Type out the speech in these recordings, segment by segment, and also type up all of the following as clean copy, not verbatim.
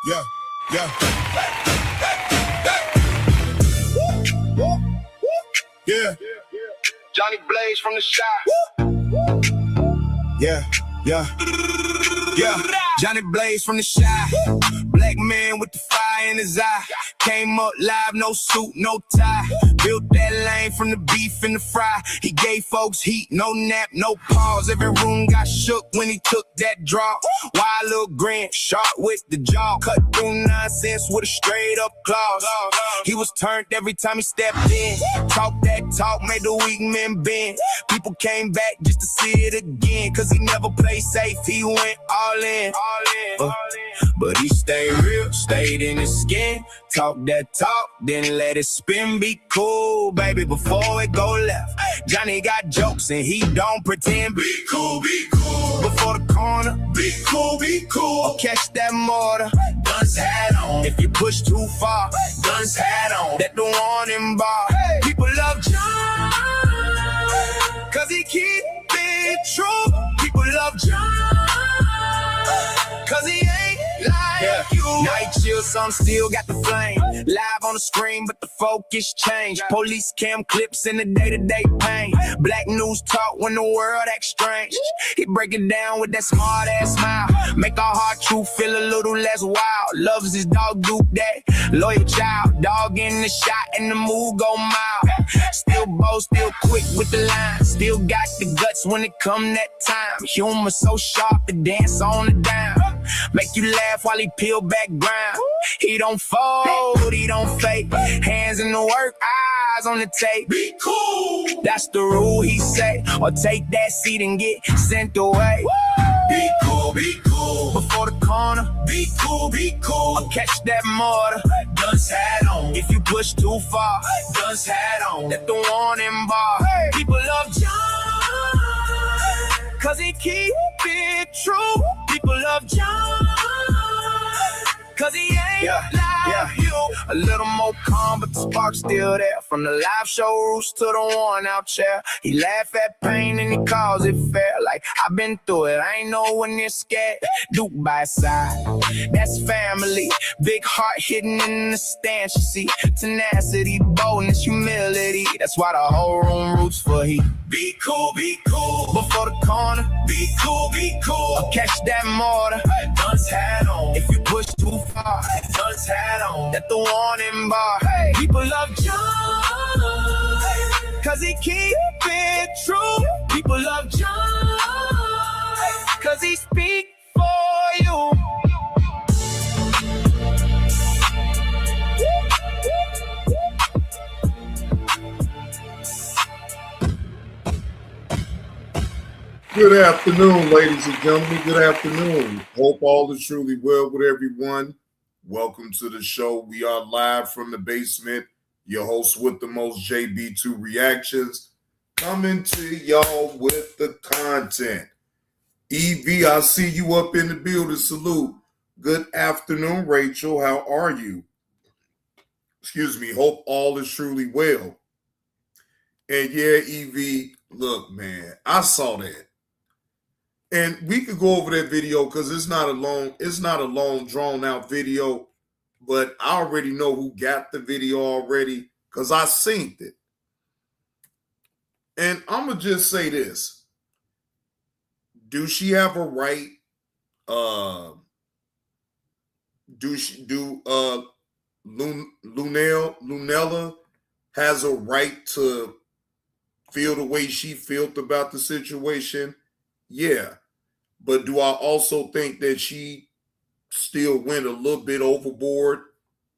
Yeah, yeah. Yeah. Johnny Blaze from the shop. Yeah, yeah. Yeah, Johnny Blaze from the shop. Black man with the fire in his eye. Came up live, no suit, no tie. Built that lane from the beef and the fry. He gave folks heat, no nap, no pause. Every room got shook when he took that draw. Wild little grin, sharp with the jaw. Cut through nonsense with a straight up clause. He was turned every time he stepped in. Talk that talk, made the weak men bend. People came back just to see it again. Cause he never played safe, he went all in. But he stayed real, stayed in his skin. Talk that talk, then let it spin. Be cool, baby, before it go left. Johnny got jokes and he don't pretend. Be cool, be cool. Before the corner, Be cool, be cool. or catch that mortar. Guns hat on. If you push too far, Guns hat on. that the warning bar. People love John, cause he keep it true. People love John, cause he ain't like you. Night chill, some still got the flame. Live on the screen, but the focus changed. Police cam clips in the day-to-day pain. Black news talk when the world acts strange. He break it down with that smart-ass smile. Make our hard truth feel a little less wild. Loves his dog, Duke that loyal child. Dog in the shot and the move go mild. Still bold, still quick with the line. Still got the guts when it come that time. Humor so sharp to dance on the dime. Make you laugh while he peel back ground. He don't fold, he don't fake. Hands in the work, eyes on the tape. Be cool. That's the rule, he say. Or take that seat and get sent away. Be cool, be cool. Before the corner, Be cool, be cool. or catch that mortar. Guns hat on. If you push too far, Guns hat on. that the warning bar. People love John, cause he keep it true. People love John, cause he ain't like you. A little more calm, but the spark's still there. From the live show roots to the worn out chair. He laugh at pain and he calls it fair. Like, I've been through it, I ain't know when you're scared. Duke by his side, that's family. Big heart hidden in the stance, you see. Tenacity, boldness, humility. That's why the whole room roots for he. Be cool, be cool. Before the corner, Be cool, be cool. or catch that mortar. Guns hat on. If you push too far, Guns hat on. that the warning bar. People love John, cause he keep it true. People love John, cause he speak for you. Good afternoon, ladies and gentlemen. Good afternoon. Hope all is truly well with everyone. Welcome to the show. We are live from the basement. Your host with the most, JB2 Reactions, coming to y'all with the content. EV, I see you up in the building. Salute. Good afternoon, Rachel. How are you? Excuse me. Hope all is truly well. And yeah, EV, look, man, I saw that. And we could go over that video because it's not a long drawn out video, but I already know who got the video already because I seen it. And I'm gonna just say this: do she have a right? Lunella has a right to feel the way she felt about the situation? Yeah. But do I also think that she still went a little bit overboard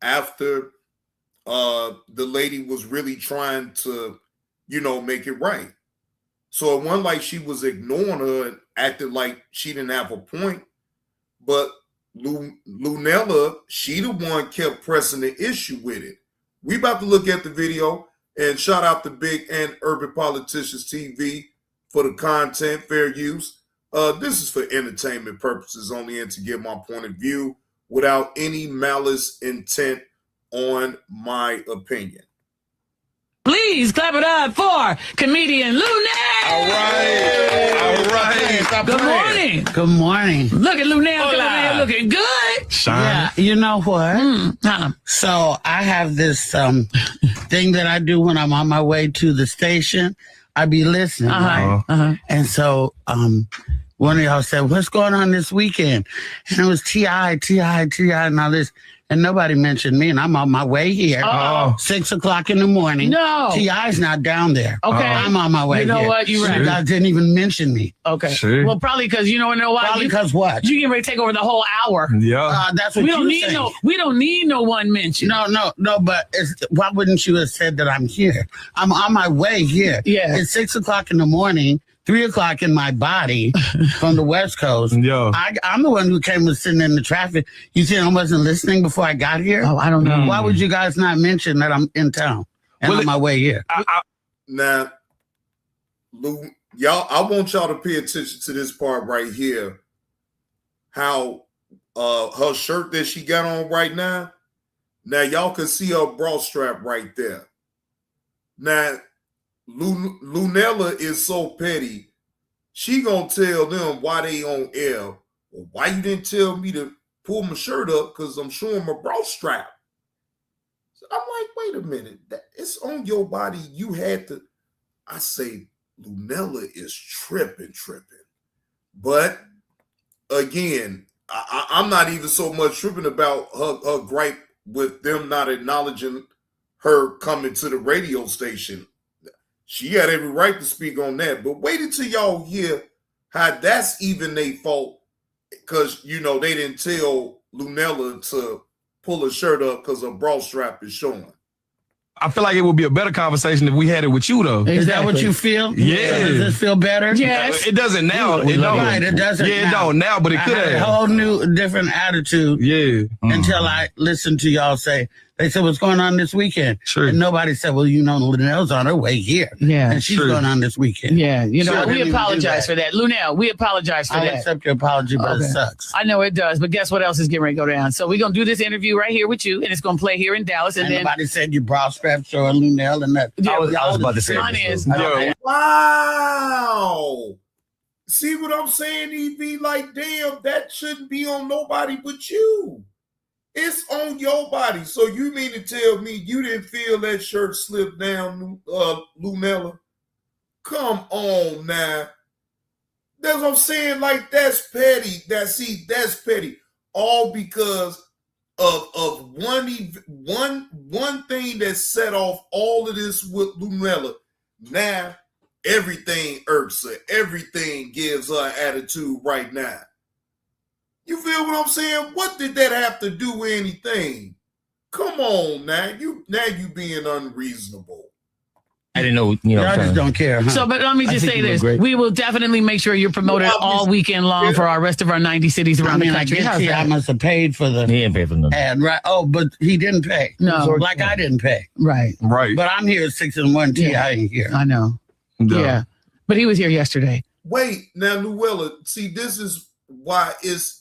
after the lady was really trying to, make it right? So it wasn't like she was ignoring her and acted like she didn't have a point. But Lunella, she the one kept pressing the issue with it. We about to look at the video, and shout out to Big and Urban Politicians TV for the content, fair use. This is for entertainment purposes only and to give my point of view without any malice intent on my opinion. Please clap it up for comedian Lunell. All right. Good morning. Good morning. Look at Lunell over there looking good. Yeah, you know what? So I have this thing that I do when I'm on my way to the station. I be listening, right? And so one of y'all said, "What's going on this weekend?" And it was T.I., and all this. And nobody mentioned me, and I'm on my way here. 6 o'clock in the morning. No. T.I.'s not down there. Okay. I'm on my way You know here. what? You're right. You guys didn't even mention me. Okay. Sure. Well, probably because you know why? Probably because what? You getting ready to take over the whole hour. Yeah. That's what We don't you need say. we don't need no one mention. No, but why wouldn't you have said that I'm here? I'm on my way here. Yeah. It's 6 o'clock in the morning, 3 o'clock in my body from the West Coast. Yeah. I'm the one who came was sitting in the traffic. You think I wasn't listening before I got here? Oh, I don't know. Why would you guys not mention that I'm in town and on my way here? Now, y'all, I want y'all to pay attention to this part right here. How her shirt that she got on right now. Now y'all can see her bra strap right there. Now, Lunella is so petty. She gonna tell them why they on air. Well, why you didn't tell me to pull my shirt up? Because I'm showing my bra strap. So I'm like, wait a minute. It's on your body. You had to. I say, Lunella is tripping. But again, I'm not even so much tripping about her gripe with them not acknowledging her coming to the radio station. She had every right to speak on that. But wait until y'all hear how that's even their fault. Because, they didn't tell Lunella to pull her shirt up because her bra strap is showing. I feel like it would be a better conversation if we had it with you, though. Is that what you feel? Yeah. Does this feel better? Yes. It doesn't now. It don't. Right, it doesn't. Yeah, it don't now, but it could I had a have. whole new, different attitude. Yeah. Until I listened to y'all say, they said, what's going on this weekend? Sure. And nobody said, well, Lunell's on her way here. Yeah. And she's Sure. going on this weekend. Yeah. You know, Sure, I we didn't even do apologize that. for that. Lunell, we apologize for I'll that. accept your apology, but Okay. it sucks. I know it does, but guess what else is getting ready to go down? So we're going to do this interview right here with you, and it's going to play here in Dallas. And And then nobody said you bra straps or Lunell and that. Yeah, I was about to say mine that, is. so. Yeah. Wow. See what I'm saying, EV? Like, damn, that shouldn't be on nobody but you. It's on your body. So you mean to tell me you didn't feel that shirt slip down, Lunella? Come on now. That's what I'm saying. Like, that's petty. That's petty. All because of one thing that set off all of this with Lunella. Now everything irks her. Everything gives her attitude right now. You feel what I'm saying? What did that have to do with anything? Come on now. You being unreasonable. I didn't know, Y'all just don't care, huh? So, but let me I just think say you look this. great. We will definitely make sure you're promoted Well, all weekend long for our rest of our 90 cities around the I country. guess How's I that? must have paid for the he didn't pay for nothing. ad, right? Oh, but he didn't pay. No. Like I didn't pay. Right. Right. But I'm here at 6 and 1. T.I. ain't here. I know. Yeah. But he was here yesterday. Wait, now, Luella, see, this is why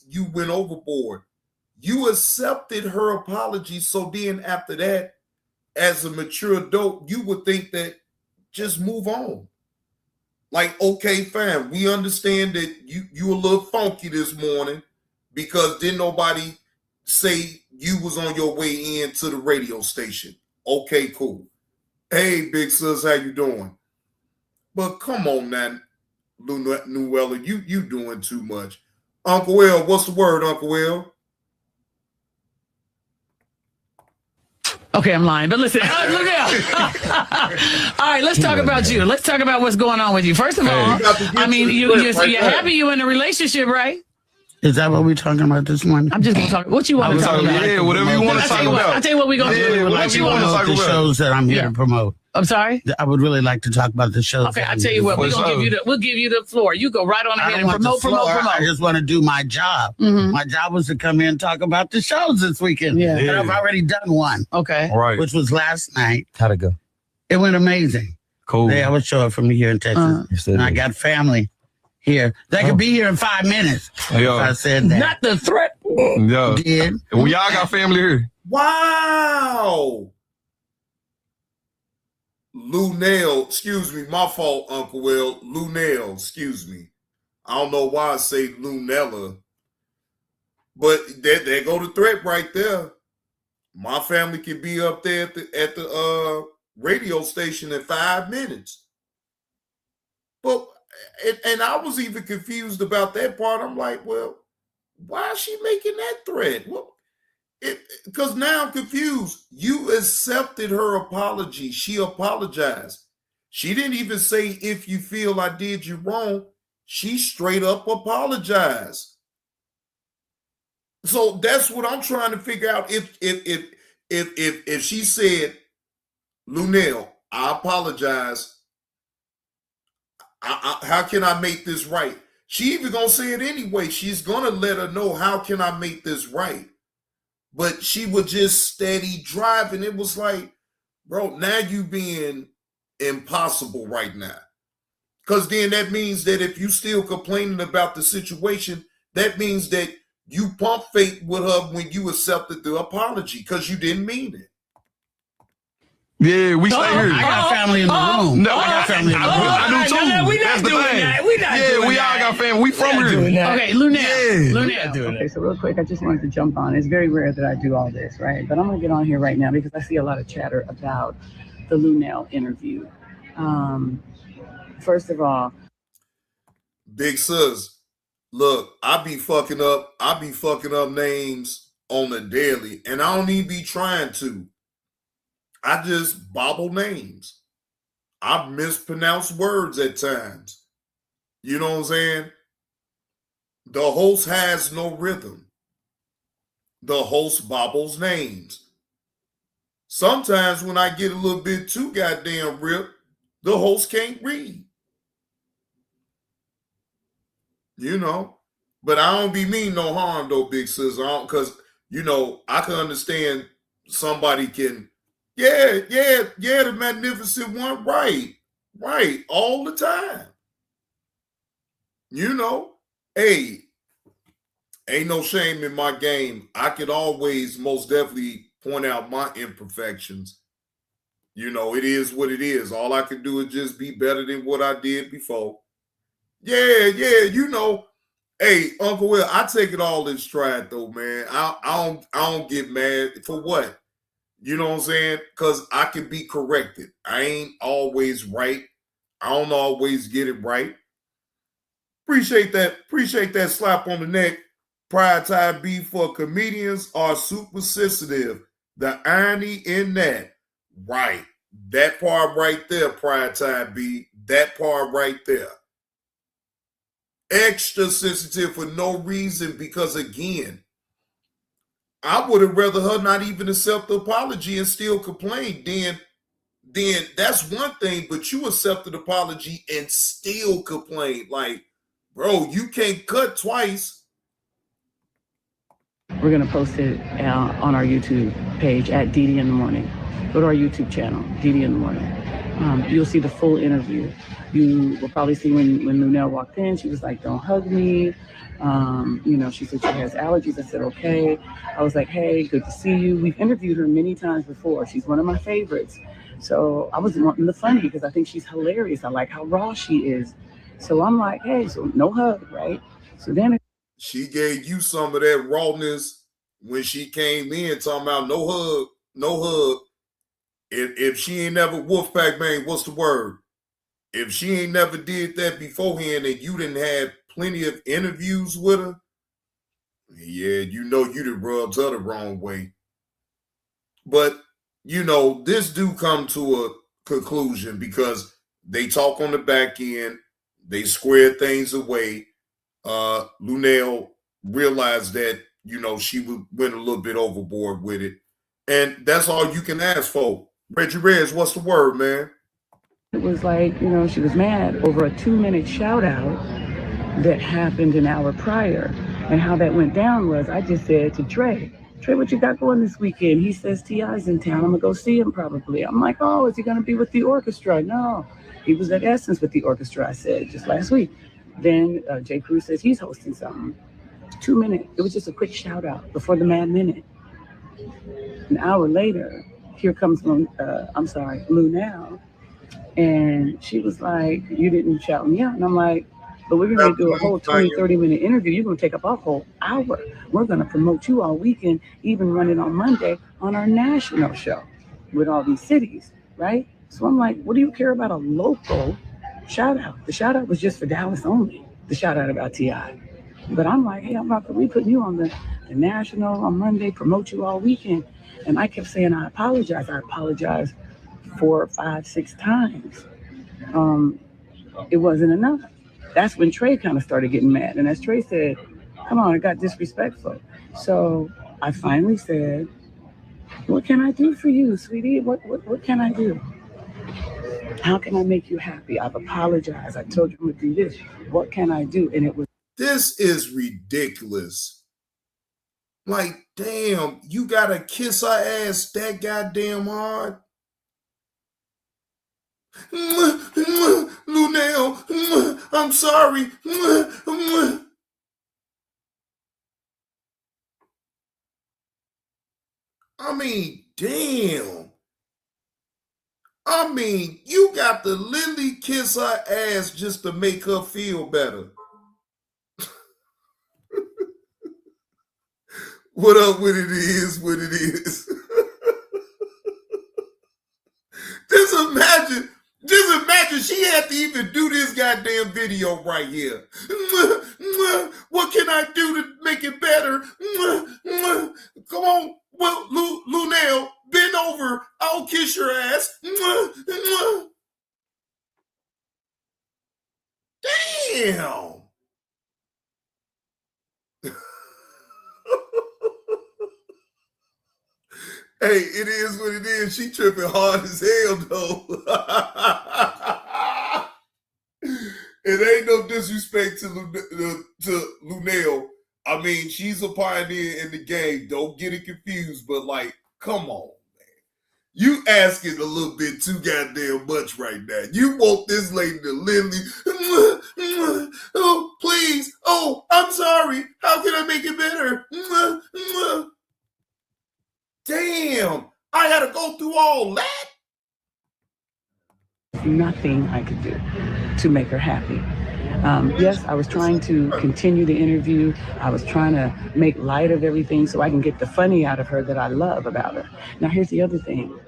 you went overboard. You accepted her apology, so then after that, as a mature adult, you would think that just move on. Like, okay, fine, we understand that you a little funky this morning because didn't nobody say you was on your way in to the radio station. Okay, cool. Hey, big sis, how you doing? But come on now, Luella, you doing too much. Uncle Will, what's the word, Uncle Will? Okay, I'm lying, but listen, look out. All right, let's talk about you. Let's talk about what's going on with you. First of all, I mean, you're happy you're in a relationship, right? Is that what we're talking about this morning? I'm just gonna talk. What you want to talk about? Yeah, whatever you want to talk about. I'll tell you what we're gonna do. What you want to talk the about? shows that I'm here to promote. I'm sorry. I would really like to talk about the shows. Okay, I'll tell you what. We'll give you the floor. You go right on ahead and promote. I just want to do my job. Mm-hmm. My job was to come here and talk about the shows this weekend. Yeah. And I've already done one. Okay. Right. Which was last night. How'd it go? It went amazing. Cool. They always show up from here in Texas. And I got family here. They could be here in 5 minutes. Yeah. I said that. Not the threat. Yeah. Did. We all got family here. Wow. Lunell, excuse me, my fault, Uncle Will. Lunell, excuse me. I don't know why I say Lunella, but there go the threat right there. My family can be up there at the radio station in 5 minutes. But and I was even confused about that part. I'm like, well, why is she making that threat? Well, because now I'm confused. You accepted her apology. She apologized. She didn't even say, if you feel I did you wrong. She straight up apologized. So that's what I'm trying to figure out. If she said, Lunell, I apologize. How can I make this right? She even gonna say it anyway. She's gonna let her know, how can I make this right? But she was just steady driving. It was like, bro, now you being impossible right now. Because then that means that if you still complaining about the situation, that means that you pump fake with her when you accepted the apology because you didn't mean it. Yeah, we stay here. I got family in the room. No, I got family in the room. I do too. No, we not That's the doing thing. that. We not Yeah, doing we that. all got family. We from here. Okay, Lunell. Yeah. Lunell. Okay, so real quick, I just wanted to jump on. It's very rare that I do all this, right? But I'm going to get on here right now because I see a lot of chatter about the Lunell interview. First of all, Big sis, look, I be fucking up names on the daily, and I don't even be trying to. I just bobble names. I mispronounce words at times. You know what I'm saying? The host has no rhythm. The host bobbles names. Sometimes when I get a little bit too goddamn ripped, the host can't read. You know, but I don't be mean no harm though, big sis. Because you know I can understand somebody can, the magnificent one, right, all the time. You know, hey, ain't no shame in my game. I could always most definitely point out my imperfections. You know, it is what it is. All I can do is just be better than what I did before. Yeah, you know. Hey, Uncle Will, I take it all in stride though, man. I don't get mad for what? You know what I'm saying? Because I can be corrected. I ain't always right. I don't always get it right. Appreciate that slap on the neck. Pride Time B for comedians are super sensitive. The irony in that. Right. That part right there, Pride Time B. That part right there. Extra sensitive for no reason because, again, I would have rather her not even accept the apology and still complain. Then that's one thing, but you accept the apology and still complain. Like, bro, you can't cut twice. we're going to post it on our YouTube page at Didi in the Morning. Go to our YouTube channel, Didi in the Morning. You'll see the full interview. You will probably see when Lunell walked in, she was like, don't hug me. You know, she said she has allergies. I said, okay. I was like, hey, good to see you. We've interviewed her many times before. She's one of my favorites. So I was wanting the funny because I think she's hilarious. I like how raw she is. So I'm like, hey, so no hug, right? So then she gave you some of that rawness when she came in talking about no hug. If she ain't never Wolfpack man, what's the word? If she ain't never did that beforehand and you didn't have plenty of interviews with her, yeah, you know you done rubbed her the wrong way. But, you know, this do come to a conclusion because they talk on the back end, they square things away. Lunell realized that, you know, she went a little bit overboard with it. And that's all you can ask for. Reggie Rez, what's the word, man? It was like, you know, she was mad over a 2-minute shout out that happened an hour prior. And how that went down was I just said to Trey, what you got going this weekend? He says T.I.'s in town. I'm going to go see him probably. I'm like, oh, is he going to be with the orchestra? No, he was at Essence with the orchestra, I said, just last week. Then Jay Cruz says he's hosting something. 2 minutes. It was just a quick shout out before the Mad Minute. An hour later, here comes Lunel. And she was like, you didn't shout me out. And I'm like, but we're going to do a whole 20, 30-minute interview. You're going to take up a whole hour. We're going to promote you all weekend, even run it on Monday on our national show with all these cities, right? So I'm like, what do you care about a local shout out? The shout out was just for Dallas only, the shout out about T.I. But I'm like, hey, I'm about to putting you on the national on Monday, promote you all weekend. And I kept saying, I apologize. I apologize 4, 5, 6 times. It wasn't enough. That's when Trey kind of started getting mad. And as Trey said, come on, it got disrespectful. So I finally said, what can I do for you, sweetie? What can I do? How can I make you happy? I've apologized. I told you I'm going to do this. What can I do? And it was. This is ridiculous. Like, damn, you got to kiss her ass that goddamn hard? Lunel, I'm sorry. I mean, damn. I mean, you got to literally kiss her ass just to make her feel better. What up with it is, what it is. Just imagine she had to even do this goddamn video right here. What can I do to make it better? Come on, well, Lunel, bend over. I'll kiss your ass. Damn. Hey, it is what it is. She tripping hard as hell, though. It ain't no disrespect to Lunel. I mean, she's a pioneer in the game. Don't get it confused, but like, come on, man. You asking a little bit too goddamn much right now. You want this lady to literally, oh, please. Oh, I'm sorry. How can I make it better? Damn, I had to go through all that. Nothing I could do to make her happy. Yes, I was trying to continue the interview. I was trying to make light of everything so I can get the funny out of her that I love about her. Now, here's the other thing.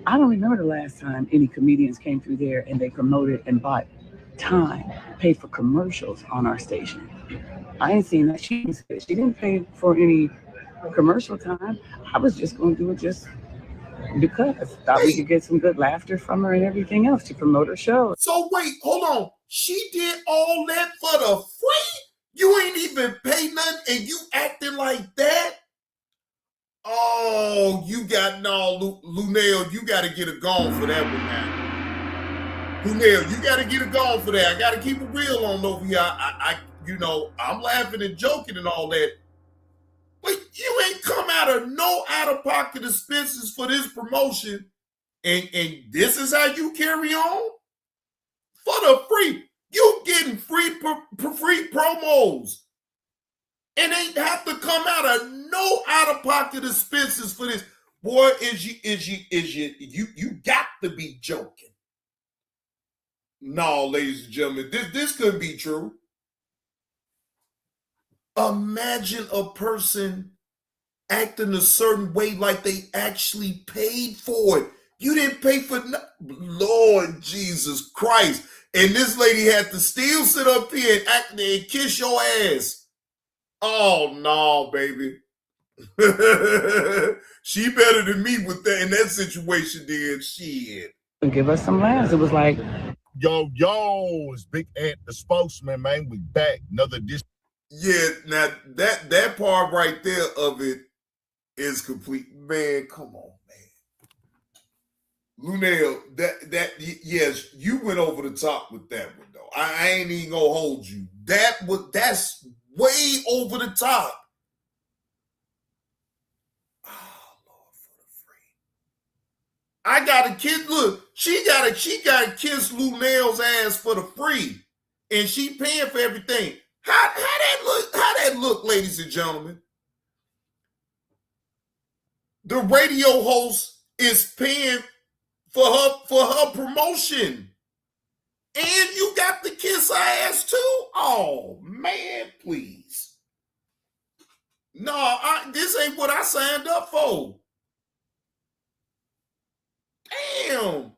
I don't remember the last time any comedians came through there and they promoted and bought time, paid for commercials on our station. I ain't seen that. She didn't pay for any commercial time. I was just going to do it just because thought we could get some good laughter from her and everything else to promote her show. So wait, hold on. She did all that for the free? You ain't even pay nothing and you acting like that? Oh, you got Lunel, you got to get a gone for that one now. Lunel, you got to get a gone for that. I got to keep it real on over here. I'm laughing and joking and all that. But you ain't come out of no out-of-pocket expenses for this promotion, and this is how you carry on? For the free. You getting free promos. And ain't have to come out of no out-of-pocket expenses for this. Boy, you got to be joking. No, ladies and gentlemen, this couldn't be true. Imagine a person acting a certain way like they actually paid for it. You didn't pay for Lord Jesus Christ. And this lady had to still sit up here and act there and kiss your ass. Oh, no, baby. She better than me with that in that situation, then. Shit. And give us some laughs. It was like, yo, it's Big Ant, the spokesman, man. We back. Another Yeah, now that part right there of it is complete. Man, come on, man. Lunel, yes, you went over the top with that one though. I ain't even gonna hold you. That's way over the top. Oh Lord, for the free. I got a kid. Look, she got to kiss Lunel's ass for the free, and she paying for everything. How that look? How that look, ladies and gentlemen? The radio host is paying for her promotion, and you got to kiss her ass too. Oh man, please. No, this ain't what I signed up for. Damn,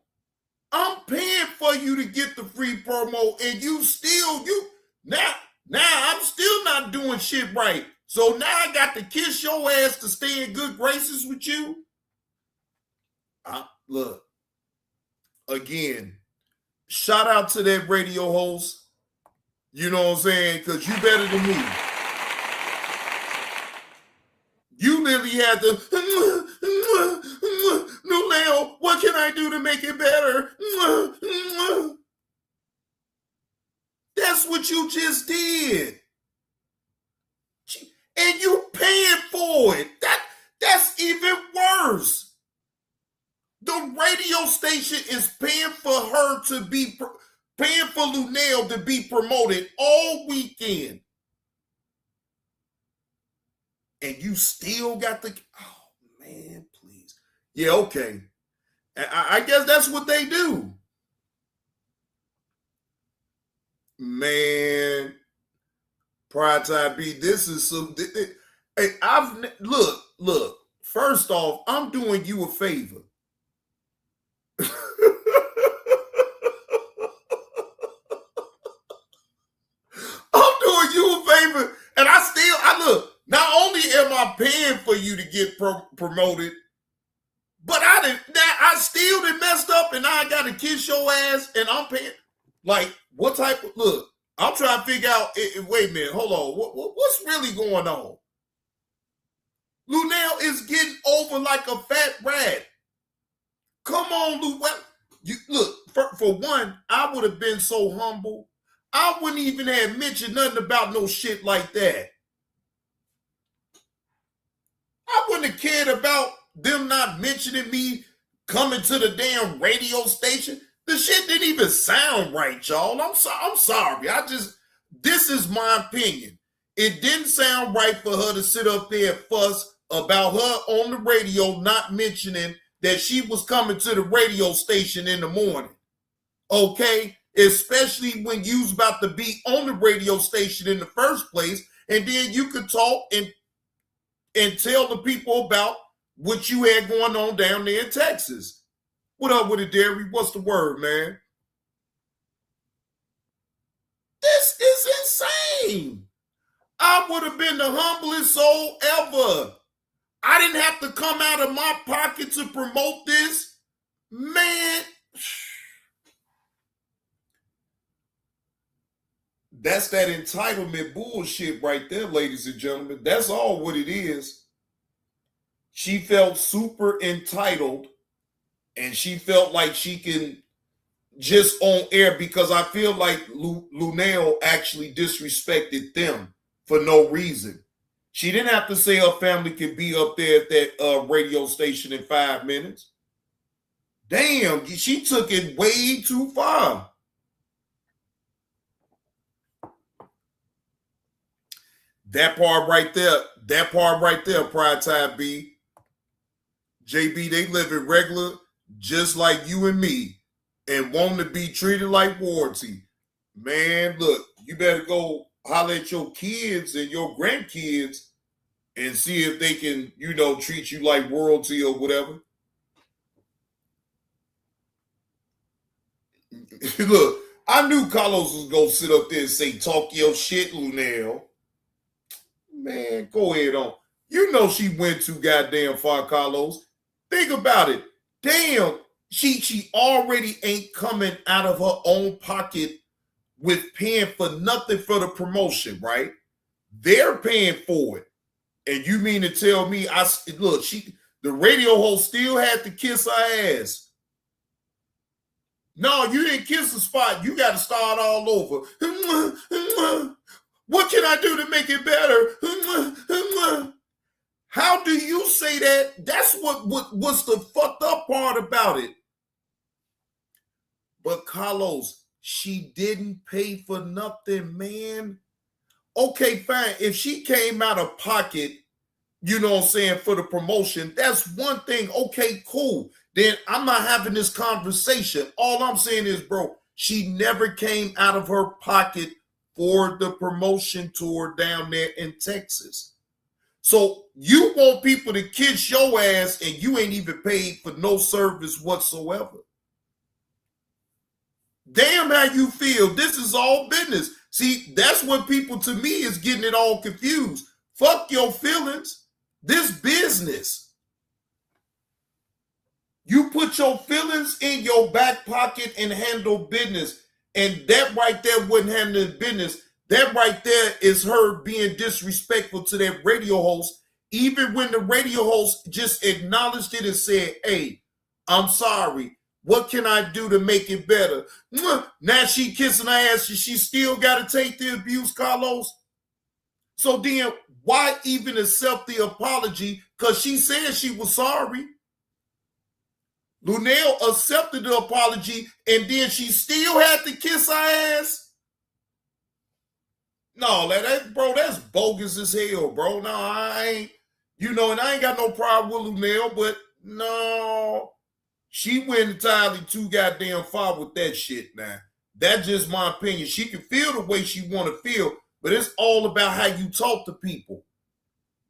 I'm paying for you to get the free promo, and now I'm still not doing shit right. So now I got to kiss your ass to stay in good graces with you. Look, again, shout out to that radio host. You know what I'm saying? Because you better than me. You literally had to, Lunel, what can I do to make it better? That's what you just did. And you paying for it. That's even worse. The radio station is paying for her to be, paying for Lunel to be promoted all weekend. And you still got the, oh man, please. Yeah, okay. I guess that's what they do. Man, Pride Time B, this is some, hey, look, first off, I'm doing you a favor. I'm doing you a favor, and I look, not only am I paying for you to get promoted, but I still done messed up, and now I got to kiss your ass, and I'm paying. Like, what type of, look, I'm trying to figure out, wait a minute, hold on, what's really going on? Lunel is getting over like a fat rat. Come on, Lou. Look, for one, I would have been so humble. I wouldn't even have mentioned nothing about no shit like that. I wouldn't have cared about them not mentioning me coming to the damn radio station. The shit didn't even sound right, y'all. I'm sorry. This is my opinion. It didn't sound right for her to sit up there and fuss about her on the radio not mentioning that she was coming to the radio station in the morning. Okay? Especially when you was about to be on the radio station in the first place, and then you could talk and tell the people about what you had going on down there in Texas. What up with it, Derry? What's the word, man? This is insane. I would have been the humblest soul ever. I didn't have to come out of my pocket to promote this. Man. That's that entitlement bullshit right there, ladies and gentlemen. That's all what it is. She felt super entitled, and she felt like she can just on air, because I feel like Lunel actually disrespected them for no reason. She didn't have to say her family could be up there at that radio station in 5 minutes. Damn, she took it way too far. That part right there, Pride Time B. JB, they living regular just like you and me and want to be treated like royalty. Man, look, you better go holler at your kids and your grandkids and see if they can, treat you like royalty or whatever. Look, I knew Carlos was going to sit up there and say, talk your shit, Lunel. Man, go ahead on. You know she went too goddamn far, Carlos. Think about it. Damn, she already ain't coming out of her own pocket with paying for nothing for the promotion, right? They're paying for it. And you mean to tell me, the radio host still had to kiss her ass. No, you didn't kiss the spot. You got to start all over. What can I do to make it better? How do you say that? That's what's the fucked up part about it. But Carlos, she didn't pay for nothing, man. Okay, fine. If she came out of pocket, you know what I'm saying, for the promotion, that's one thing. Okay, cool. Then I'm not having this conversation. All I'm saying is, bro, she never came out of her pocket for the promotion tour down there in Texas. So you want people to kiss your ass and you ain't even paid for no service whatsoever. Damn how you feel. This is all business. See, that's what people, to me, is getting it all confused. Fuck your feelings. This business. You put your feelings in your back pocket and handle business. And that right there wasn't handling business. That right there is her being disrespectful to that radio host. Even when the radio host just acknowledged it and said, hey, I'm sorry. What can I do to make it better? Now she kissing her ass and she still got to take the abuse, Carlos. So then why even accept the apology? Because she said she was sorry. Lunel accepted the apology and then she still had to kiss her ass. No, bro, that's bogus as hell, bro. No, I ain't, and I ain't got no problem with Lunel, but no. She went entirely too goddamn far with that shit now. That's just my opinion. She can feel the way she want to feel, but it's all about how you talk to people.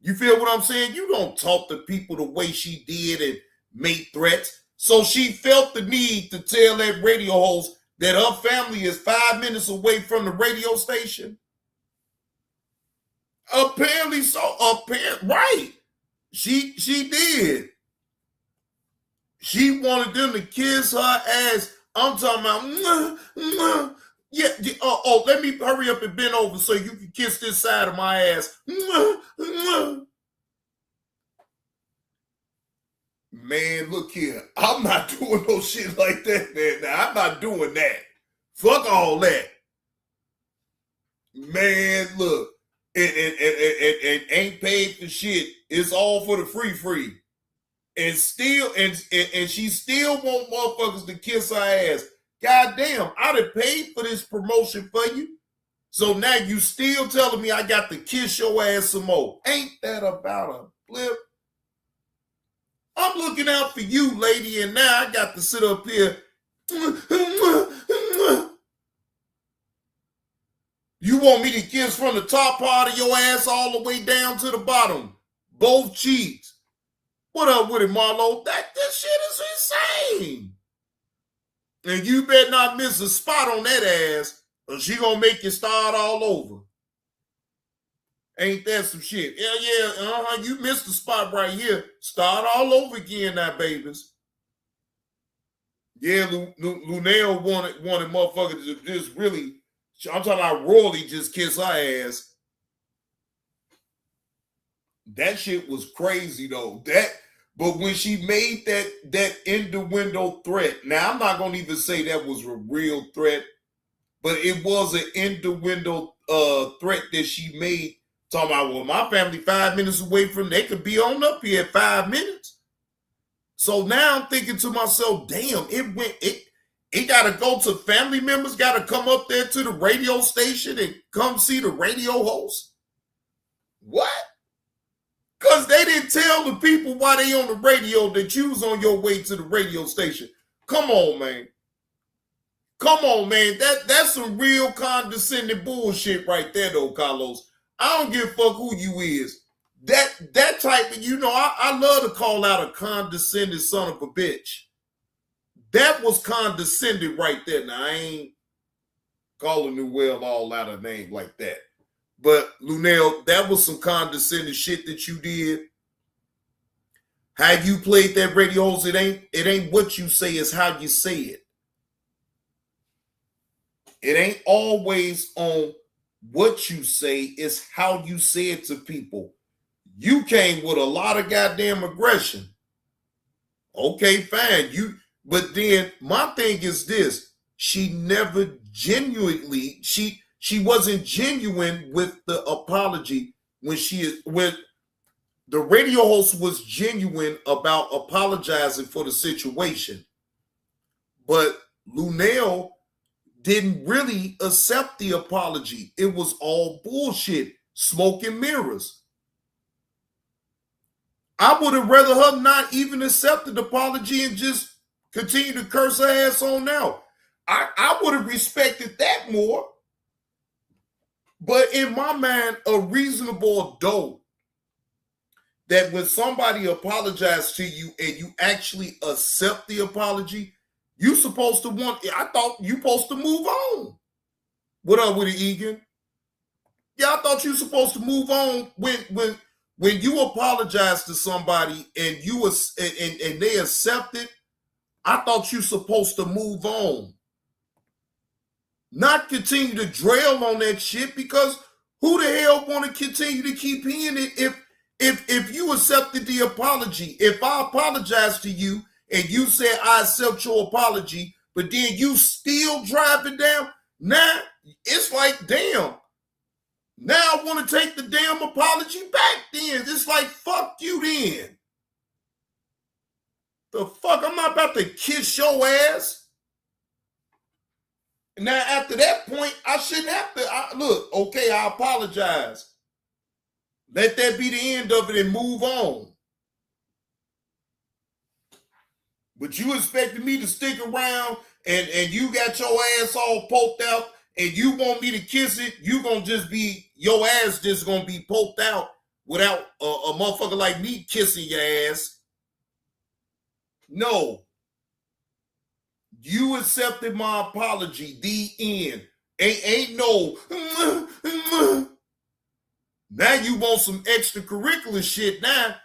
You feel what I'm saying? You don't talk to people the way she did and make threats. So she felt the need to tell that radio host that her family is 5 minutes away from the radio station. Apparently so. Right. She did. She wanted them to kiss her ass. I'm talking about, yeah. Oh, let me hurry up and bend over so you can kiss this side of my ass. Man, look here. I'm not doing no shit like that, man. Now, I'm not doing that. Fuck all that. Man, look. It ain't paid for shit. It's all for the free. And still, and she still want motherfuckers to kiss her ass. God damn, I done paid for this promotion for you. So now you still telling me I got to kiss your ass some more. Ain't that about a flip? I'm looking out for you, lady, and now I got to sit up here. You want me to kiss from the top part of your ass all the way down to the bottom? Both cheeks. What up with it, Marlo? That shit is insane. And you better not miss a spot on that ass, or she gonna make you start all over. Ain't that some shit? Yeah, you missed the spot right here. Start all over again now, babies. Yeah, Lunel wanted motherfuckers to just really, I'm talking about royally just kiss her ass. That shit was crazy though. But when she made that innuendo threat, now I'm not gonna even say that was a real threat, but it was an innuendo threat that she made. Talking about, well, my family 5 minutes away from, they could be on up here at 5 minutes. So now I'm thinking to myself, damn, it gotta go to family members, gotta come up there to the radio station and come see the radio host. What? Because they didn't tell the people why they on the radio that you was on your way to the radio station. Come on, man. Come on, man. That's some real condescending bullshit right there, though, Carlos. I don't give a fuck who you is. That type of, I love to call out a condescending son of a bitch. That was condescending right there. Now, I ain't calling Newell all out of name like that. But Lunel, that was some condescending shit that you did. How you played that radio, it ain't what you say, it's how you say it. It ain't always on what you say, it's how you say it to people. You came with a lot of goddamn aggression. Okay, fine. But then my thing is this: she never genuinely, she wasn't genuine with the apology when the radio host was genuine about apologizing for the situation. But Lunel didn't really accept the apology. It was all bullshit, smoke and mirrors. I would have rather her not even accept the apology and just continue to curse her ass on out. I would have respected that more. But in my mind, a reasonable adult, that when somebody apologizes to you and you actually accept the apology, you supposed to I thought you supposed to move on. What up with it, Egan? Yeah, I thought you supposed to move on when you apologize to somebody and and they accept it. I thought you supposed to move on. Not continue to dwell on that shit, because who the hell want to continue to keep hearing it if you accepted the apology? If I apologize to you and you said I accept your apology, but then you still driving down, now it's like, damn, now I want to take the damn apology back then. It's like, fuck you then. The fuck, I'm not about to kiss your ass. Now, after that point, I shouldn't have to. Look, okay, I apologize. Let that be the end of it and move on. But you expected me to stick around and you got your ass all poked out and you want me to kiss it, your ass just gonna be poked out without a motherfucker like me kissing your ass. No. You accepted my apology. The end. Ain't no. Now you want some extracurricular shit. Now,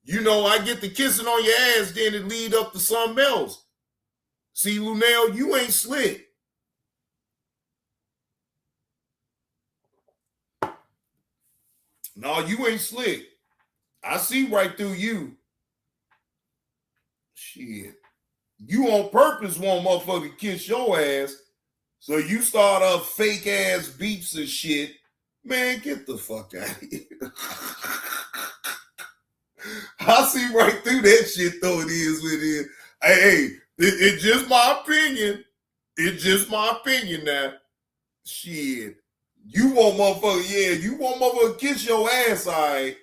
you know, I get the kissing on your ass, then it lead up to something else. See, Lunel, you ain't slick. No, you ain't slick. I see right through you. Shit. You on purpose want motherfucker to kiss your ass, so you start up fake ass beats and shit. Man, get the fuck out of here. I see right through that shit, though. It is what it is. Hey, it's just my opinion. It's just my opinion now. Shit. You want motherfucker to kiss your ass, all right.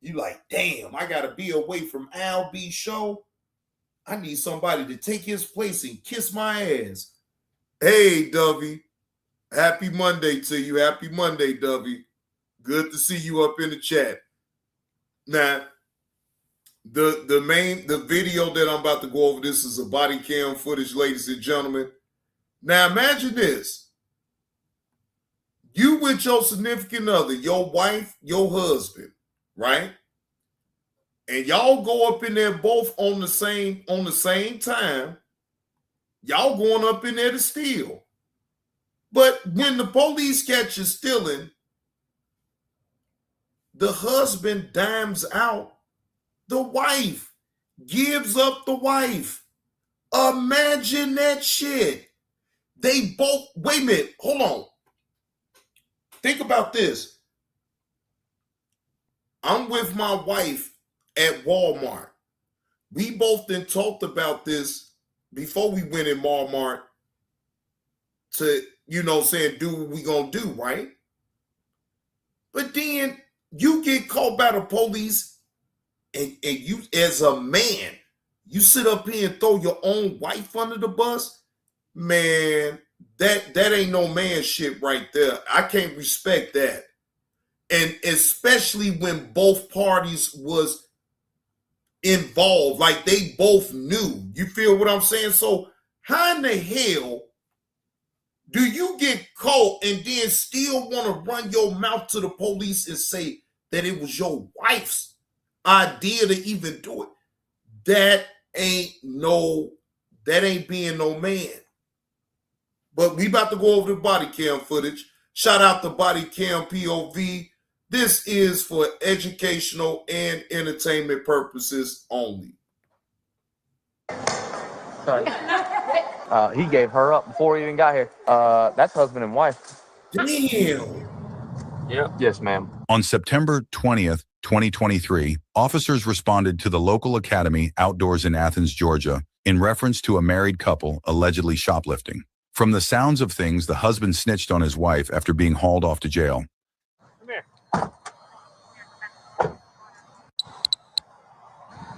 You like, damn, I gotta be away from Al B's show. I need somebody to take his place and kiss my ass. Hey, Dovey. Happy Monday to you. Happy Monday, Dovey. Good to see you up in the chat. Now, the video that I'm about to go over, this is a body cam footage, ladies and gentlemen. Now, imagine this. You with your significant other, your wife, your husband, right? And y'all go up in there both on the same time. Y'all going up in there to steal. But when the police catch you stealing, the husband dimes out the wife, gives up the wife. Imagine that shit. They both, wait a minute, hold on. Think about this. I'm with my wife at Walmart. We both then talked about this before we went in Walmart to, do what we gonna do, right? But then you get caught by the police and you, as a man, you sit up here and throw your own wife under the bus. Man, that ain't no man shit right there. I can't respect that. And especially when both parties was involved, like they both knew. You feel what I'm saying? So how in the hell do you get caught and then still want to run your mouth to the police and say that it was your wife's idea to even do it? That ain't being no man. But we about to go over the body cam footage. Shout out to Body Cam POV. This is for educational and entertainment purposes only. He gave her up before he even got here. That's husband and wife. Damn. Yep. Yes, ma'am. On September 20th, 2023, officers responded to the local academy outdoors in Athens, Georgia, in reference to a married couple allegedly shoplifting. From the sounds of things, the husband snitched on his wife after being hauled off to jail. Come here.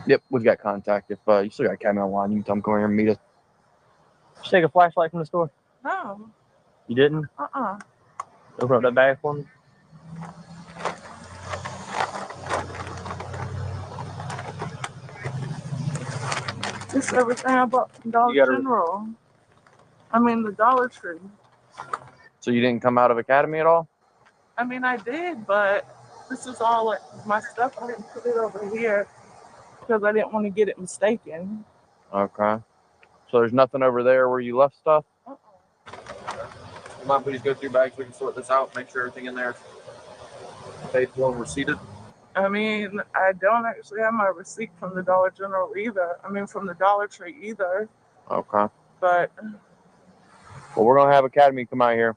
Yep, we've got contact. If you still got a camera online, you can tell them come here and meet us. Did you take a flashlight from the store? No. You didn't? Open up that bag for me. Just everything I bought from Dollar General. I mean, the Dollar Tree. So you didn't come out of academy at all? I mean, I did, but this is all like my stuff. I didn't put it over here because I didn't want to get it mistaken. Okay. So there's nothing over there where you left stuff? You mind if we just go through bags? We can sort this out, make sure everything in there is paid for and receipted. I mean, I don't actually have my receipt from the Dollar General either. I mean, from the Dollar Tree either. Okay. But well, we're gonna have academy come out here.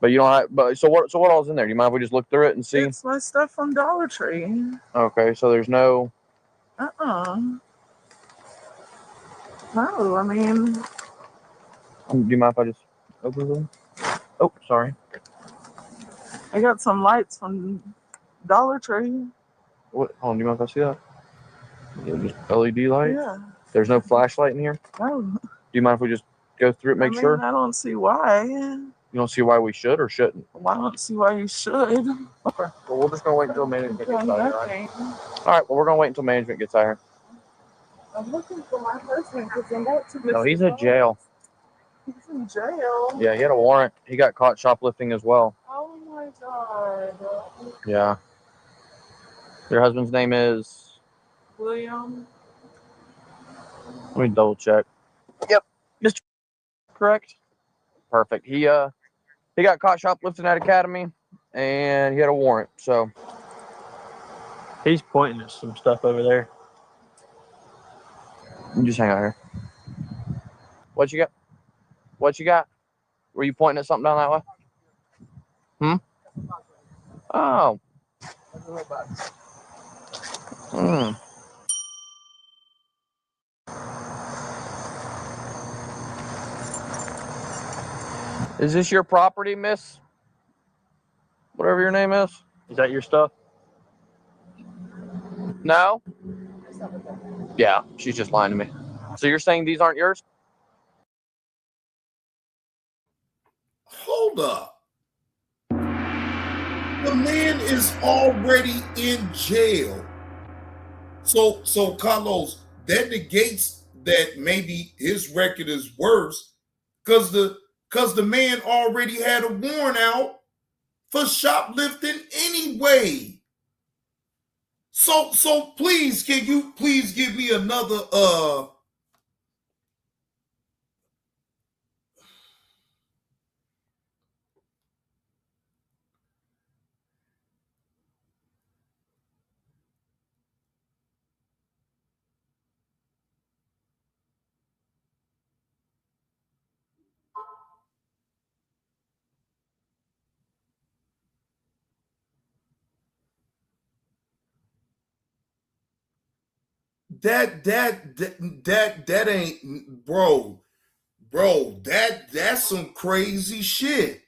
But you don't have. But so what? So what all's in there? Do you mind if we just look through it and see? It's my stuff from Dollar Tree. Okay. So there's no. No, I mean. Do you mind if I just open them? Oh, sorry. I got some lights from Dollar Tree. What? Hold on, do you mind if I see that? Yeah, just LED light? Yeah. There's no flashlight in here? No. Do you mind if we just go through it, make sure? I don't see why. You don't see why we should or shouldn't? Well, I don't see why you should. Okay. Well, we're just going to wait until management gets out here. All right, well, we're going to wait until management gets out here. I'm looking for my husband because I'm about to miss. No, he's in jail. He's in jail? Yeah, he had a warrant. He got caught shoplifting as well. Oh, my God. Yeah. Your husband's name is? William? Let me double check. Yep. Mr. Correct? Perfect. He got caught shoplifting at academy and he had a warrant, so. He's pointing at some stuff over there. You just hang out here. What you got? What you got? Were you pointing at something down that way? Oh. Is this your property, miss? Whatever your name is? Is that your stuff? No? Yeah, she's just lying to me. So you're saying these aren't yours? Hold up. The man is already in jail. So Carlos, that negates that maybe his record is worse because the man already had a warrant out for shoplifting anyway. So please, can you please give me another that ain't bro, that's some crazy shit.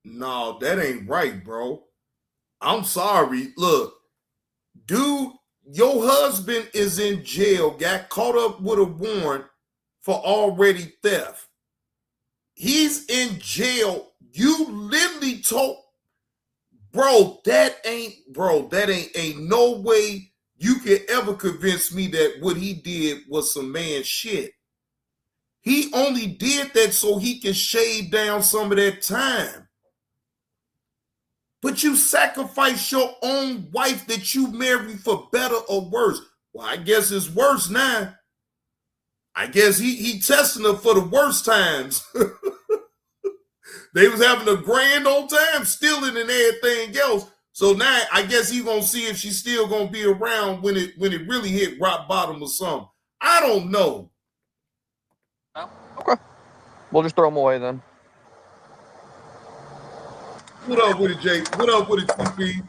No, that ain't right, bro. I'm sorry. Look, dude, your husband is in jail, got caught up with a warrant for already theft. He's in jail. You literally told, ain't no way you could ever convince me that what he did was some man shit. He only did that so he can shave down some of that time. But you sacrifice your own wife that you married for better or worse. Well, I guess it's worse now. I guess he testing her for the worst times. They was having a grand old time stealing and everything else. So now I guess he's gonna see if she's still gonna be around when it really hit rock bottom or something. I don't know. Okay. We'll just throw them away then. What up with it, Jake? What up with it, TP?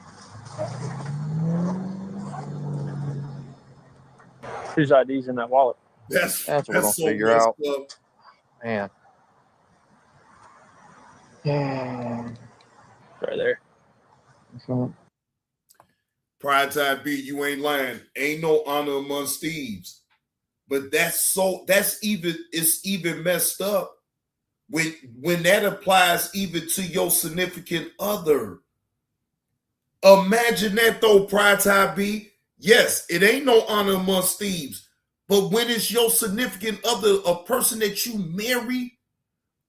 Whose ID's in that wallet? That's what we're gonna so figure messed out. up. Man. Right there. Pride Time B, you ain't lying. Ain't no honor amongst thieves. But it's even messed up when that applies even to your significant other. Imagine that though, Pride Time B. Yes, it ain't no honor amongst thieves. But when it's your significant other, a person that you marry,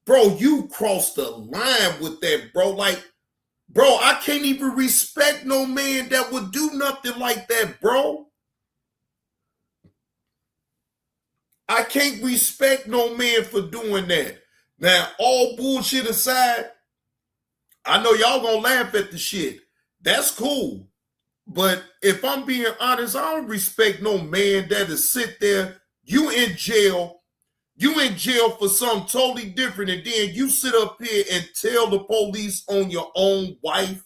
bro, you crossed the line with that, bro. Like, bro, I can't even respect no man that would do nothing like that, bro. I can't respect no man for doing that. Now, all bullshit aside, I know y'all gonna laugh at the shit. That's cool. But if I'm being honest, I don't respect no man that'll sit there, you in jail for something totally different, and then you sit up here and tell the police on your own wife.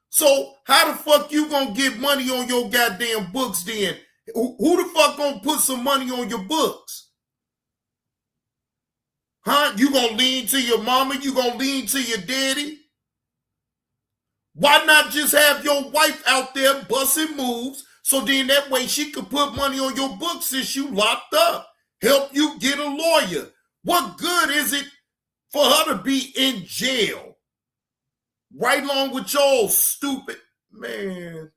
So how the fuck you gonna get money on your goddamn books then? Who the fuck gonna put some money on your books? Huh? You gonna lean to your mama? You gonna lean to your daddy? Why not just have your wife out there busting moves so then that way she could put money on your books since you locked up? Help you get a lawyer. What good is it for her to be in jail? Right along with y'all stupid, man.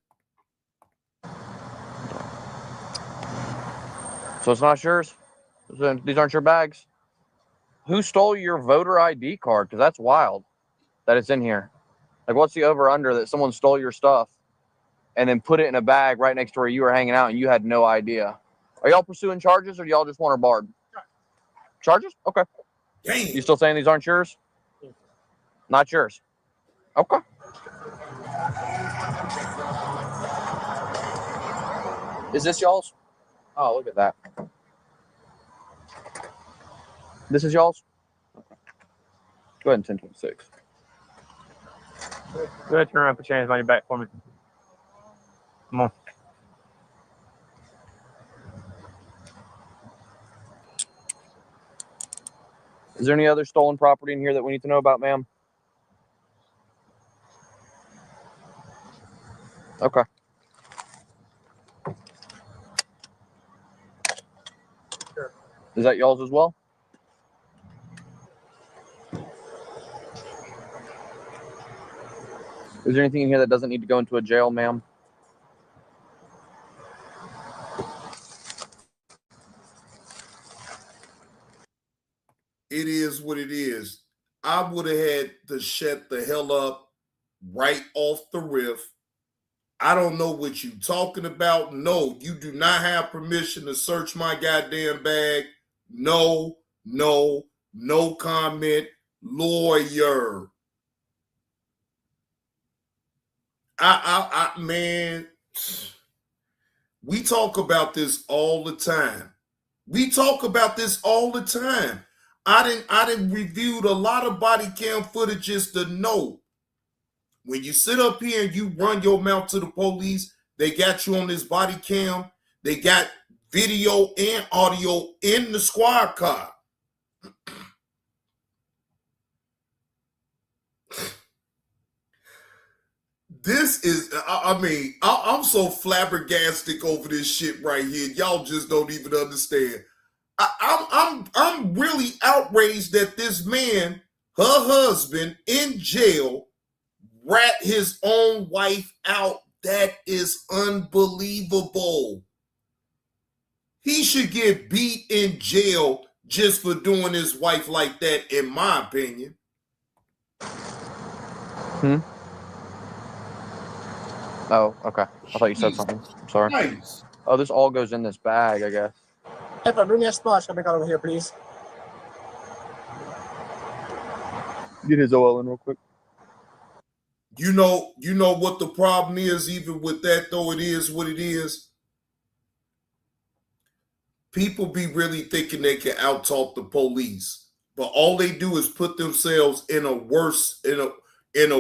So it's not yours? These aren't your bags? Who stole your voter ID card? Because that's wild that it's in here. Like, what's the over-under that someone stole your stuff and then put it in a bag right next to where you were hanging out and you had no idea? Are y'all pursuing charges or do y'all just want her barred? Charges? Okay. Damn. You still saying these aren't yours? Not yours. Okay. Is this y'all's? Oh, look at that. This is y'all's? Okay. Go ahead and 1026. Go ahead, turn around, put your hands on your back for me. Come on. Is there any other stolen property in here that we need to know about, ma'am? Okay. Sure. Is that y'all's as well? Is there anything in here that doesn't need to go into a jail, ma'am? It is what it is. I would have had to shut the hell up right off the riff. I don't know what you talking about. No, you do not have permission to search my goddamn bag. No comment. Lawyer. Man, we talk about this all the time. I didn't reviewed a lot of body cam footages to know when you sit up here and you run your mouth to the police, they got you on this body cam. They got video and audio in the squad car. This is, I'm so flabbergasted over this shit right here. Y'all just don't even understand. I'm really outraged that this man, her husband, in jail, rat his own wife out. That is unbelievable. He should get beat in jail just for doing his wife like that, in my opinion. Oh, okay. I thought you said something. I'm sorry. Nice. Oh, this all goes in this bag, I guess. Hey, bring me a splash. Can I over here, please? Get his oil in real quick. You know what the problem is, even with that, though it is what it is. People be really thinking they can out-talk the police, but all they do is put themselves in a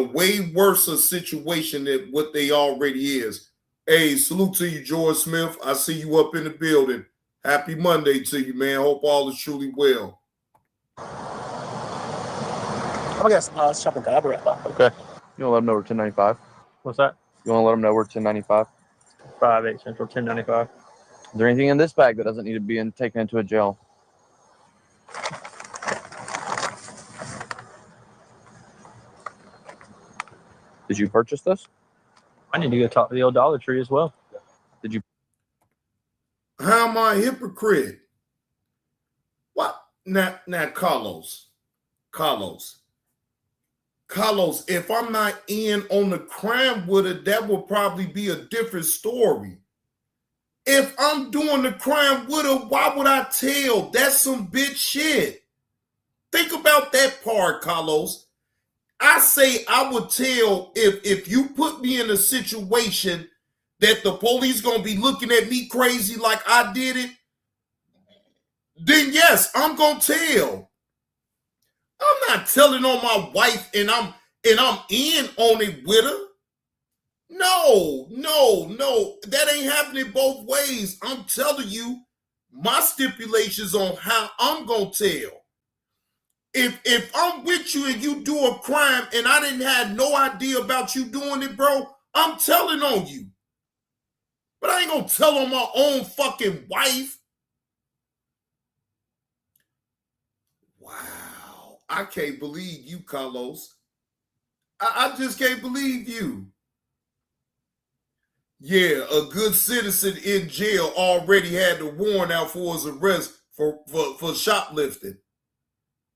way worse a situation than what they already is. Hey, salute to you, George Smith. I see you up in the building. Happy Monday to you, man. Hope all is truly well. I'm gonna get some shopping cart. I'll be right back. Okay. You want to let them know we're 1095? What's that? You want to let them know we're 1095? 5-8 Central, 1095. Is there anything in this bag that doesn't need to be taken into a jail? Did you purchase this? I need to go talk to the old Dollar Tree as well. Did you? How am I a hypocrite? What? Now, Carlos, if I'm not in on the crime with it, that will probably be a different story. If I'm doing the crime with her, why would I tell? That's some bitch shit. Think about that part, Carlos. I say I would tell if you put me in a situation that the police gonna be looking at me crazy like I did it, then yes, I'm gonna tell. I'm not telling on my wife and I'm in on it with her. No. That ain't happening both ways. I'm telling you my stipulations on how I'm gonna tell. If I'm with you and you do a crime and I didn't have no idea about you doing it, bro, I'm telling on you. But I ain't gonna tell on my own fucking wife. Wow. I can't believe you, Carlos. I just can't believe you. Yeah, a good citizen in jail already had the warrant out for his arrest for shoplifting.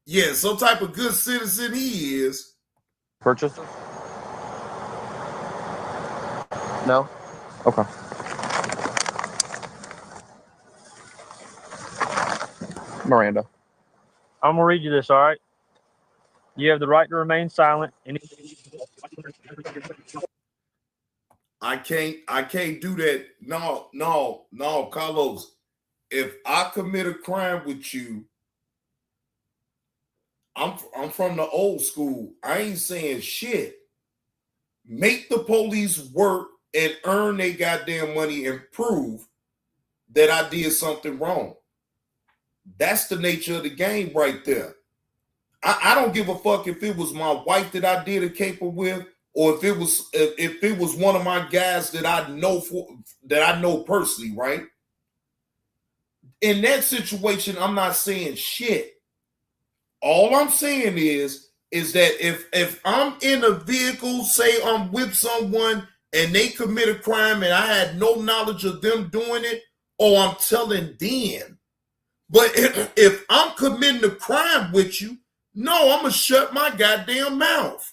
Yeah, some type of good citizen he is. Purchase? No? Okay. Miranda. I'm gonna read you this, all right? You have the right to remain silent. I can't do that. No, Carlos. If I commit a crime with you, I'm from the old school. I ain't saying shit. Make the police work and earn their goddamn money and prove that I did something wrong. That's the nature of the game right there. I don't give a fuck if it was my wife that I did a caper with, or if it was one of my guys that I know personally, right? In that situation, I'm not saying shit. All I'm saying is that if I'm in a vehicle, say I'm with someone and they commit a crime and I had no knowledge of them doing it, or I'm telling them. But if I'm committing a crime with you, no, I'm going to shut my goddamn mouth.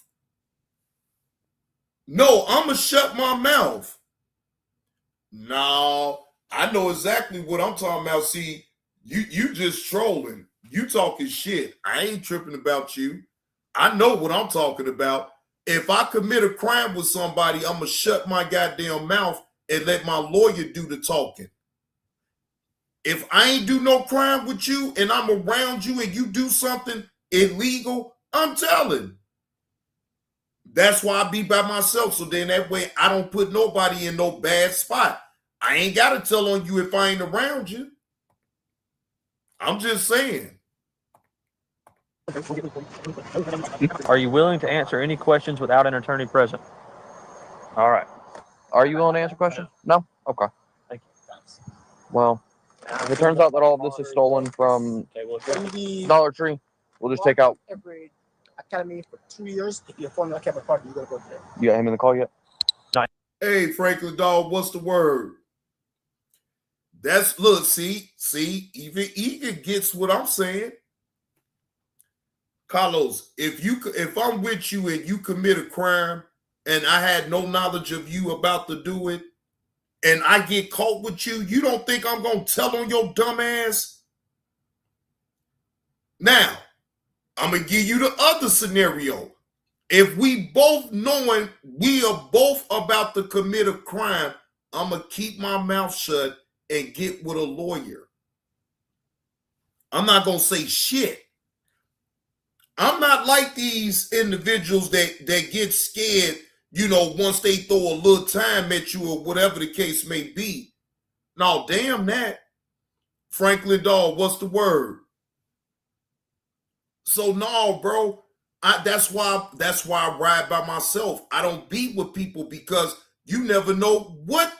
No, I'm going to shut my mouth. No, I know exactly what I'm talking about. See, you just trolling. You talking shit. I ain't tripping about you. I know what I'm talking about. If I commit a crime with somebody, I'm going to shut my goddamn mouth and let my lawyer do the talking. If I ain't do no crime with you and I'm around you and you do something illegal, I'm telling. That's why I be by myself. So then that way I don't put nobody in no bad spot. I ain't got to tell on you if I ain't around you. I'm just saying. Are you willing to answer any questions without an attorney present? All right. Are you willing to answer questions? No? Okay. Thank you. Well, if it turns out that all of this is stolen from Dollar Tree, we'll just take out. Every academy for 2 years. If you're forming a capital party, you gotta go there. You got him in the call yet? Hey, Franklin Dog, what's the word? That's look, see, even Egan gets what I'm saying. Carlos, if I'm with you and you commit a crime and I had no knowledge of you about to do it, and I get caught with you, you don't think I'm gonna tell on your dumb ass? Now, I'm gonna give you the other scenario. If we both knowing we are both about to commit a crime, I'm gonna keep my mouth shut and get with a lawyer. I'm not gonna say shit. I'm not like these individuals that get scared, once they throw a little time at you or whatever the case may be. No, damn that. Franklin Dog, what's the word? So no, bro. That's why I ride by myself. I don't be with people because you never know what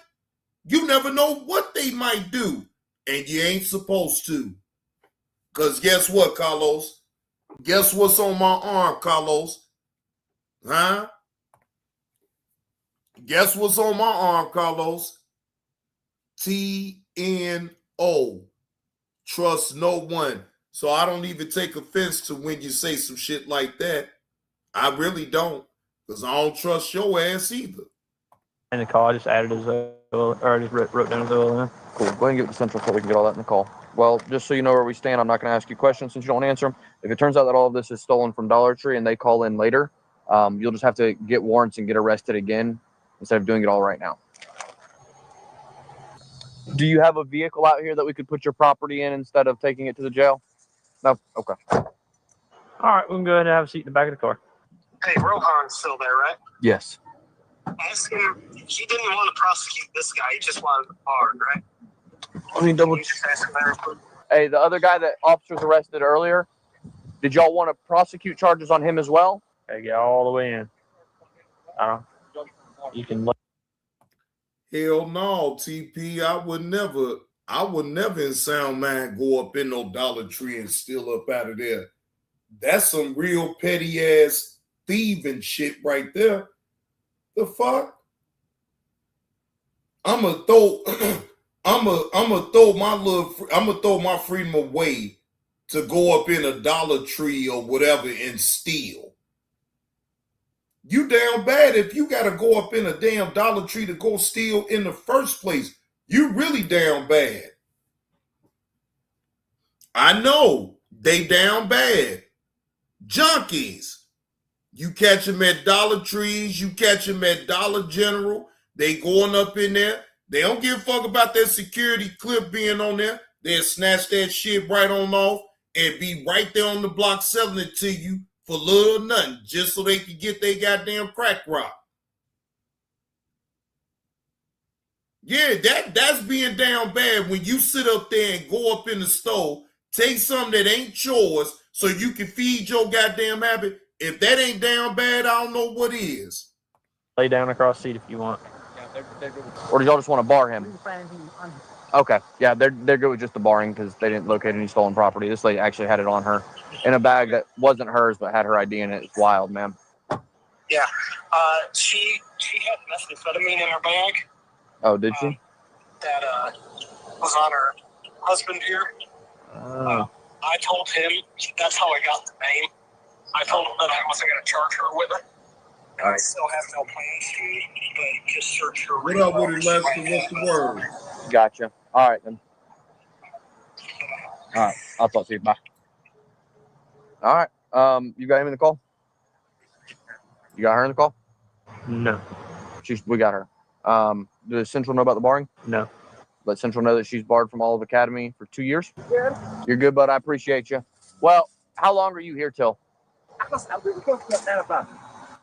they might do. And you ain't supposed to. Because guess what, Carlos? Guess what's on my arm, Carlos? Huh? Guess what's on my arm, Carlos? TNO. Trust no one. So I don't even take offense to when you say some shit like that. I really don't. Because I don't trust your ass either. In the call, I just added his or I just wrote down his oil. Cool. Go ahead and get the central so we can get all that in the call. Well, just so you know where we stand, I'm not going to ask you questions since you don't answer them. If it turns out that all of this is stolen from Dollar Tree and they call in later, you'll just have to get warrants and get arrested again instead of doing it all right now. Do you have a vehicle out here that we could put your property in instead of taking it to the jail? No? Okay. All right, we can go ahead and have a seat in the back of the car. Hey, Rohan's still there, right? Yes. Ask him. He didn't want to prosecute this guy. He just wanted the pardon, right? Let me double check. Just ask him that real quick. Hey, the other guy that officers arrested earlier, did y'all want to prosecute charges on him as well? Okay, get all the way in. You can look. Hell no, TP. I would never in sound mind go up in no Dollar Tree and steal up out of there. That's some real petty ass thieving shit right there. The fuck? I'ma throw my freedom away to go up in a Dollar Tree or whatever and steal. You damn bad if you gotta go up in a damn Dollar Tree to go steal in the first place. You really damn bad. I know they damn bad. Junkies. You catch them at Dollar Trees, you catch them at Dollar General. They going up in there. They don't give a fuck about that security clip being on there. They'll snatch that shit right on off and be right there on the block selling it to you for little or nothing, just so they can get their goddamn crack rock. Yeah, that's being down bad when you sit up there and go up in the store, take something that ain't yours so you can feed your goddamn habit. If that ain't down bad, I don't know what is. Lay down across the seat if you want. Or did y'all just want to bar him? Okay. Yeah, they're good with just the barring because they didn't locate any stolen property. This lady actually had it on her in a bag that wasn't hers but had her ID in it. It's wild, man. Yeah. She had methamphetamine in her bag. Oh, did she? That was on her husband here. I told him that's how I got the name. I told him that I wasn't going to charge her with it. I still have no plans to, but just search her. What up with it, Lester? What's the word? Gotcha. All right, then. All right. I'll talk to you. Bye. All right. You got him in the call? You got her in the call? No. We got her. Does Central know about the barring? No. Let Central know that she's barred from Olive Academy for 2 years? Yeah. You're good, bud. I appreciate you. Well, how long are you here till?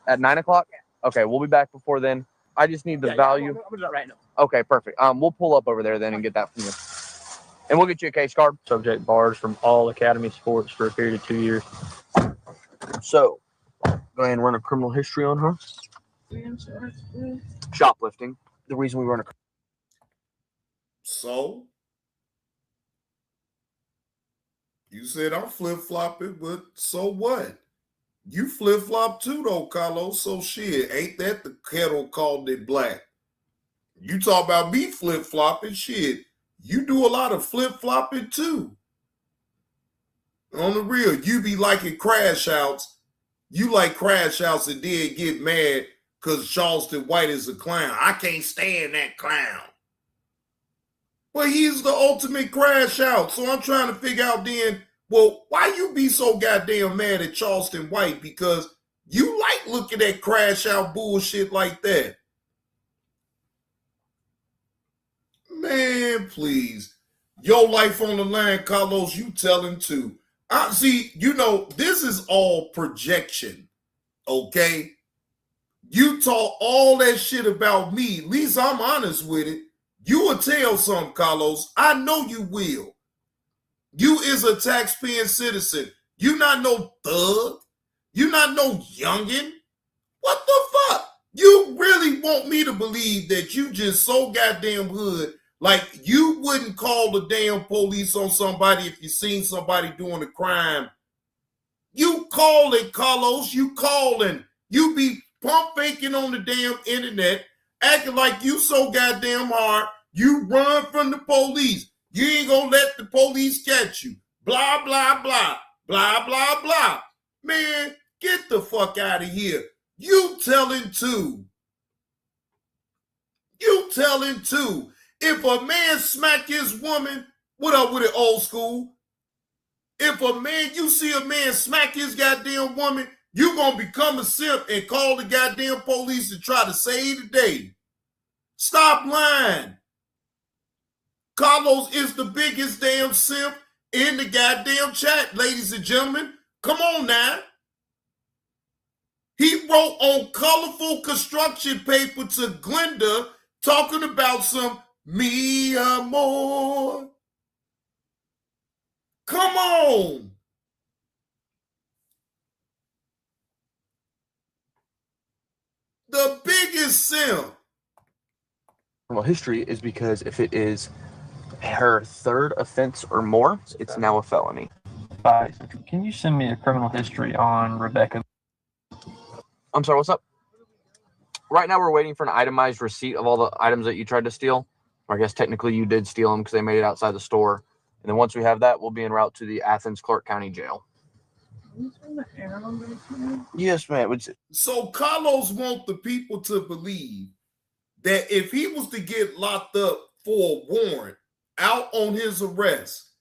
At 9 o'clock? Okay, we'll be back before then. I just need the value. Right now. Okay, perfect. We'll pull up over there then and get that from you. And we'll get you a case card. Subject bars from all Academy sports for a period of 2 years. So, go ahead and run a criminal history on her. Shoplifting. The reason we run a... So? You said I'm flip-flopping, but so what? You flip-flop too, though, Carlos. So shit, ain't that the kettle called it black? You talk about me flip-flopping, shit. you do a lot of flip-flopping too. On the real, you be liking crash outs. You like crash outs and then get mad because Charleston White is a clown. I can't stand that clown. But he's the ultimate crash out. So I'm trying to figure out then, well, why you be so goddamn mad at Charleston White? Because you like looking at crash out bullshit like that. Man, please. Your life on the line, Carlos, you tell him too. See, you know, this is all projection, okay? You talk all that shit about me. At least I'm honest with it. You will tell something, Carlos. I know you will. You is a taxpaying citizen. You not no thug. You not no youngin'. What the fuck? You really want me to believe that you just so goddamn hood, like you wouldn't call the damn police on somebody if you seen somebody doing a crime. You call it, Carlos. You calling. You be pump faking on the damn internet, acting like you so goddamn hard. You run from the police. You ain't gonna let the police catch you. Blah, blah, blah. Blah, blah, blah. Man, get the fuck out of here. You telling too. You telling too. If a man smack his woman, what up with it, old school? If a man, you see a man smack his goddamn woman, you gonna become a simp and call the goddamn police and try to save the day. Stop lying. Carlos is the biggest damn simp in the goddamn chat, ladies and gentlemen. Come on now. He wrote on colorful construction paper to Glenda talking about some mi amor. Come on. The biggest simp. Criminal history is because if it is her third offense or more, it's now a felony. Can you send me a criminal history on Rebecca? I'm sorry, what's up? Right now we're waiting for an itemized receipt of all the items that you tried to steal. Or I guess technically you did steal them because they made it outside the store. And then once we have that, we'll be en route to the Athens Clark County Jail. Yes, ma'am. So Carlos wants the people to believe that if he was to get locked up for a warrant out on his arrest,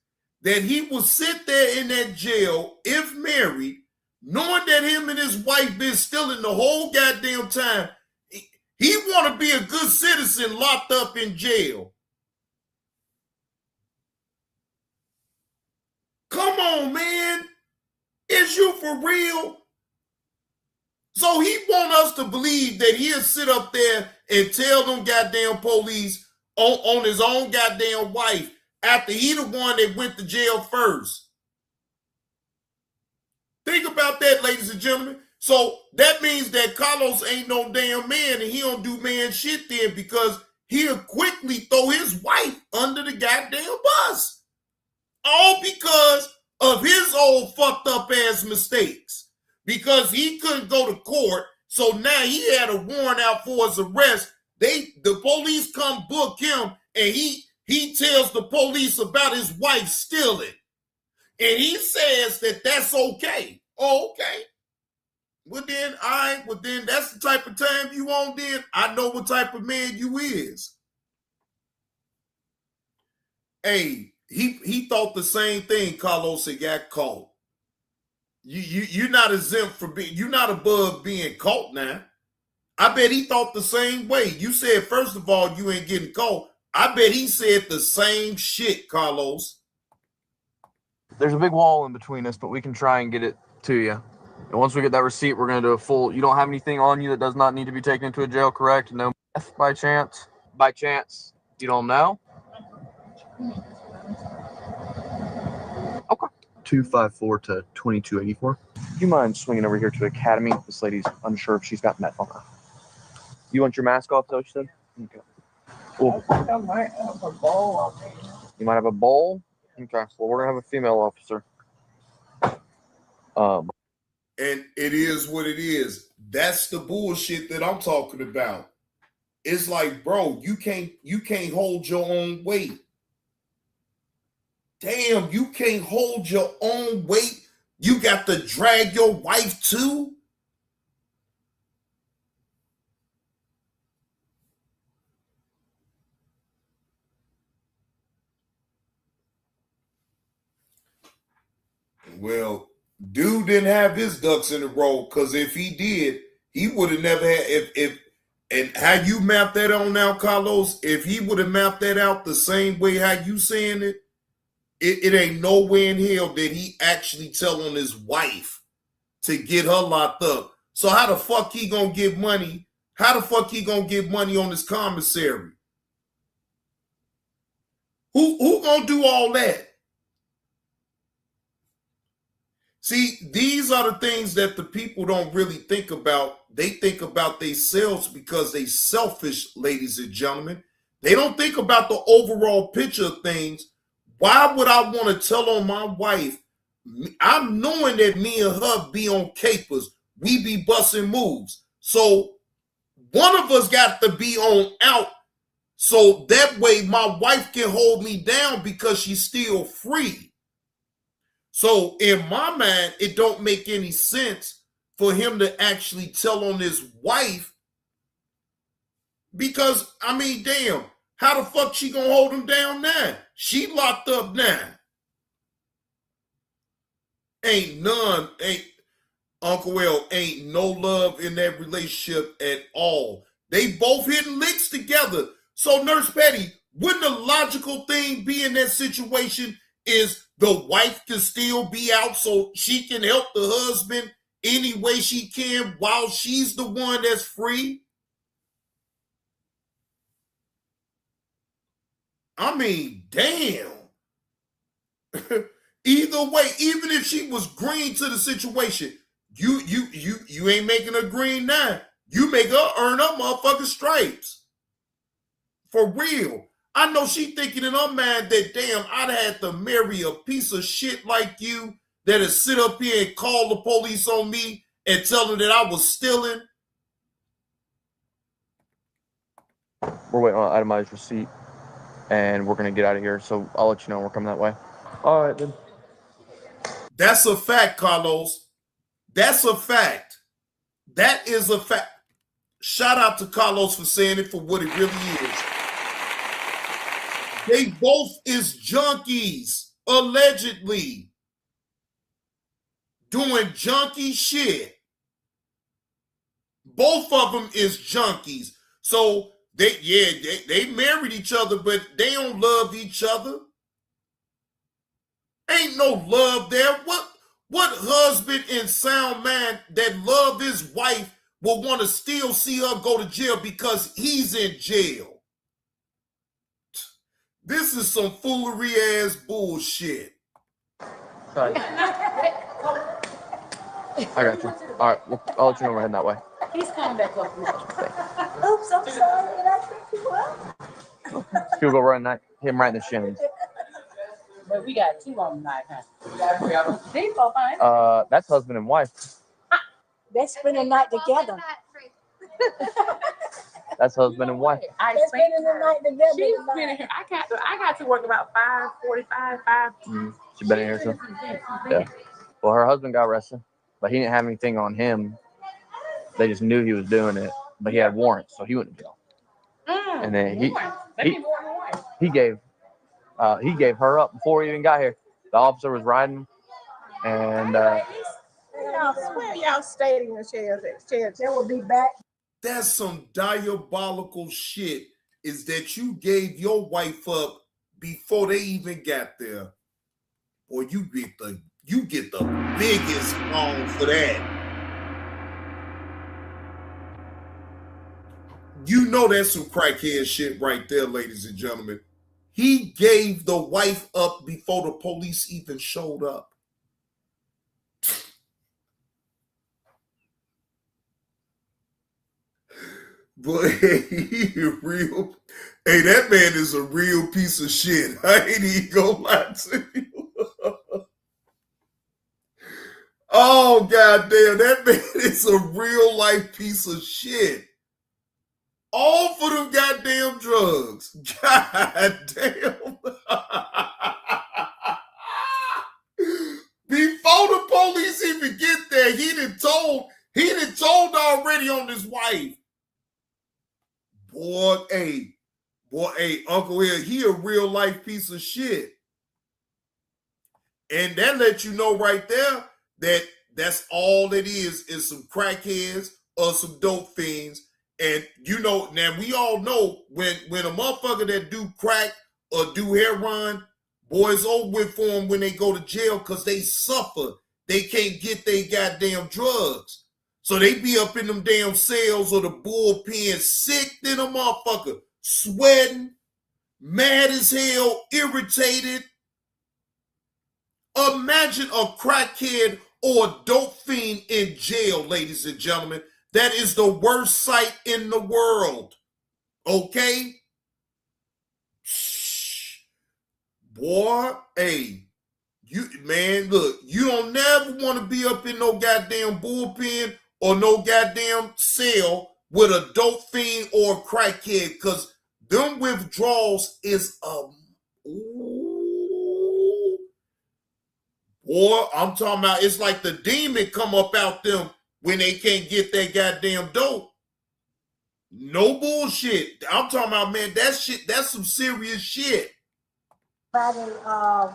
that he would sit there in that jail, if married, knowing that him and his wife been stealing the whole goddamn time. He want to be a good citizen locked up in jail. Come on, man. Is you for real? So he want us to believe that he'll sit up there and tell them goddamn police on his own goddamn wife after he the one that went to jail first. Think about that, ladies and gentlemen. So that means that Carlos ain't no damn man and he don't do man shit then because he'll quickly throw his wife under the goddamn bus. All because of his old fucked up ass mistakes. Because he couldn't go to court, so now he had a warrant out for his arrest. The police come book him, and he tells the police about his wife stealing. And he says that that's okay. Oh, okay. Well then, all right, well then that's the type of time you on then. I know what type of man you is. Hey, he thought the same thing, Carlos, and got caught. You're not exempt for being, you're not above being caught now. I bet he thought the same way. You said, first of all, you ain't getting caught. I bet he said the same shit, Carlos. There's a big wall in between us, but we can try and get it to you. And once we get that receipt, we're going to do a full, you don't have anything on you that does not need to be taken into a jail, correct? No meth by chance? By chance? You don't know? Okay. 254 to 2284. Do you mind swinging over here to Academy? This lady's unsure if she's got meth on her. You want your mask off, is that what you said? Okay. Cool. I think I might have a bowl on me. You might have a bowl? Okay. Well, we're going to have a female officer. And it is what it is. That's the bullshit that I'm talking about. It's like, bro, you can't hold your own weight. Damn, you can't hold your own weight. You got to drag your wife too? Well, dude didn't have his ducks in a row, because if he did, he would have never had, and how you map that on now, Carlos, if he would have mapped that out the same way how you saying it, it ain't no way in hell that he actually tell on his wife to get her locked up. So how the fuck he gonna get money? How the fuck he gonna get money on his commissary? Who gonna do all that? See, these are the things that the people don't really think about. They think about themselves because they selfish, ladies and gentlemen. They don't think about the overall picture of things. Why would I want to tell on my wife? I'm knowing that me and her be on capers. We be busting moves. So one of us got to be on out. So that way my wife can hold me down because she's still free. So in my mind, it don't make any sense for him to actually tell on his wife, because, I mean, damn, how the fuck she gonna hold him down now? She locked up now. Uncle L, ain't no love in that relationship at all. They both hitting licks together. So Nurse Petty, wouldn't the logical thing be in that situation is the wife can still be out so she can help the husband any way she can while she's the one that's free? I mean, damn. Either way, even if she was green to the situation, you ain't making her green now. You make her earn her motherfucking stripes. For real. I know she thinking in her mind that, damn, I'd have to marry a piece of shit like you that'll sit up here and call the police on me and tell them that I was stealing. We're waiting on an itemized receipt, and we're going to get out of here, so I'll let you know when we're coming that way. All right, then. That's a fact, Carlos. That's a fact. That is a fact. Shout out to Carlos for saying it for what it really is. They both is junkies, allegedly. Doing junkie shit. Both of them is junkies. So they married each other, but they don't love each other. Ain't no love there. What husband in sound mind that love his wife will want to still see her go to jail because he's in jail? This is some foolery ass bullshit. Sorry. I got you. All right, I'll let you know we're heading that way. He's coming back up. Oops, I'm sorry. Did I trip you up? She'll go right him right in the shins. But we got two on tonight, huh? These are fine. That's husband and wife. They spend the night together. That's husband and wife. They spending the night together. She's been in here. I got to work about 5:45, 5. She's been in here too. Yeah. Well, her husband got arrested, but he didn't have anything on him. They just knew he was doing it, but he had warrants, so he went to jail. And then he gave her up before he even got here. The officer was riding, and Where y'all stayed in the chairs? They will be back. That's some diabolical shit, is that you gave your wife up before they even got there. Or you get the biggest song for that. You know that's some crackhead shit right there, ladies and gentlemen. He gave the wife up before the police even showed up. But he real. Hey, that man is a real piece of shit. I ain't even gonna lie to you. Oh, goddamn, that man is a real life piece of shit. All for them goddamn drugs. God damn. police even get there, he done told already on his wife. Boy, Uncle Hill, he a real life piece of shit. And that lets you know right there that that's all it is some crackheads or some dope fiends. And you know, now we all know when a motherfucker that do crack or do heroin, boys over with for them when they go to jail because they suffer. They can't get their goddamn drugs. So they be up in them damn cells or the bullpen sick than a motherfucker, sweating, mad as hell, irritated. Imagine a crackhead or a dope fiend in jail, ladies and gentlemen. That is the worst sight in the world. Okay? Boy, hey, look, you don't never want to be up in no goddamn bullpen or no goddamn cell with a dope fiend or a crackhead, because them withdrawals is Boy, I'm talking about, it's like the demon come up out them when they can't get that goddamn dope. No bullshit. I'm talking about, man, that shit, that's some serious shit. Videos,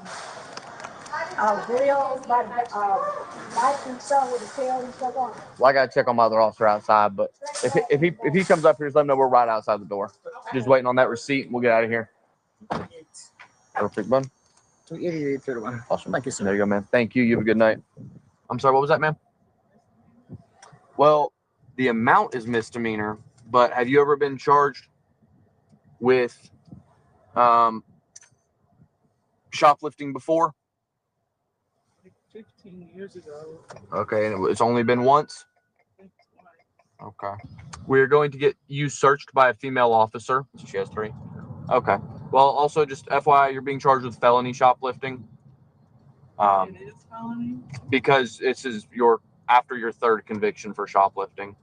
lights and stuff with the tail and stuff on. Well, I gotta check on my other officer outside, but if he comes up here, just let him know we're right outside the door. Just waiting on that receipt, and we'll get out of here. Perfect, bud. Awesome. There you go, man. Thank you. You have a good night. I'm sorry, what was that, man? Well, the amount is misdemeanor, but have you ever been charged with shoplifting before? 15 years ago. Okay, and it's only been once? Okay. We're going to get you searched by a female officer. So she has 3. Okay. Well, also just FYI, you're being charged with felony shoplifting. It is felony? Because this is after your 3rd conviction for shoplifting.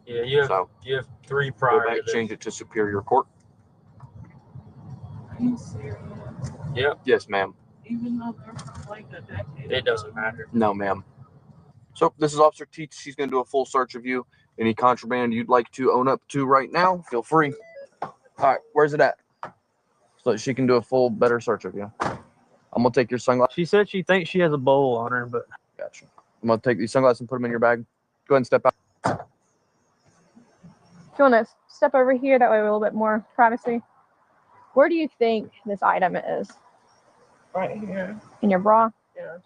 Yeah, you have 3 prior. Go back, change it to Superior Court. Are you serious? Yep. Yes, ma'am. Even though they're from like a decade It doesn't matter. No, ma'am. So this is Officer Teach. She's going to do a full search of you. Any contraband you'd like to own up to right now, feel free. All right, where's it at? So that she can do a full, better search of you. I'm going to take your sunglasses. She said she thinks she has a bowl on her, but... Gotcha. I'm going to take these sunglasses and put them in your bag. Go ahead and step out. If you want to step over here, that way we have a little bit more privacy. Where do you think this item is? right here. In your bra? Yeah.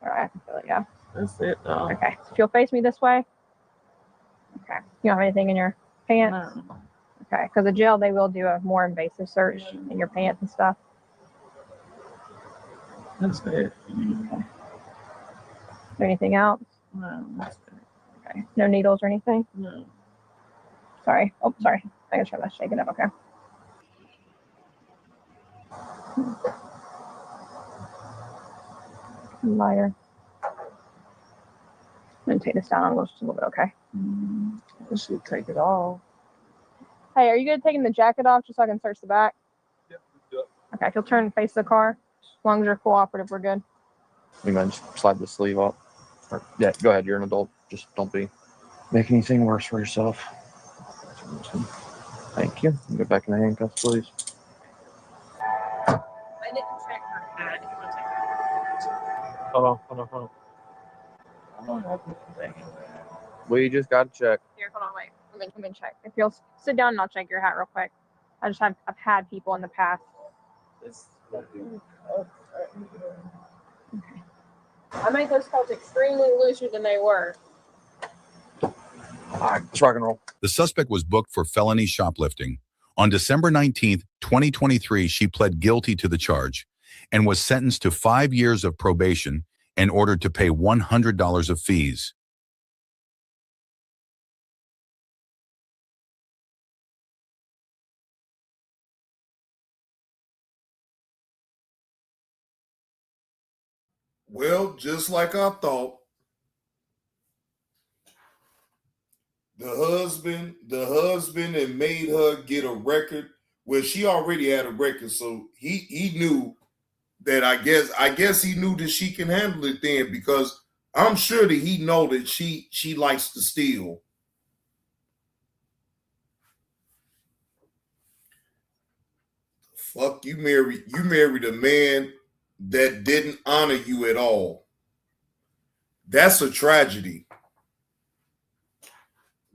All right, I can feel it, yeah. That's it. Okay, so if you'll face me this way. Okay, you don't have anything in your pants? No. Okay, because the jail, they will do a more invasive search in your pants and stuff. That's it. Okay. Is there anything else? No, that's it. Okay, no needles or anything? No. Sorry. Oh, sorry. I gotta try to shake it up, okay. Lighter. I'm gonna take this down just a little bit, okay? I should take it off. Hey, are you good at taking the jacket off just so I can search the back? Yep. Okay, if you'll turn and face the car, as long as you're cooperative, we're good. You mind just slide the sleeve up? Or, yeah, go ahead. You're an adult. Just don't make anything worse for yourself. Thank you. Get back in the handcuffs, please. I didn't check her hat. You want to take her? Hold on. I don't have anything. We just got to check. Here, hold on, wait. Let me check. If you'll sit down and I'll check your hat real quick. I've had people in the past. I made those coats extremely looser than they were. All right, let's rock and roll. The suspect was booked for felony shoplifting. On December 19th, 2023, she pled guilty to the charge and was sentenced to 5 years of probation and ordered to pay $100 of fees. Well, just like I thought, the husband had made her get a record. Well, she already had a record, so he knew that I guess he knew that she can handle it then, because I'm sure that he know that she likes to steal. Fuck, you married a man that didn't honor you at all. That's a tragedy.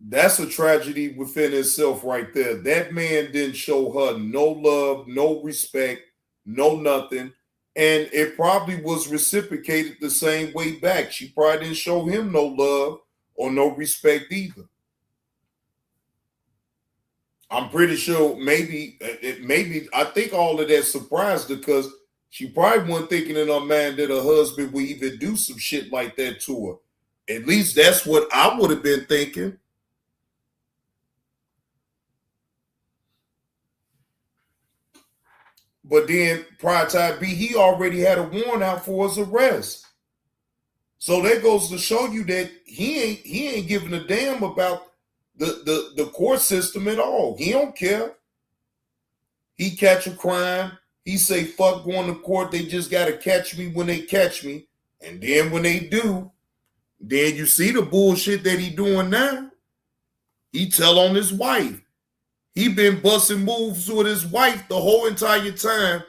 That's a tragedy within itself right there. That man didn't show her no love, no respect, no nothing. And it probably was reciprocated the same way back. She probably didn't show him no love or no respect either. I'm pretty sure maybe I think all of that surprised her, because she probably wasn't thinking in her mind that her husband would even do some shit like that to her. At least that's what I would have been thinking. But then prior to B, he already had a warrant out for his arrest. So that goes to show you that he ain't giving a damn about the court system at all. He don't care. He catch a crime. He say, fuck going to court. They just got to catch me when they catch me. And then when they do, then you see the bullshit that he doing now. He tell on his wife. He been busting moves with his wife the whole entire time,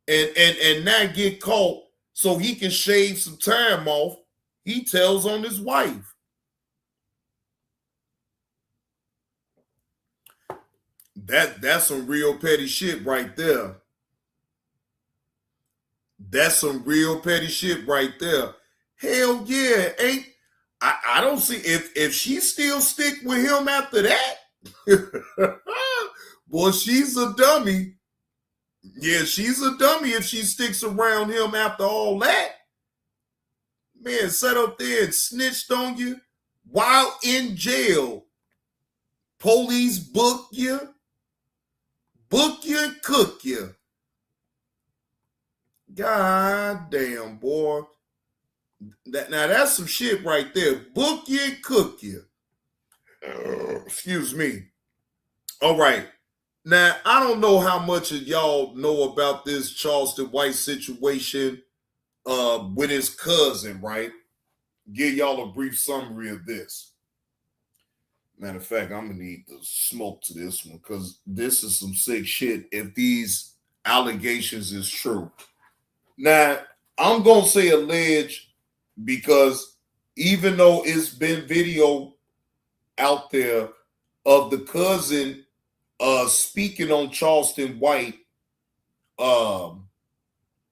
and now get caught so he can shave some time off. He tells on his wife. That's some real petty shit right there. That's some real petty shit right there. Hell yeah. I don't see if she still stick with him after that. Boy, she's a dummy. Yeah, she's a dummy if she sticks around him after all that. Man, sat up there and snitched on you while in jail. Police book you and cook you. God damn, boy. Now that's some shit right there. Book you and cook you. Excuse me. All right. Now, I don't know how much of y'all know about this Charleston White situation with his cousin, right? Give y'all a brief summary of this. Matter of fact, I'm going to need to smoke to this one, because this is some sick shit if these allegations is true. Now, I'm going to say alleged, because even though it's been video out there of the cousin speaking on Charleston White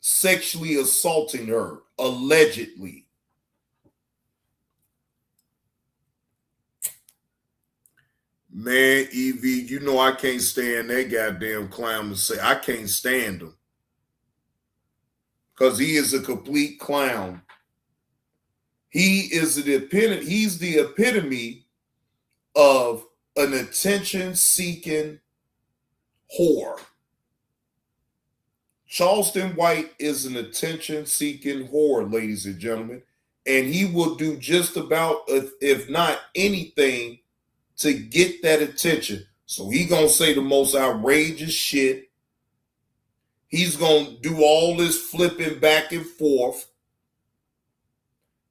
sexually assaulting her, allegedly. Man, Evie, you know I can't stand that goddamn clown to say. I can't stand him. Because he is a complete clown. He's the epitome of an attention-seeking whore. Charleston White is an attention-seeking whore, ladies and gentlemen, and he will do just about, if not anything, to get that attention. So he gonna say the most outrageous shit. He's gonna do all this flipping back and forth.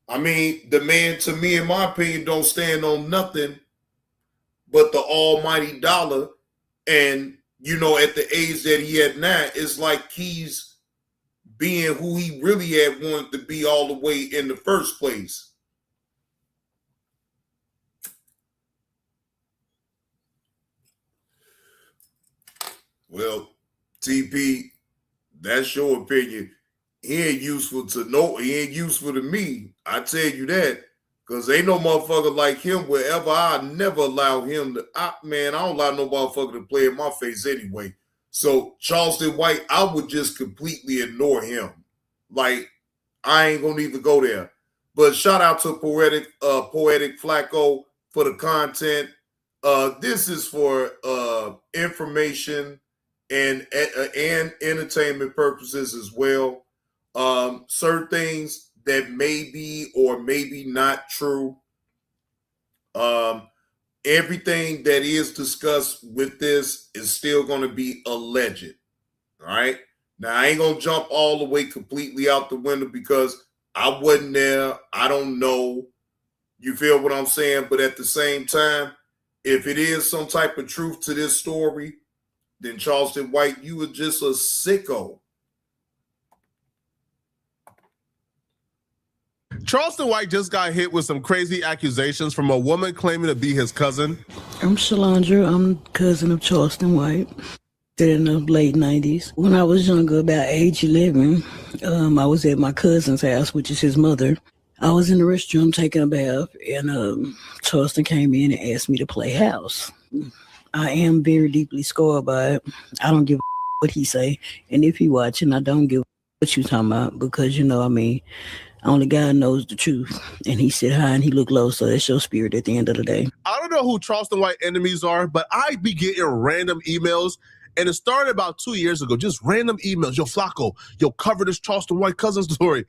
I mean, the man, to me, in my opinion, don't stand on nothing but the almighty dollar. And, you know, at the age that he had now, it's like he's being who he really had wanted to be all the way in the first place. Well, TP, that's your opinion. He ain't useful to me. I tell you that. Because ain't no motherfucker like him wherever. I never allow him to. I don't allow no motherfucker to play in my face anyway. So Charleston White, I would just completely ignore him. Like, I ain't gonna even go there. But shout out to Poetic Flacco for the content. This is for information and entertainment purposes as well. Certain things that may be or maybe not true. Everything that is discussed with this is still going to be alleged. All right. Now, I ain't going to jump all the way completely out the window because I wasn't there. I don't know. You feel what I'm saying? But at the same time, if it is some type of truth to this story, then Charleston White, you were just a sicko. Charleston White just got hit with some crazy accusations from a woman claiming to be his cousin. I'm Shalandra. I'm cousin of Charleston White. In the late 90s. When I was younger, about age 11, I was at my cousin's house, which is his mother. I was in the restroom taking a bath, and Charleston came in and asked me to play house. I am very deeply scarred by it. I don't give a what he say, and if he watching, I don't give a what you talking about, because, you know, I mean, only God knows the truth. And he sit high and he look low, so that's your spirit at the end of the day. I don't know who Charleston White enemies are, but I be getting random emails. And it started about 2 years ago, just random emails. Yo, Flacco, yo, cover this Charleston White cousin story.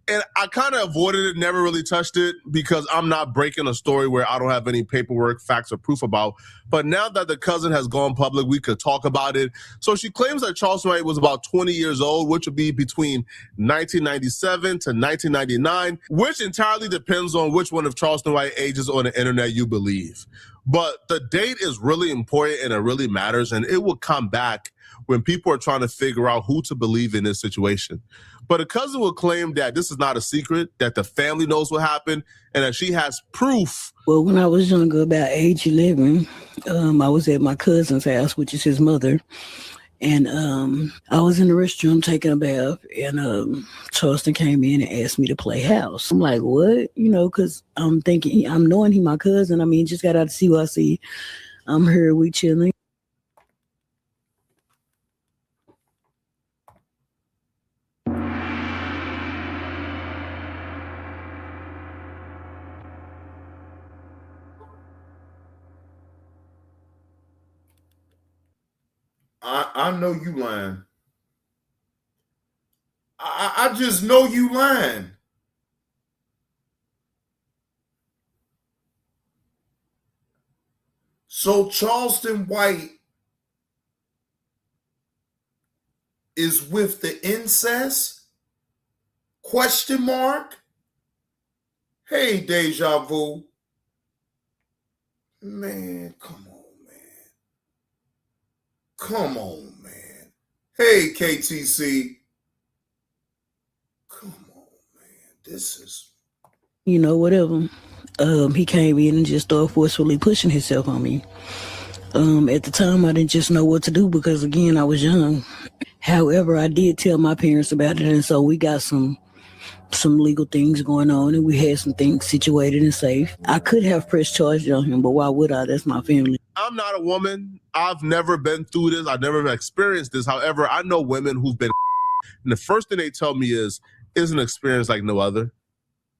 And I kind of avoided it, never really touched it, because I'm not breaking a story where I don't have any paperwork, facts, or proof about. But now that the cousin has gone public, we could talk about it. So she claims that Charleston White was about 20 years old, which would be between 1997 to 1999, which entirely depends on which one of Charleston White ages on the internet you believe. But the date is really important and it really matters, and it will come back when people are trying to figure out who to believe in this situation. But a cousin will claim that this is not a secret, that the family knows what happened, and that she has proof. Well, when I was younger, about age 11, I was at my cousin's house, which is his mother. And I was in the restroom taking a bath, and Charleston came in and asked me to play house. I'm like, what? You know, because I'm thinking, I'm knowing he my cousin. I mean, just got out to CYC. I'm here, we chilling. I know you lying. I just know you lying. So Charleston White is with the incest? Question mark? Hey, Deja Vu. Man, come on, man. Come on, man. Hey, KTC. Come on, man. This is... You know, whatever. He came in and just started forcefully pushing himself on me. At the time, I didn't just know what to do because, again, I was young. However, I did tell my parents about it, and so we got some legal things going on, and we had some things situated and safe. I could have pressed charges on him, but why would I? That's my family. I'm not a woman. I've never been through this. I've never experienced this. However, I know women who've been, and the first thing they tell me is an experience like no other.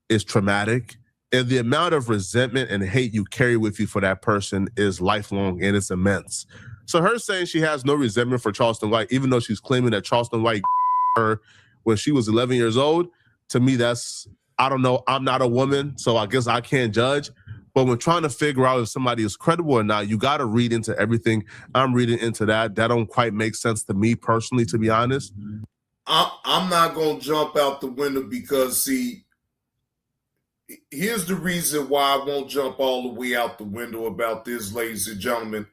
It's traumatic. And the amount of resentment and hate you carry with you for that person is lifelong, and it's immense. So her saying she has no resentment for Charleston White, even though she's claiming that Charleston White her when she was 11 years old, to me, that's, I don't know. I'm not a woman, so I guess I can't judge. But when trying to figure out if somebody is credible or not, you got to read into everything. I'm reading into that. That don't quite make sense to me personally, to be honest. I'm not going to jump out the window because, see, here's the reason why I won't jump all the way out the window about this, ladies and gentlemen,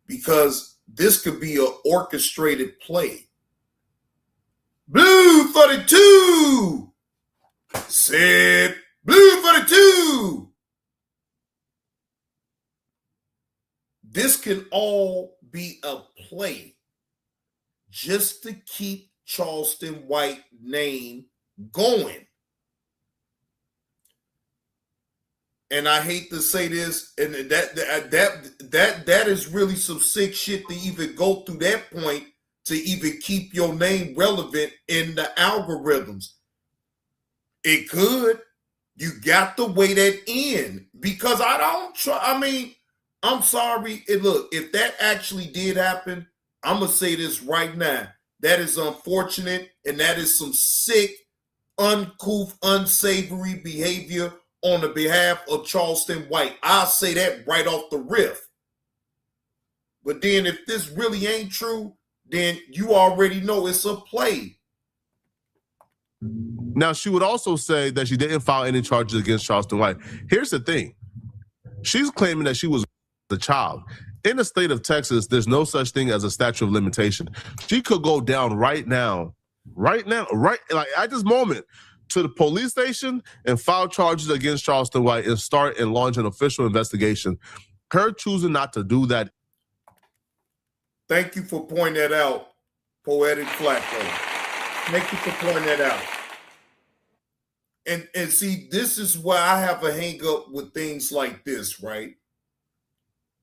because this could be an orchestrated play. Blue 42 said, Blue 42. This can all be a play just to keep Charleston White name going. And I hate to say this, and that is really some sick shit to even go through that point to even keep your name relevant in the algorithms. It could. You got to weigh that in because I'm sorry. And look, if that actually did happen, I'm going to say this right now. That is unfortunate, and that is some sick, uncouth, unsavory behavior on the behalf of Charleston White. I'll say that right off the riff. But then if this really ain't true, then you already know it's a play. Now, she would also say that she didn't file any charges against Charleston White. Here's the thing. She's claiming that she was a child. In the state of Texas, there's no such thing as a statute of limitation. She could go down right like at this moment, to the police station and file charges against Charleston White and start and launch an official investigation. Her choosing not to do that. Thank you for pointing that out, Poetic Flacco. Thank you for pointing that out. And see, this is why I have a hang up with things like this, right?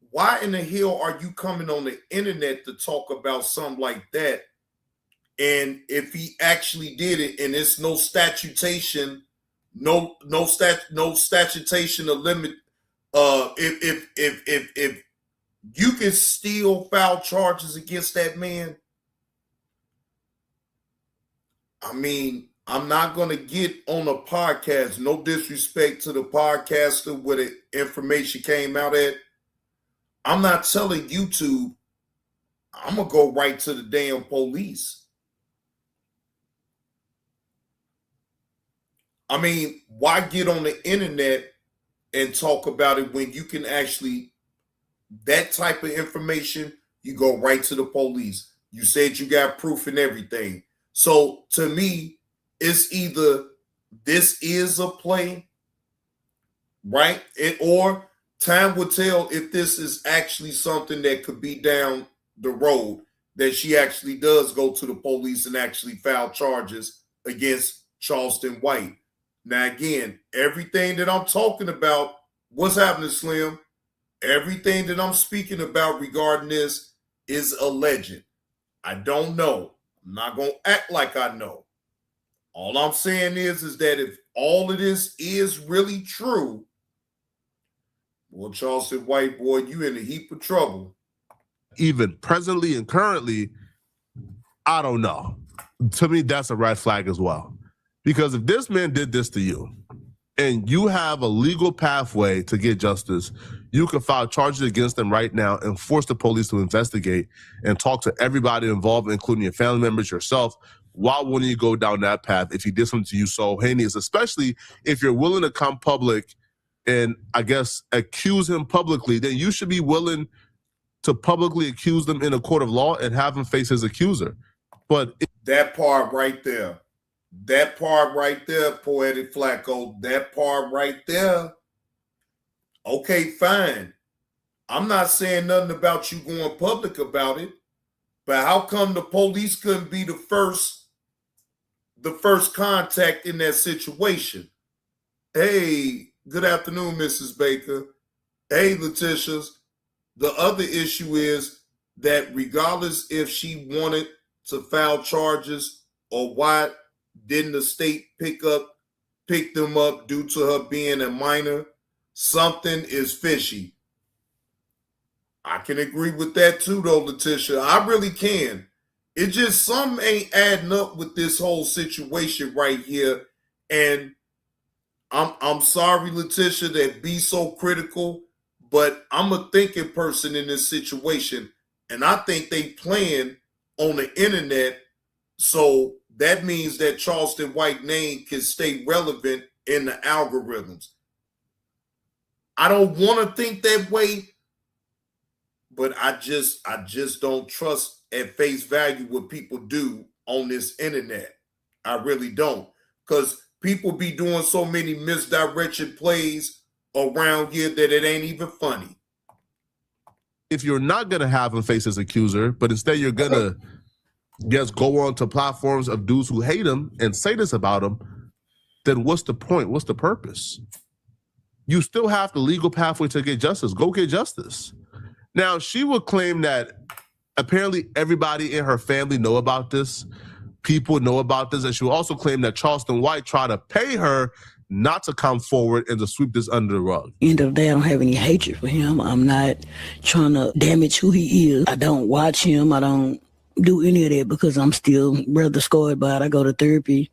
Why in the hell are you coming on the internet to talk about something like that? And if he actually did it, and it's no statutation, no statutation of limit. If you can still file charges against that man, I mean, I'm not going to get on a podcast, no disrespect to the podcaster where the information came out at. I'm not telling YouTube, I'm going to go right to the damn police. I mean, why get on the internet and talk about it when you can actually, that type of information, you go right to the police. You said you got proof and everything. So to me, it's either this is a play, right? Or time will tell if this is actually something that could be down the road, that she actually does go to the police and actually file charges against Charleston White. Now, again, everything that I'm talking about, what's happening, Slim? Everything that I'm speaking about regarding this is alleged. I don't know. I'm not going to act like I know. All I'm saying is that if all of this is really true, well, Charleston White, boy, you in a heap of trouble. Even presently and currently, I don't know. To me, that's a red flag as well. Because if this man did this to you and you have a legal pathway to get justice, you can file charges against them right now and force the police to investigate and talk to everybody involved, including your family members, yourself. Why wouldn't you go down that path if he did something to you so heinous, especially if you're willing to come public and, I guess, accuse him publicly? Then you should be willing to publicly accuse them in a court of law and have him face his accuser. But that part right there, Poetic Flacco, that part right there. Okay, fine. I'm not saying nothing about you going public about it, but how come the police couldn't be the first contact in that situation? Hey, good afternoon, Mrs. Baker. Hey, Letitia's. The other issue is that regardless if she wanted to file charges or why didn't the state pick them up due to her being a minor, something is fishy. I can agree with that too, though, Letitia. I really can. It just something ain't adding up with this whole situation right here. And I'm sorry, Letitia, that be so critical, but I'm a thinking person in this situation, and I think they playing on the internet, so that means that Charleston White name can stay relevant in the algorithms. I don't want to think that way, but I just don't trust at face value what people do on this internet. I really don't, because people be doing so many misdirection plays around here that it ain't even funny. If you're not going to have him face his accuser, but instead you're going to just go on to platforms of dudes who hate him and say this about him, then what's the point? What's the purpose? You still have the legal pathway to get justice. Go get justice. Now, she would claim that apparently everybody in her family know about this. People know about this. And she will also claim that Charleston White tried to pay her not to come forward and to sweep this under the rug. End of the day, I don't have any hatred for him. I'm not trying to damage who he is. I don't watch him. I don't do any of that because I'm still rather scarred by it. I go to therapy.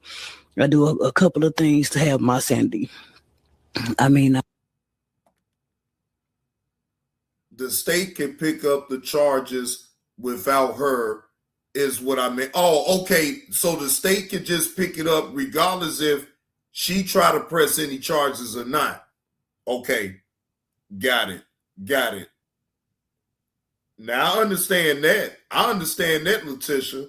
I do a couple of things to have my sanity. I mean, the state can pick up the charges without her is what I meant. Oh, okay. So the state could just pick it up regardless if she try to press any charges or not. Okay. Got it. Now I understand that, Letitia.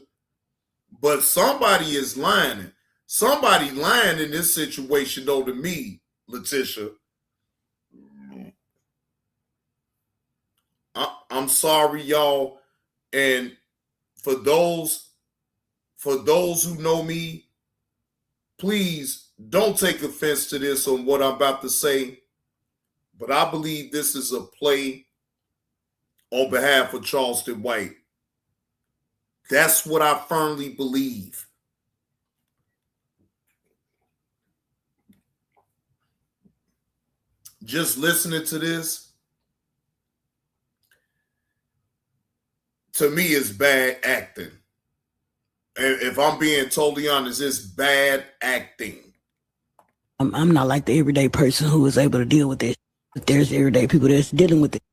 But somebody is lying. Somebody lying in this situation, though, to me, Letitia. I'm sorry, y'all. And for those who know me, please don't take offense to this on what I'm about to say. But I believe this is a play on behalf of Charleston White. That's what I firmly believe. Just listening to this, to me, is bad acting. And if I'm being totally honest, it's bad acting. I'm not like the everyday person who is able to deal with it. There's everyday people that's dealing with it.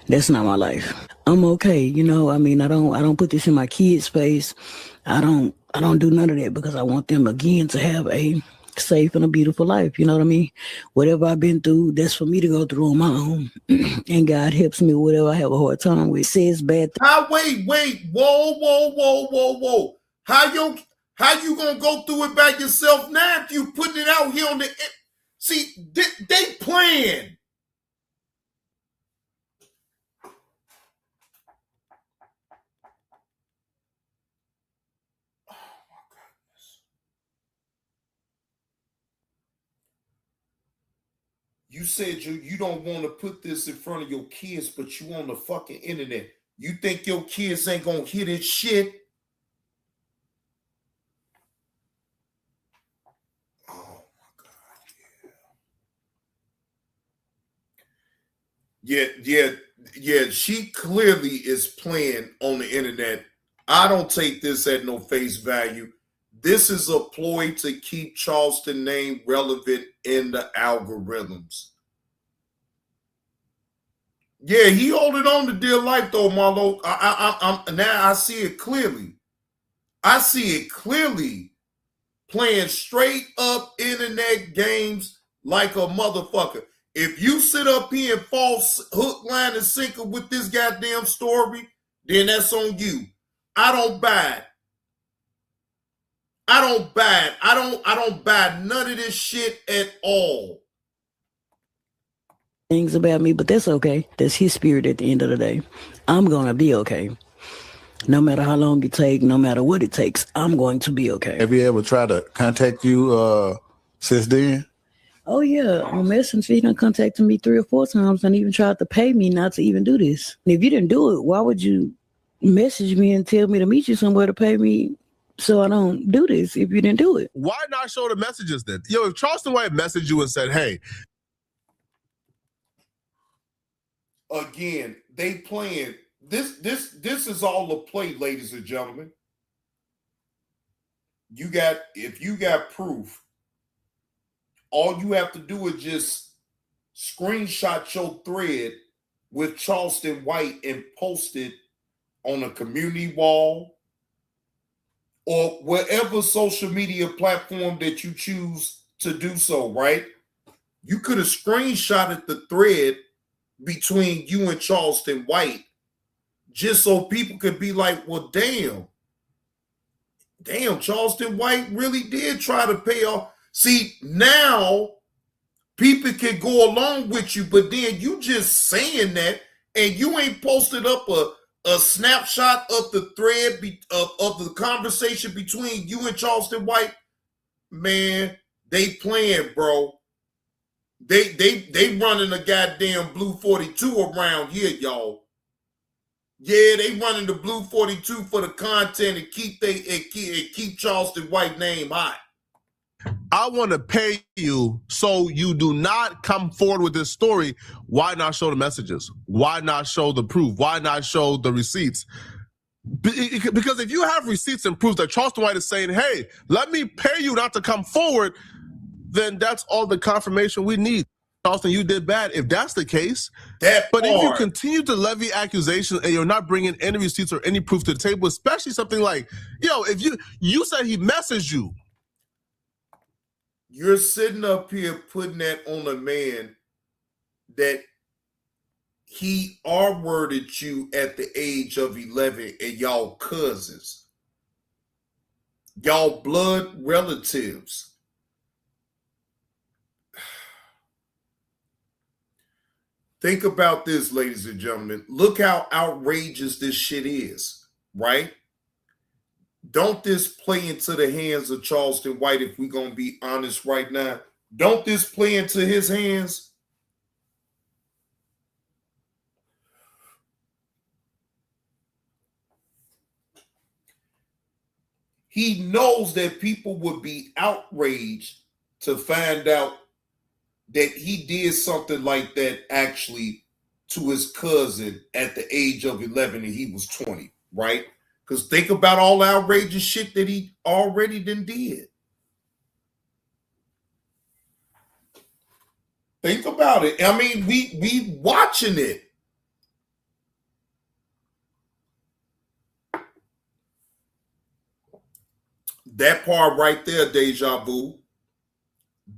That's not my life. I'm okay, you know. I mean, I don't put this in my kids' face. I don't do none of that because I want them again to have a safe and a beautiful life. You know what I mean? Whatever I've been through, that's for me to go through on my own. And God helps me with whatever I have a hard time with. Says bad things. Wait. Whoa. How you gonna go through it by yourself now if you putting it out here on the... See, they playing. You said you don't want to put this in front of your kids, but you on the fucking internet. You think your kids ain't gonna hear this shit? Oh my God, yeah. She clearly is playing on the internet. I don't take this at no face value. This is a ploy to keep Charleston name relevant in the algorithms. Yeah, he holding on to dear life though, Marlo. Now I see it clearly. I see it clearly. Playing straight up internet games like a motherfucker. If you sit up here and false hook, line, and sinker with this goddamn story, then that's on you. I don't buy it. I don't buy none of this shit at all. Things about me, but that's okay. That's his spirit at the end of the day. I'm going to be okay. No matter how long it takes, no matter what it takes, I'm going to be okay. Have you ever tried to contact you since then? Oh, yeah. On Messenger, he done contacted me 3 or 4 times and even tried to pay me not to even do this. And if you didn't do it, why would you message me and tell me to meet you somewhere to pay me so I don't do this if you didn't do it? Why not show the messages then? Yo, if Charleston White messaged you and said, hey. Again, they playing. This is all a play, ladies and gentlemen. If you got proof, all you have to do is just screenshot your thread with Charleston White and post it on a community wall or whatever social media platform that you choose to do so, right? You could have screenshotted the thread between you and Charleston White just so people could be like, well, damn, Charleston White really did try to pay off. See, now people can go along with you, but then you just saying that and you ain't posted up a snapshot of the thread of the conversation between you and Charleston White. Man, they playing, bro. They running a goddamn blue 42 around here, y'all. Yeah, they running the blue 42 for the content and keep Charleston White name hot. I want to pay you so you do not come forward with this story. Why not show the messages? Why not show the proof? Why not show the receipts? Because if you have receipts and proof that Charleston White is saying, hey, let me pay you not to come forward, then that's all the confirmation we need. Charleston, you did bad. If that's the case, That but if you part. continue to levy accusations and you're not bringing any receipts or any proof to the table, especially something like, yo, if you said he messaged you. You're sitting up here putting that on a man that he R-worded you at the age of 11 and y'all cousins. Y'all blood relatives. Think about this, ladies and gentlemen. Look how outrageous this shit is, right? Don't this play into the hands of Charleston White, if we're going to be honest right now? Don't this play into his hands? He knows that people would be outraged to find out that he did something like that actually to his cousin at the age of 11 and he was 20, right? Because think about all the outrageous shit that he already did. Think about it. I mean, we watching it. That part right there, deja vu.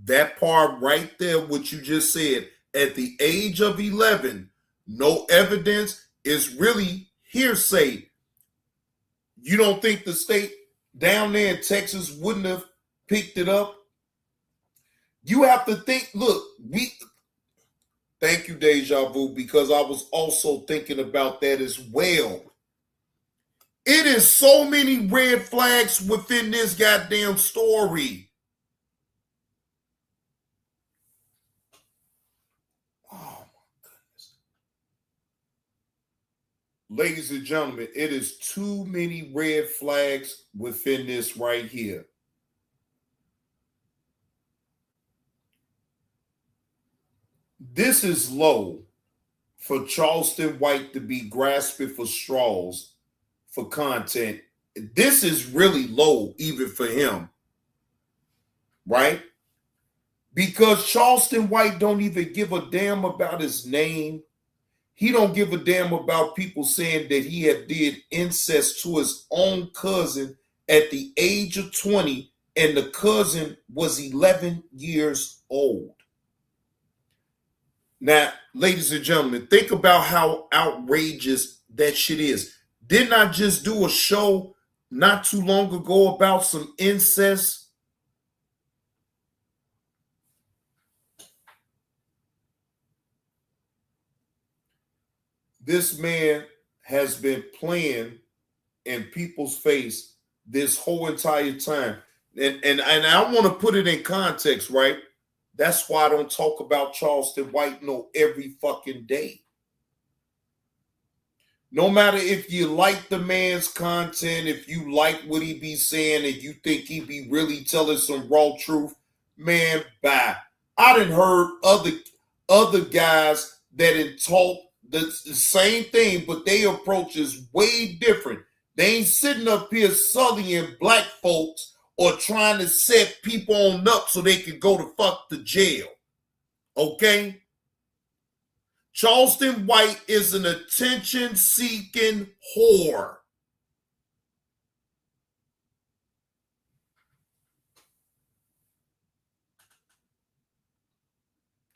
That part right there, what you just said, at the age of 11, no evidence, is really hearsay. You don't think the state down there in Texas wouldn't have picked it up? You have to think, look, thank you, deja vu, because I was also thinking about that as well. It is so many red flags within this goddamn story. Ladies and gentlemen, it is too many red flags within this right here. This is low for Charleston White to be grasping for straws for content. This is really low even for him, right? Because Charleston White don't even give a damn about his name. He don't give a damn about people saying that he had did incest to his own cousin at the age of 20 and the cousin was 11 years old. Now, ladies and gentlemen, think about how outrageous that shit is. Didn't I just do a show not too long ago about some incest? This man has been playing in people's face this whole entire time. And I want to put it in context, right? That's why I don't talk about Charleston White every fucking day. No matter if you like the man's content, if you like what he be saying, and you think he be really telling some raw truth, man, bye. I done heard other guys that had talked the same thing, but their approach is way different. They ain't sitting up here sullying black folks or trying to set people on up so they can go to fuck to jail. Okay? Charleston White is an attention-seeking whore.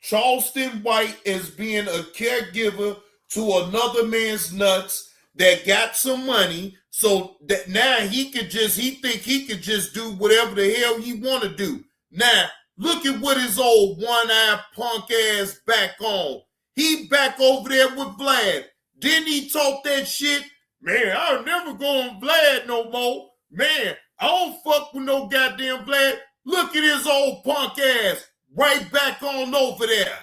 Charleston White is being a caregiver to another man's nuts that got some money, so that now he think he could just do whatever the hell he want to do. Now, look at what his old one-eyed punk ass back on. He back over there with Vlad. Didn't he talk that shit? Man, I'll never go on Vlad no more. Man, I don't fuck with no goddamn Vlad. Look at his old punk ass right back on over there.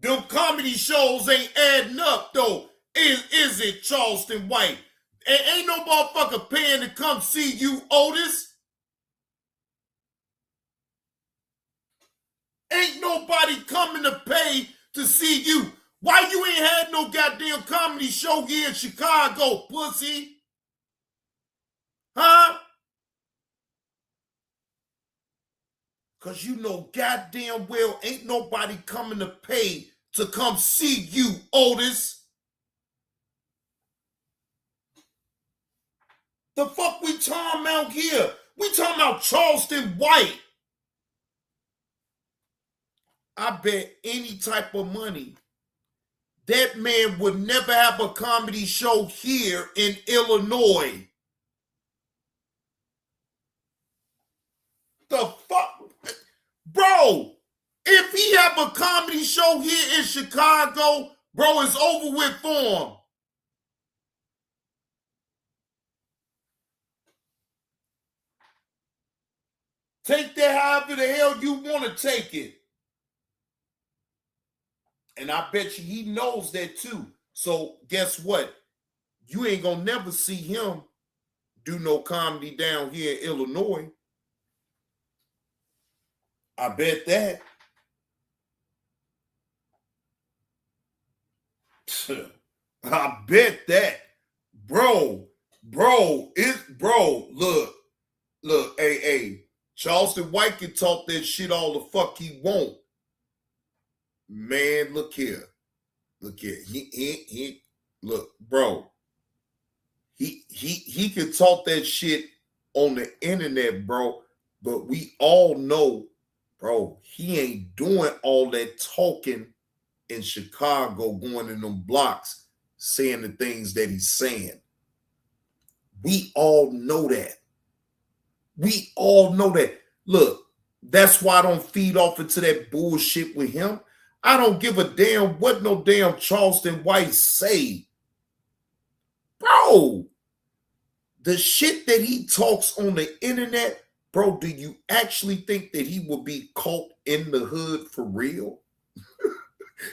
Them comedy shows ain't adding up, though. Is it, Charleston White? Ain't no motherfucker paying to come see you, Otis. Ain't nobody coming to pay to see you. Why you ain't had no goddamn comedy show here in Chicago, pussy? Huh? Because you know goddamn well ain't nobody coming to pay to come see you, Otis. The fuck we talking about here? We talking about Charleston White. I bet any type of money that man would never have a comedy show here in Illinois. The fuck? Bro, if he have a comedy show here in Chicago, bro, it's over with for him. Take that however the hell you want to take it. And I bet you he knows that too. So guess what? You ain't gonna never see him do no comedy down here in Illinois. I bet that. I bet that. Bro, look, hey, Charleston White can talk that shit all the fuck he want. Man, look here. He look, bro. He can talk that shit on the internet, bro. But we all know, bro, he ain't doing all that talking in Chicago, going in them blocks, saying the things that he's saying. We all know that. We all know that. Look, that's why I don't feed off into that bullshit with him. I don't give a damn what no damn Charleston White say. Bro, the shit that he talks on the internet, bro, do you actually think that he will be caught in the hood for real?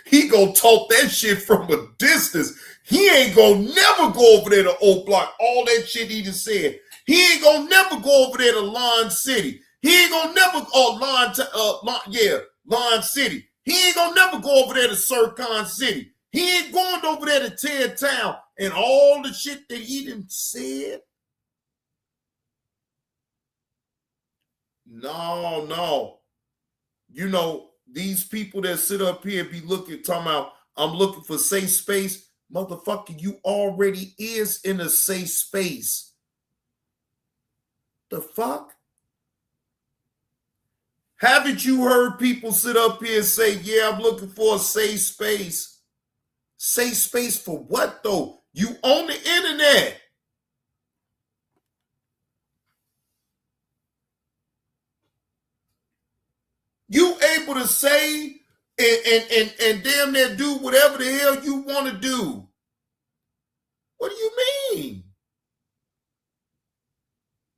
He gonna talk that shit from a distance. He ain't gonna never go over there to Oak Block. All that shit he just said. He ain't gonna never go over there to Lawn City. He ain't gonna never Lawn City. He ain't gonna never go over there to Sircon City. He ain't going over there to Ted Town and all the shit that he done said. No. You know, these people that sit up here and be talking about, I'm looking for safe space. Motherfucker, you already is in a safe space. The fuck? Haven't you heard people sit up here and say, yeah, I'm looking for a safe space? Safe space for what, though? You on the internet. You able to say and damn near do whatever the hell you want to do. What do you mean?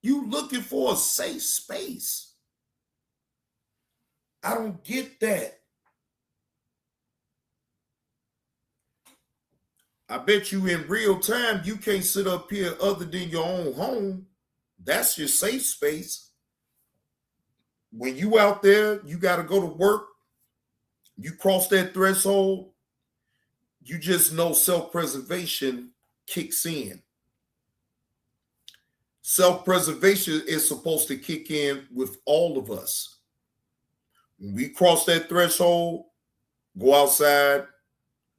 You looking for a safe space. I don't get that. I bet you in real time you can't sit up here other than your own home. That's your safe space. When you out there, you got to go to work. You cross that threshold. You just know self-preservation kicks in. Self-preservation is supposed to kick in with all of us. When we cross that threshold, go outside,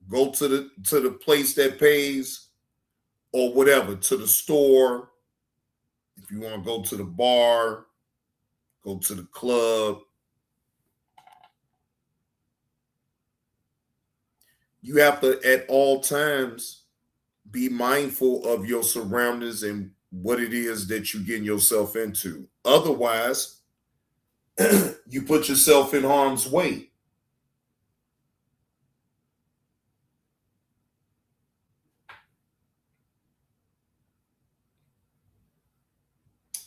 go to the place that pays, or whatever, to the store. If you want to go to the bar, go to the club. You have to, at all times, be mindful of your surroundings and what it is that you're getting yourself into. Otherwise, you put yourself in harm's way.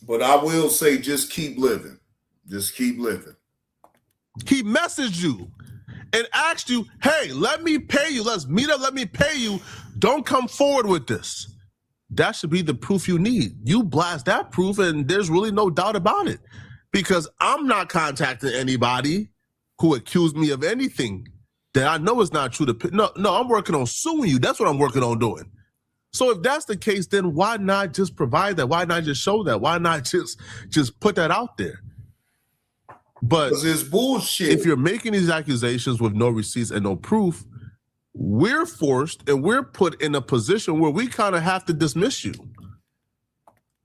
But I will say, just keep living. Just keep living. He messaged you and asked you, hey, let me pay you. Let's meet up. Let me pay you. Don't come forward with this. That should be the proof you need. You blast that proof and there's really no doubt about it. Because I'm not contacting anybody who accused me of anything that I know is not true. No, I'm working on suing you. That's what I'm working on doing. So if that's the case, then why not just provide that? Why not just show that? Why not just put that out there? But it's bullshit. If you're making these accusations with no receipts and no proof, we're forced and we're put in a position where we kind of have to dismiss you.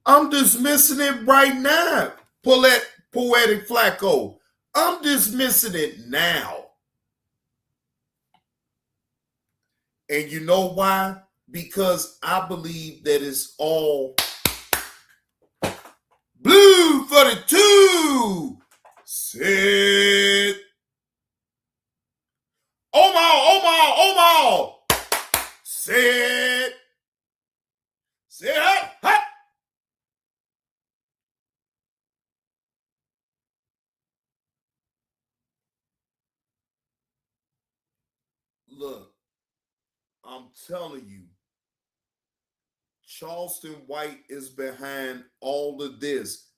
I'm dismissing it right now. Poetic Flacco. I'm dismissing it now. And you know why? Because I believe that it's all blue for the two. Sit. Omar. Sit. Sit. Hey. Look, I'm telling you, Charleston White is behind all of this.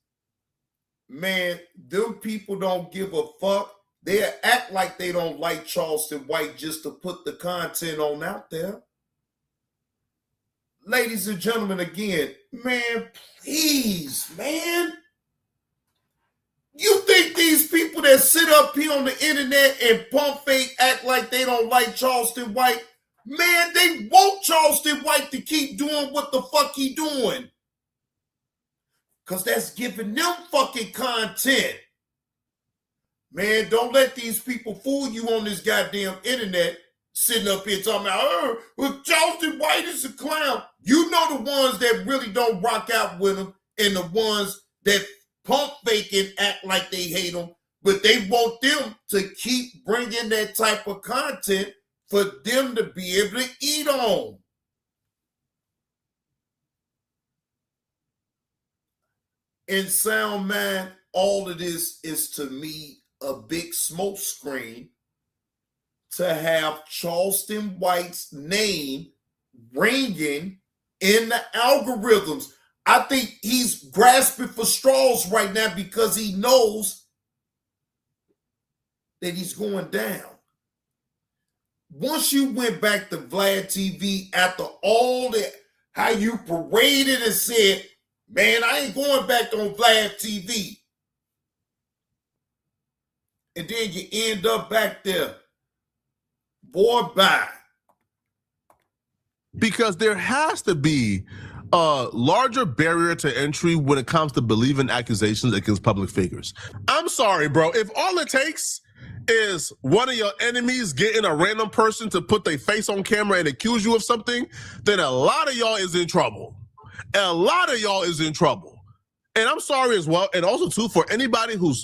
Man, them people don't give a fuck. They act like they don't like Charleston White just to put the content on out there. Ladies and gentlemen, again, man, please, man. You think these people that sit up here on the internet and pump fake act like they don't like Charleston White? Man, they want Charleston White to keep doing what the fuck he doing. Because that's giving them fucking content. Man, don't let these people fool you on this goddamn internet sitting up here talking about, well, Charleston White is a clown. You know the ones that really don't rock out with him and the ones that pump fake and act like they hate him, but they want them to keep bringing that type of content for them to be able to eat on. In sound mind, all of this is to me a big smoke screen to have Charleston White's name ringing in the algorithms. I think he's grasping for straws right now because he knows that he's going down. Once you went back to Vlad TV after all that, how you paraded and said, man, I ain't going back on Vlad TV. And then you end up back there. Boy, bye. Because there has to be a larger barrier to entry when it comes to believing accusations against public figures. I'm sorry, bro. If all it takes is one of your enemies getting a random person to put their face on camera and accuse you of something, then a lot of y'all is in trouble. And I'm sorry as well. And also too, for anybody who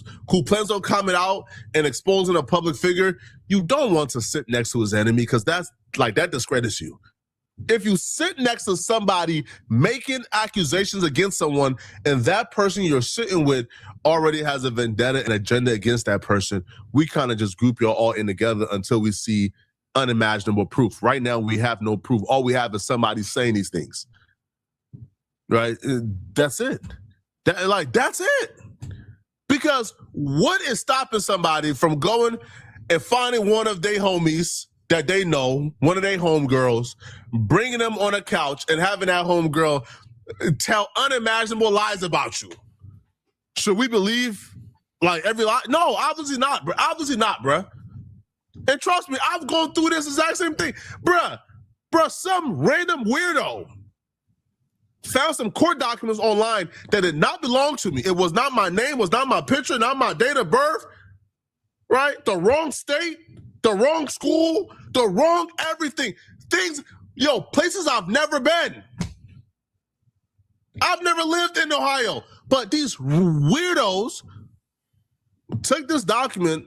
plans on coming out and exposing a public figure, you don't want to sit next to his enemy because that discredits you. If you sit next to somebody making accusations against someone and that person you're sitting with already has a vendetta and agenda against that person, we kind of just group y'all all in together until we see unimaginable proof. Right now, we have no proof. All we have is somebody saying these things. Right? That's it. That's it. Because what is stopping somebody from going and finding one of their homies that they know, one of their homegirls, bringing them on a couch and having that homegirl tell unimaginable lies about you? Should we believe every lie? No, obviously not, bro. Obviously not, bro. And trust me, I've gone through this exact same thing. Bruh, some random weirdo found some court documents online that did not belong to me. It was not my name, was not my picture, not my date of birth, right? The wrong state, the wrong school, the wrong everything. Places I've never been. I've never lived in Ohio, but these weirdos took this document,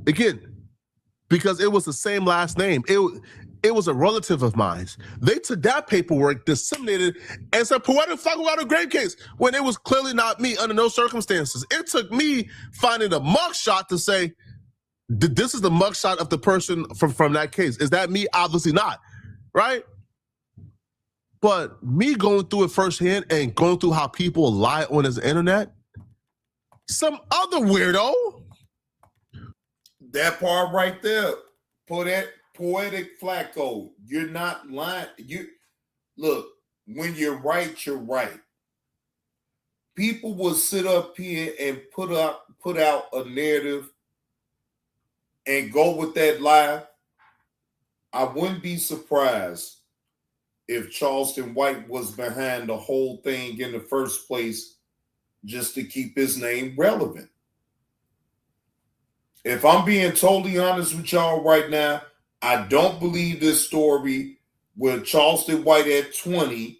again, because it was the same last name. It was a relative of mine. They took that paperwork, disseminated, and said, Poetic Flacco got a grave case, when it was clearly not me under no circumstances. It took me finding a mugshot to say, this is the mugshot of the person from that case. Is that me? Obviously not, right? But me going through it firsthand and going through how people lie on his internet, some other weirdo. That part right there, Poetic Flacco, you're not lying. Look, when you're right, you're right. People will sit up here and put out a narrative and go with that lie, I wouldn't be surprised if Charleston White was behind the whole thing in the first place just to keep his name relevant. If I'm being totally honest with y'all right now, I don't believe this story where Charleston White at 20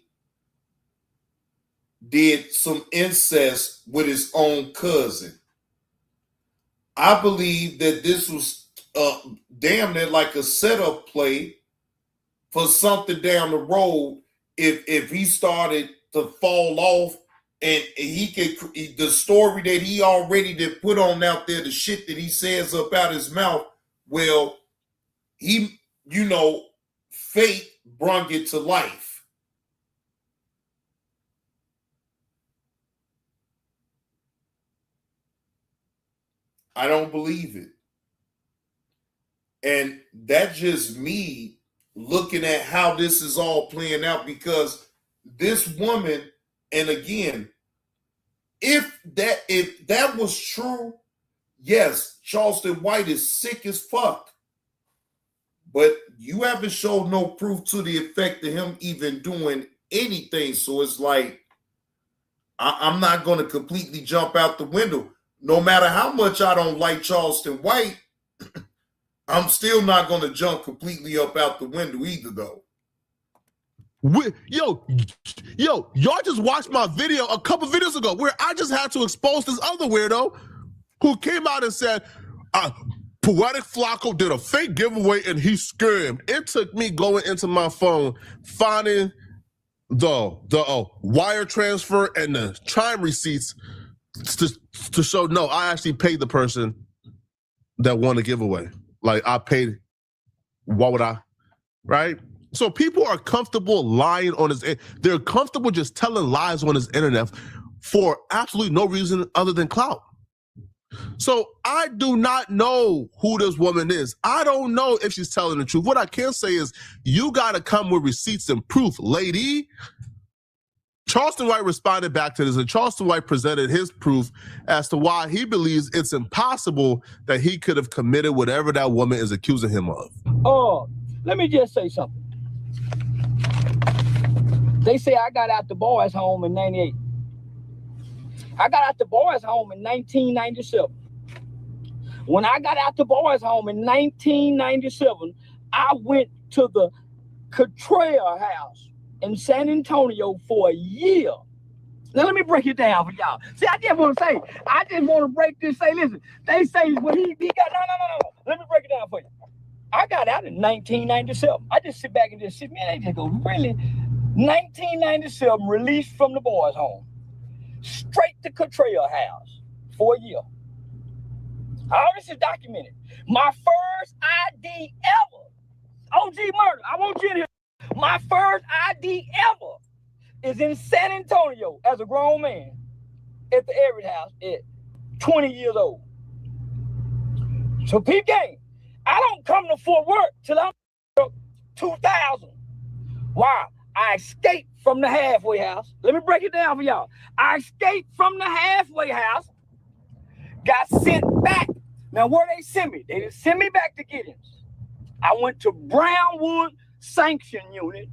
did some incest with his own cousin. I believe that this was damn near like a setup play for something down the road if he started to fall off and he could, the story that he already did put on out there, the shit that he says up out his mouth, well, he, you know, fate brung it to life. I don't believe it. And that's just me looking at how this is all playing out, because this woman, and again, if that was true, yes, Charleston White is sick as fuck. But you haven't showed no proof to the effect of him even doing anything. So it's like, I'm not going to completely jump out the window. No matter how much I don't like Charleston White, I'm still not going to jump completely up out the window either, though. Y'all just watched my video a couple videos ago where I just had to expose this other weirdo who came out and said, Poetic Flacco did a fake giveaway and he scammed. It took me going into my phone, finding the wire transfer and the chime receipts to show, no, I actually paid the person that won the giveaway. Like, I paid, what would I, right? So people are comfortable lying on his, they're comfortable just telling lies on his internet for absolutely no reason other than clout. So I do not know who this woman is. I don't know if she's telling the truth. What I can say is you got to come with receipts and proof, lady. Charleston White responded back to this, and Charleston White presented his proof as to why he believes it's impossible that he could have committed whatever that woman is accusing him of. Oh, let me just say something. They say I got out the boys' home in 98. I got out the boys' home in 1997. When I got out the boys' home in 1997, I went to the Cottrell house in San Antonio for a year. Now, let me break it down for y'all. See, I just want to break this. Say, listen, they say, well, he got, no. Let me break it down for you. I got out in 1997. I just sit back and just sit, man, they just go, really? 1997, released from the boys' home. Straight to Cottrell house for a year. All this is documented. My first ID ever, OG murder, I want you in here. My first ID ever is in San Antonio as a grown man at the Everett house at 20 years old. So peep game, I don't come to Fort Worth till I'm 2000. Why? I escaped from the halfway house. Let me break it down for y'all. I escaped from the halfway house, got sent back. Now, where they sent me? They didn't send me back to Giddens. I went to Brownwood Sanction Unit.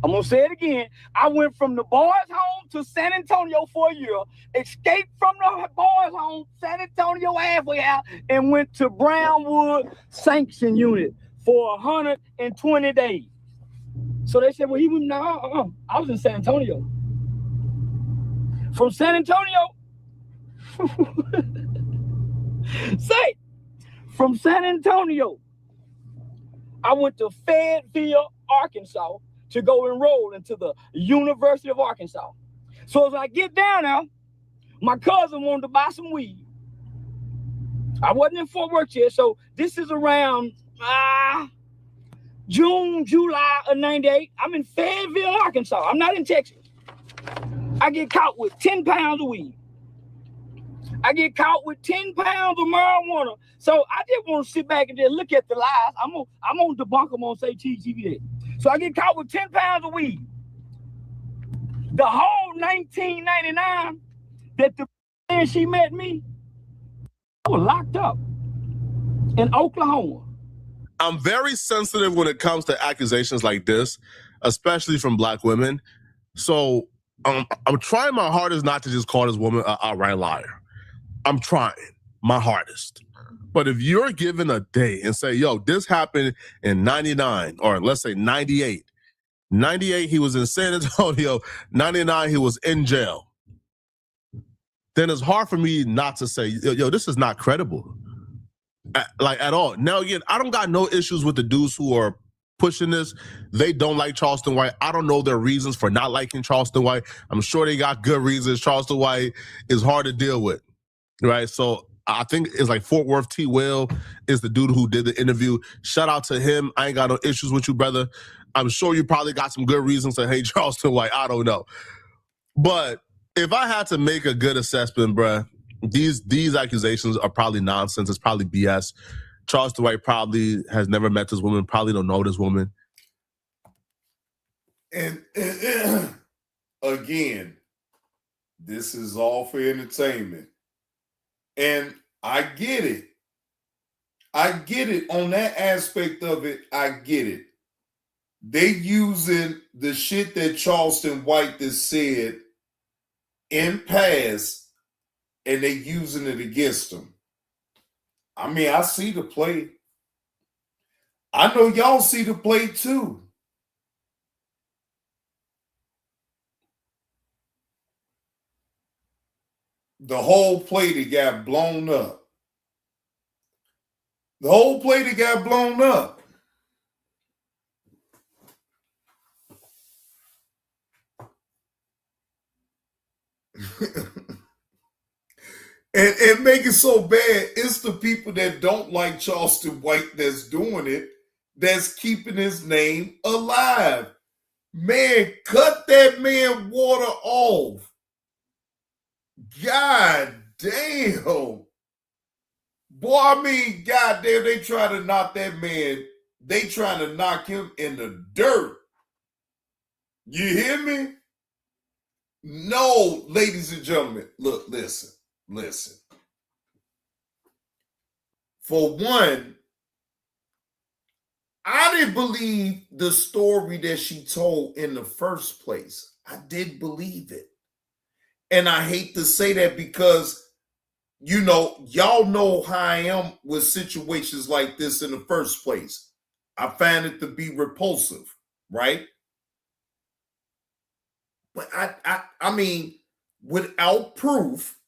I'm going to say it again. I went from the boys' home to San Antonio for a year, escaped from the boys' home, San Antonio halfway house, and went to Brownwood Sanction Unit for 120 days. So they said, well, he went, I was in San Antonio. From San Antonio, from San Antonio, I went to Fayetteville, Arkansas to go enroll into the University of Arkansas. So as I get down there, my cousin wanted to buy some weed. I wasn't in Fort Worth yet, so this is around June, July of 98. I'm in Fayetteville, Arkansas. I'm not in Texas. I get caught with 10 pounds of weed. I get caught with 10 pounds of marijuana. So I just want to sit back and just look at the lies. I'm gonna debunk them on say TGV. So I get caught with 10 pounds of weed. The whole 1999 that the man she met me, I was locked up in Oklahoma. I'm very sensitive when it comes to accusations like this, especially from Black women. So I'm trying my hardest not to just call this woman an outright liar. I'm trying my hardest. But if you're given a day and say, yo, this happened in 99, or let's say 98. 98, he was in San Antonio. 99, he was in jail. Then it's hard for me not to say, yo, this is not credible. At all. Now, again, I don't got no issues with the dudes who are pushing this. They don't like Charleston White. I don't know their reasons for not liking Charleston White. I'm sure they got good reasons. Charleston White is hard to deal with, right? So I think it's like Fort Worth T. Will is the dude who did the interview. Shout out to him. I ain't got no issues with you, brother. I'm sure you probably got some good reasons to hate Charleston White. I don't know. But if I had to make a good assessment, bruh, these accusations are probably nonsense. It's probably BS. Charleston White probably has never met this woman, probably don't know this woman. And again, this is all for entertainment. And I get it. I get it. On that aspect of it, I get it. They using the shit that Charleston White has said in past, and they using it against them. I mean, I see the play. I know y'all see the play too. The whole play that got blown up. The whole play that got blown up. And make it so bad, it's the people that don't like Charleston White that's doing it, that's keeping his name alive. Man, cut that man water off. God damn. Boy, I mean, goddamn, they try to knock that man, they trying to knock him in the dirt. You hear me? No, ladies and gentlemen, look, listen. For one, I didn't believe the story that she told in the first place. I didn't believe it. And I hate to say that because, you know, y'all know how I am with situations like this in the first place. I find it to be repulsive, right? But I mean, without proof,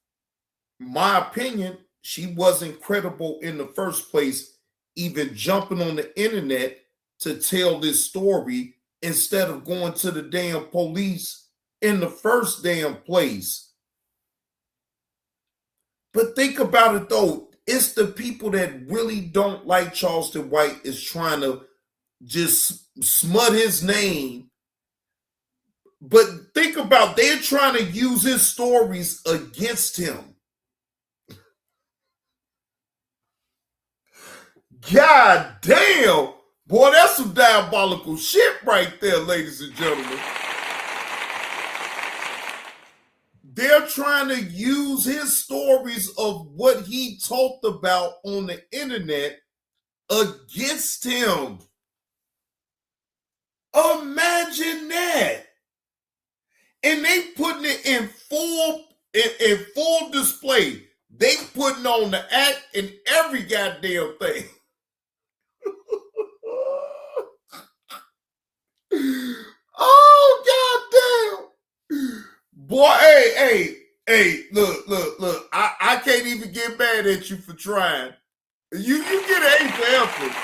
my opinion, she wasn't credible in the first place, even jumping on the internet to tell this story instead of going to the damn police in the first damn place. But think about it though, it's the people that really don't like Charleston White is trying to just smut his name. But think about, they're trying to use his stories against him. God damn. Boy, that's some diabolical shit right there, ladies and gentlemen. They're trying to use his stories of what he talked about on the internet against him. Imagine that. And they putting it in full display. They putting on the act and every goddamn thing. Oh, goddamn. Boy, hey, look. I can't even get mad at you for trying. You get an A for effort.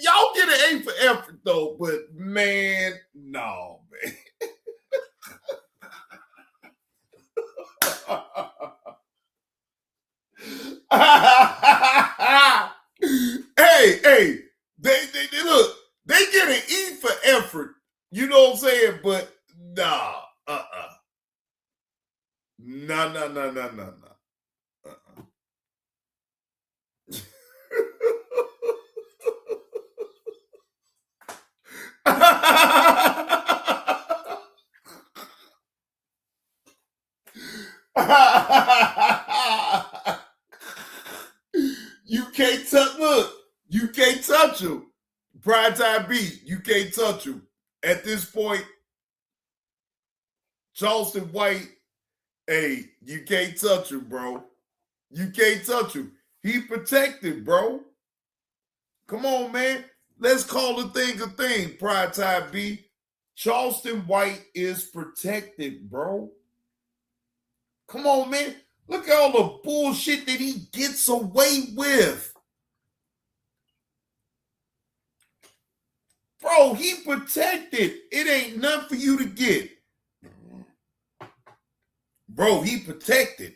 Y'all get an A for effort, though, but man, no, man. Hey, they look, they get an E for effort. You know what I'm saying? But nah, no. can't touch. Look, you can't touch him. Primetime beat, you can't touch him. At this point, Charleston White, hey, you can't touch him, bro. You can't touch him. He protected, bro. Come on, man. Let's call the thing a thing, Primetime B. Charleston White is protected, bro. Come on, man. Look at all the bullshit that he gets away with. Bro, he protected. It ain't nothing for you to get. Bro, he protected.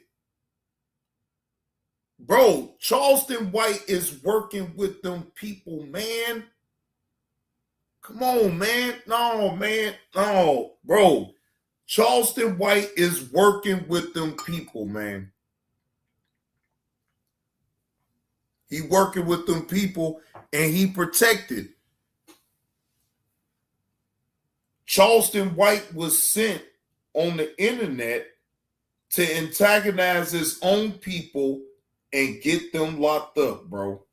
Bro, Charleston White is working with them people, man. Come on, man. No, man. No, bro. Charleston White is working with them people, man. He working with them people and he protected. Charleston White was sent on the internet to antagonize his own people and get them locked up, bro.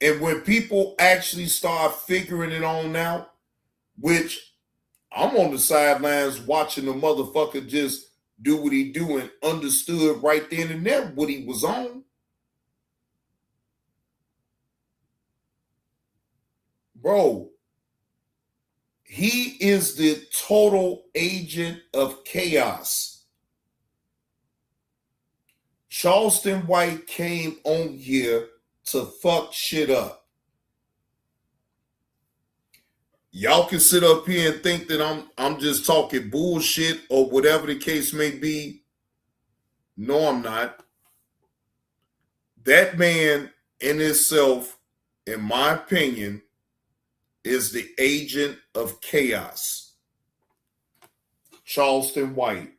And when people actually start figuring it on out, which I'm on the sidelines watching the motherfucker just do what he do and understood right then and there what he was on. Bro, he is the total agent of chaos. Charleston White came on here to fuck shit up. Y'all can sit up here and think that I'm just talking bullshit or whatever the case may be. No, I'm not. That man in itself, in my opinion, is the agent of chaos. Charleston White.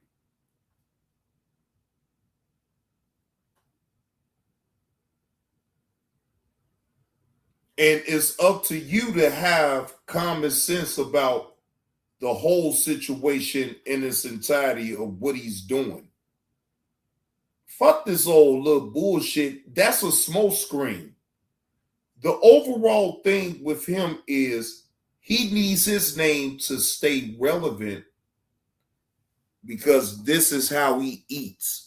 And it's up to you to have common sense about the whole situation in its entirety of what he's doing. Fuck this old little bullshit. That's a smoke screen. The overall thing with him is he needs his name to stay relevant because this is how he eats.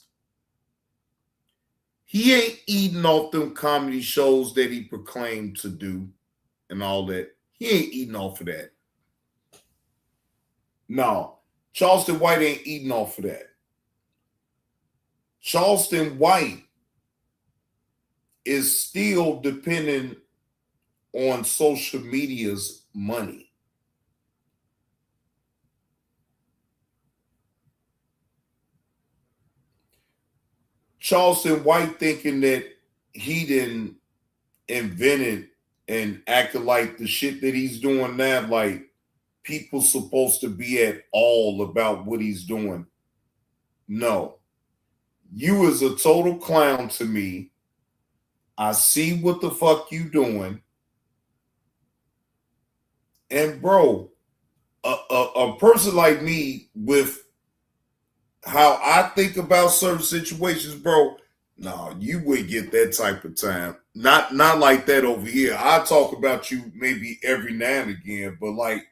He ain't eating off them comedy shows that he proclaimed to do and all that. He ain't eating off of that. No, Charleston White ain't eating off of that. Charleston White is still dependent on social media's money. Charleston White thinking that he didn't invented and acted like the shit that he's doing now, like people supposed to be at all about what he's doing. No. You is a total clown to me. I see what the fuck you doing. And bro, a person like me with how I think about certain situations, bro, no, you wouldn't get that type of time. Not like that over here. I talk about you maybe every now and again, but like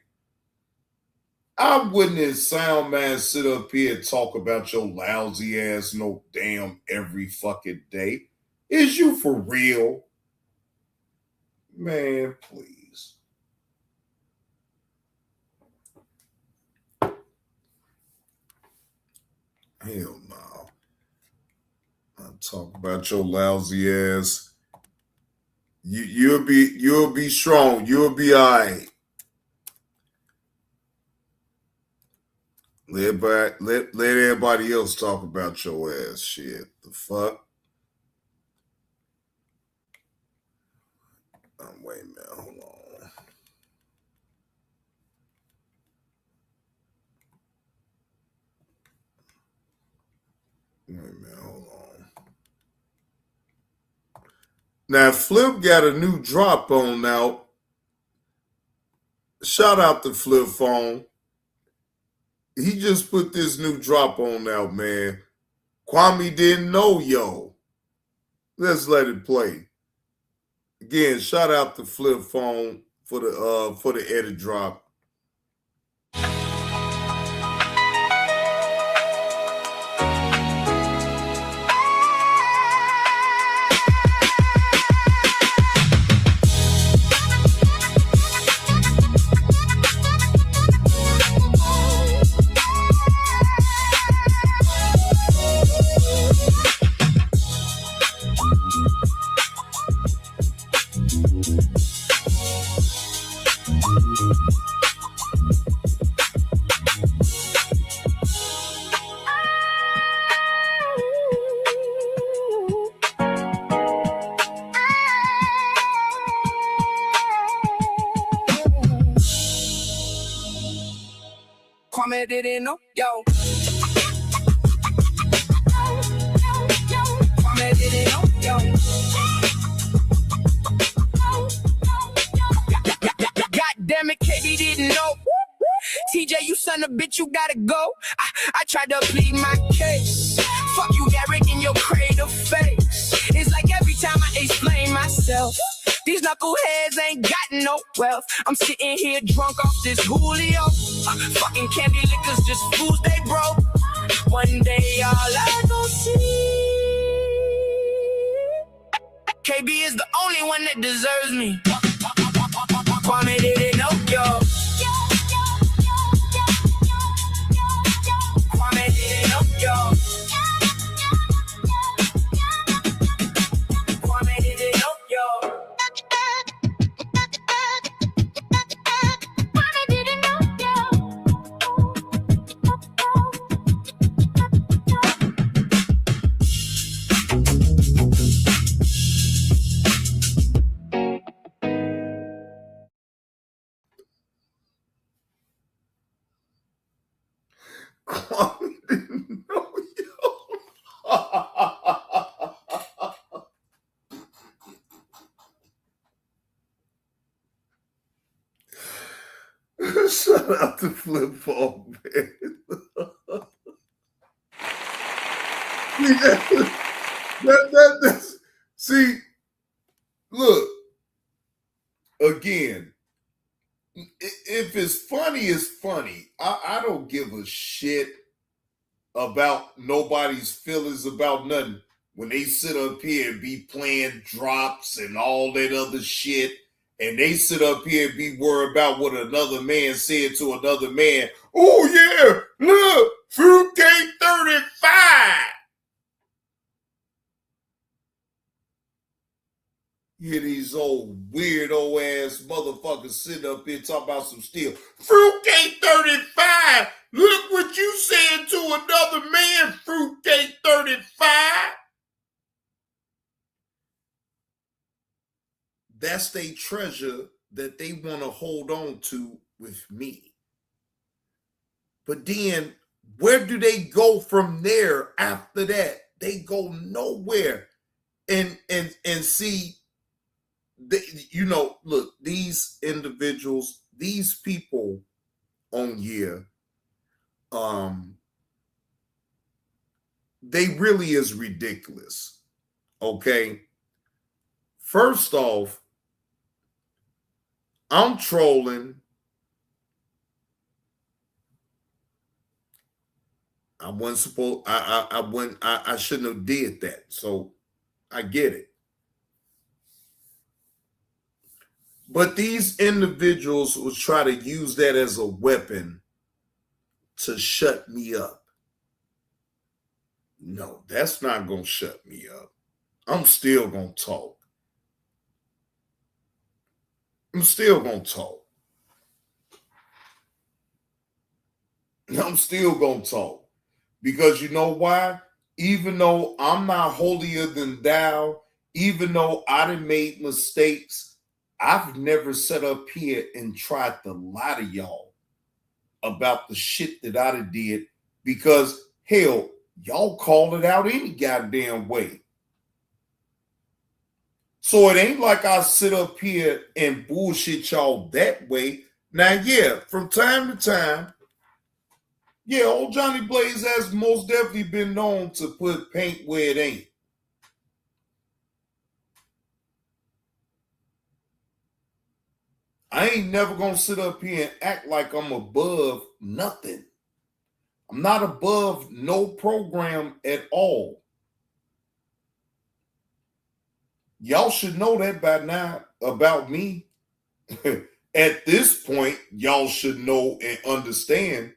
I wouldn't as sound man sit up here and talk about your lousy ass no damn every fucking day. Is you for real? Man, please. Hell no. I'll talk about your lousy ass. You'll be strong. You'll be all right. Let everybody else talk about your ass. Shit. The fuck? Wait a minute. Hold on. Wait a minute. Hold on. Now, Flip got a new drop on now. Shout out to Flip Phone. He just put this new drop on now, man. Kwame didn't know yo. Let's let it play. Again, shout out to Flip Phone for the edit drop. Kwame didn't know, yo. Kwame didn't know, yo. God damn it, KB didn't know. TJ, you son of a bitch, you gotta go. I tried to plead my case. Fuck you, Derek, in your cradle face. It's like every time I explain myself, these knuckleheads ain't got no wealth. I'm sitting here drunk off this Julio. Fucking candy liquors, just fools they broke. One day all I gon' see, KB is the only one that deserves me. Kwame didn't know, yo. Kwame didn't know, yo. Kwame didn't know, yo. Kwame didn't know, yo. Kwame didn't know yo. Shout out to Flip Phone, man. See, look, again, if it's funny, it's funny. I don't give a shit about nobody's feelings about nothing. When they sit up here and be playing drops and all that other shit, and they sit up here and be worried about what another man said to another man. Oh, yeah, look, Fruitcake 35. Hear these old weirdo ass motherfuckers sitting up here talking about some steel. Fruitcake 35. Look what you said to another man, Fruitcake 35. That's their treasure that they want to hold on to with me. But then where do they go from there after that? They go nowhere. And see, you know, look, these individuals, these people on here, they really is ridiculous. Okay. First off, I'm trolling. I wasn't supposed. I shouldn't have did that. So I get it. But these individuals will try to use that as a weapon to shut me up. No, that's not going to shut me up. I'm still going to talk. I'm still going to talk. I'm still going to talk. Because you know why? Even though I'm not holier than thou, even though I done made mistakes, I've never sat up here and tried to lie to y'all about the shit that I done did, because hell, y'all call it out any goddamn way. So it ain't like I sit up here and bullshit y'all that way. Now, yeah, from time to time, Yeah, old Johnny Blaze has most definitely been known to put paint where it ain't. I ain't never gonna sit up here and act like I'm above nothing. I'm not above no program at all. Y'all should know that by now about me. At this point, y'all should know and understand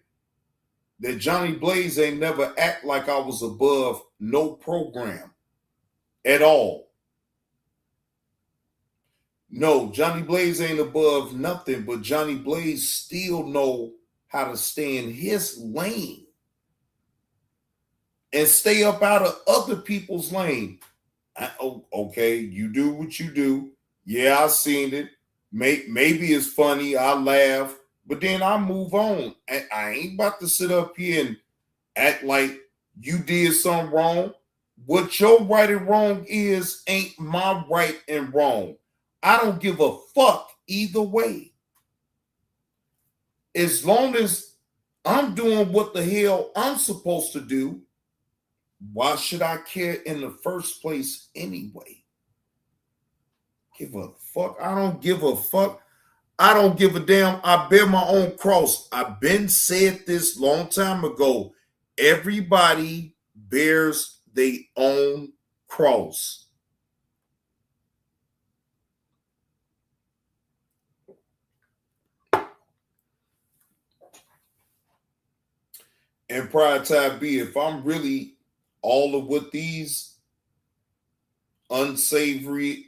that Johnny Blaze ain't never act like I was above no program at all. No, Johnny Blaze ain't above nothing, but Johnny Blaze still know how to stay in his lane and stay up out of other people's lane. Okay, you do what you do. Yeah, I seen it. Maybe it's funny. I laugh, but then I move on. I ain't about to sit up here and act like you did something wrong. What your right and wrong is ain't my right and wrong. I don't give a fuck either way. As long as I'm doing what the hell I'm supposed to do, why should I care in the first place anyway? Give a fuck. I don't give a fuck. I don't give a damn. I bear my own cross. I've been said this long time ago. Everybody bears their own cross. And prior to be, if I'm really all of what these unsavory,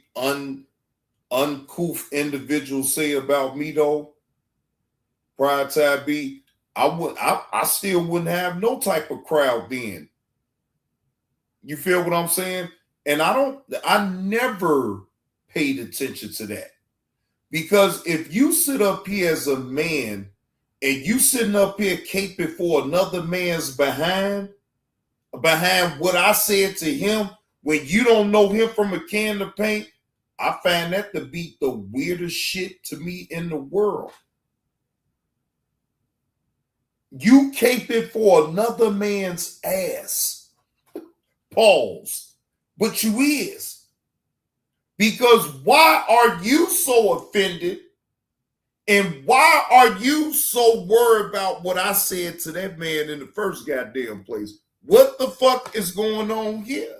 uncouth individuals say about me, though, prior to be, I still wouldn't have no type of crowd then. You feel what I'm saying? And I never paid attention to that. Because if you sit up here as a man and you sitting up here caping for another man's behind what I said to him when you don't know him from a can of paint, I find that to be the weirdest shit to me in the world. You caping for another man's ass. Pause. But you is. Because why are you so offended? And why are you so worried about what I said to that man in the first goddamn place? What the fuck is going on here?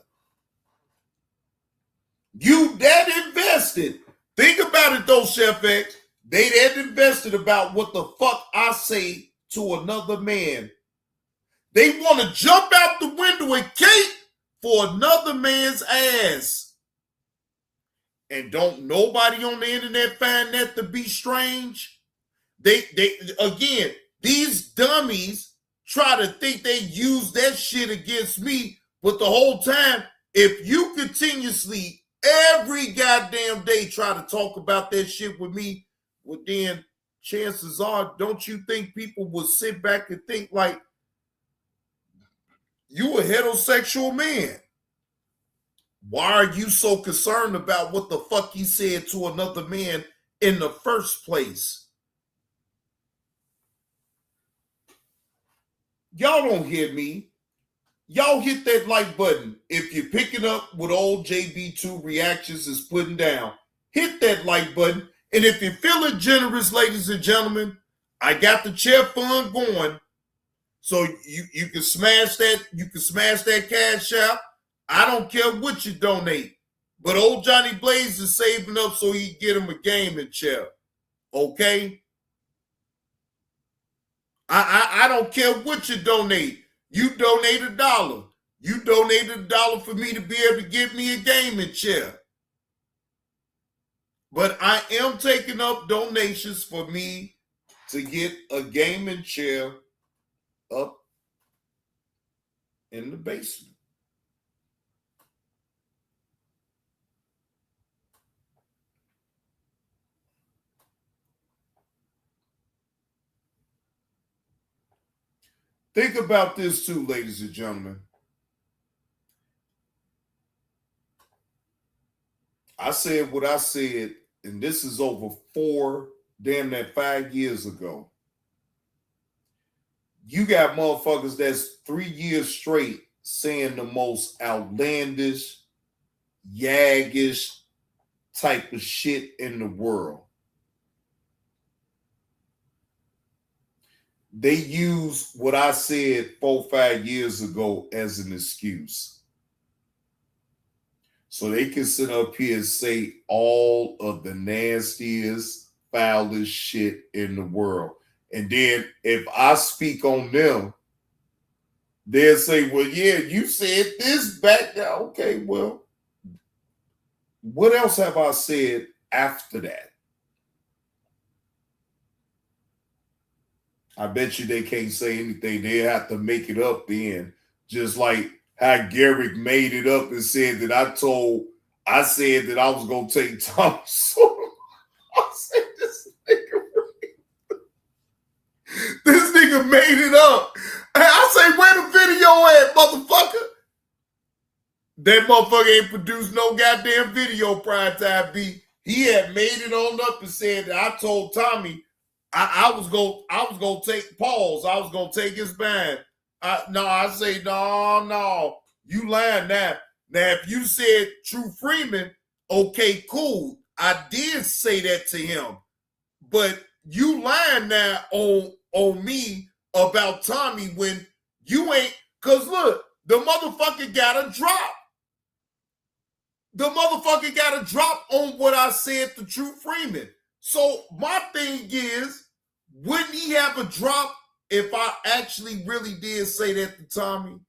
You that invested. Think about it though, Chef X. They that invested about what the fuck I say to another man. They want to jump out the window and cape for another man's ass. And don't nobody on the internet find that to be strange? They again, these dummies try to think they use that shit against me, but the whole time, if you continuously every goddamn day try to talk about that shit with me, well then chances are, don't you think people will sit back and think like you a heterosexual man? Why are you so concerned about what the fuck he said to another man in the first place? Y'all don't hear me. Y'all hit that like button. If you're picking up what old JB2 Reactions is putting down, hit that like button. And if you're feeling generous, ladies and gentlemen, I got the chair fund going. So you can smash that cash out. I don't care what you donate. But old Johnny Blaze is saving up so he can get him a gaming chair. Okay? I don't care what you donate. You donate $1. You donated $1 for me to be able to give me a gaming chair. But I am taking up donations for me to get a gaming chair up in the basement. Think about this too, ladies and gentlemen. I said what I said, and this is over 5 years ago. you got motherfuckers that's 3 years straight saying the most outlandish, yaggish type of shit in the world. They use what I said 4 or 5 years ago as an excuse. So they can sit up here and say all of the nastiest, foulest shit in the world. And then if I speak on them, they'll say, well, yeah, you said this back there. Okay, well, what else have I said after that? I bet you they can't say anything. They have to make it up then. Just like how Garrick made it up and said that I said that I was going to take Tom Sawyer. I said this nigga made it up. And I say, where the video at, motherfucker? That motherfucker ain't produced no goddamn video prior to IB. He had made it on up and said that I told Tommy I was gonna take pause. I was gonna take his band. I say, no, you lying now. Now, if you said True Freeman, okay, cool. I did say that to him. But you lying now on me about Tommy when you ain't, because look, the motherfucker got a drop. The motherfucker got a drop on what I said to True Freeman. So my thing is, wouldn't he have a drop if I actually really did say that to Tommy?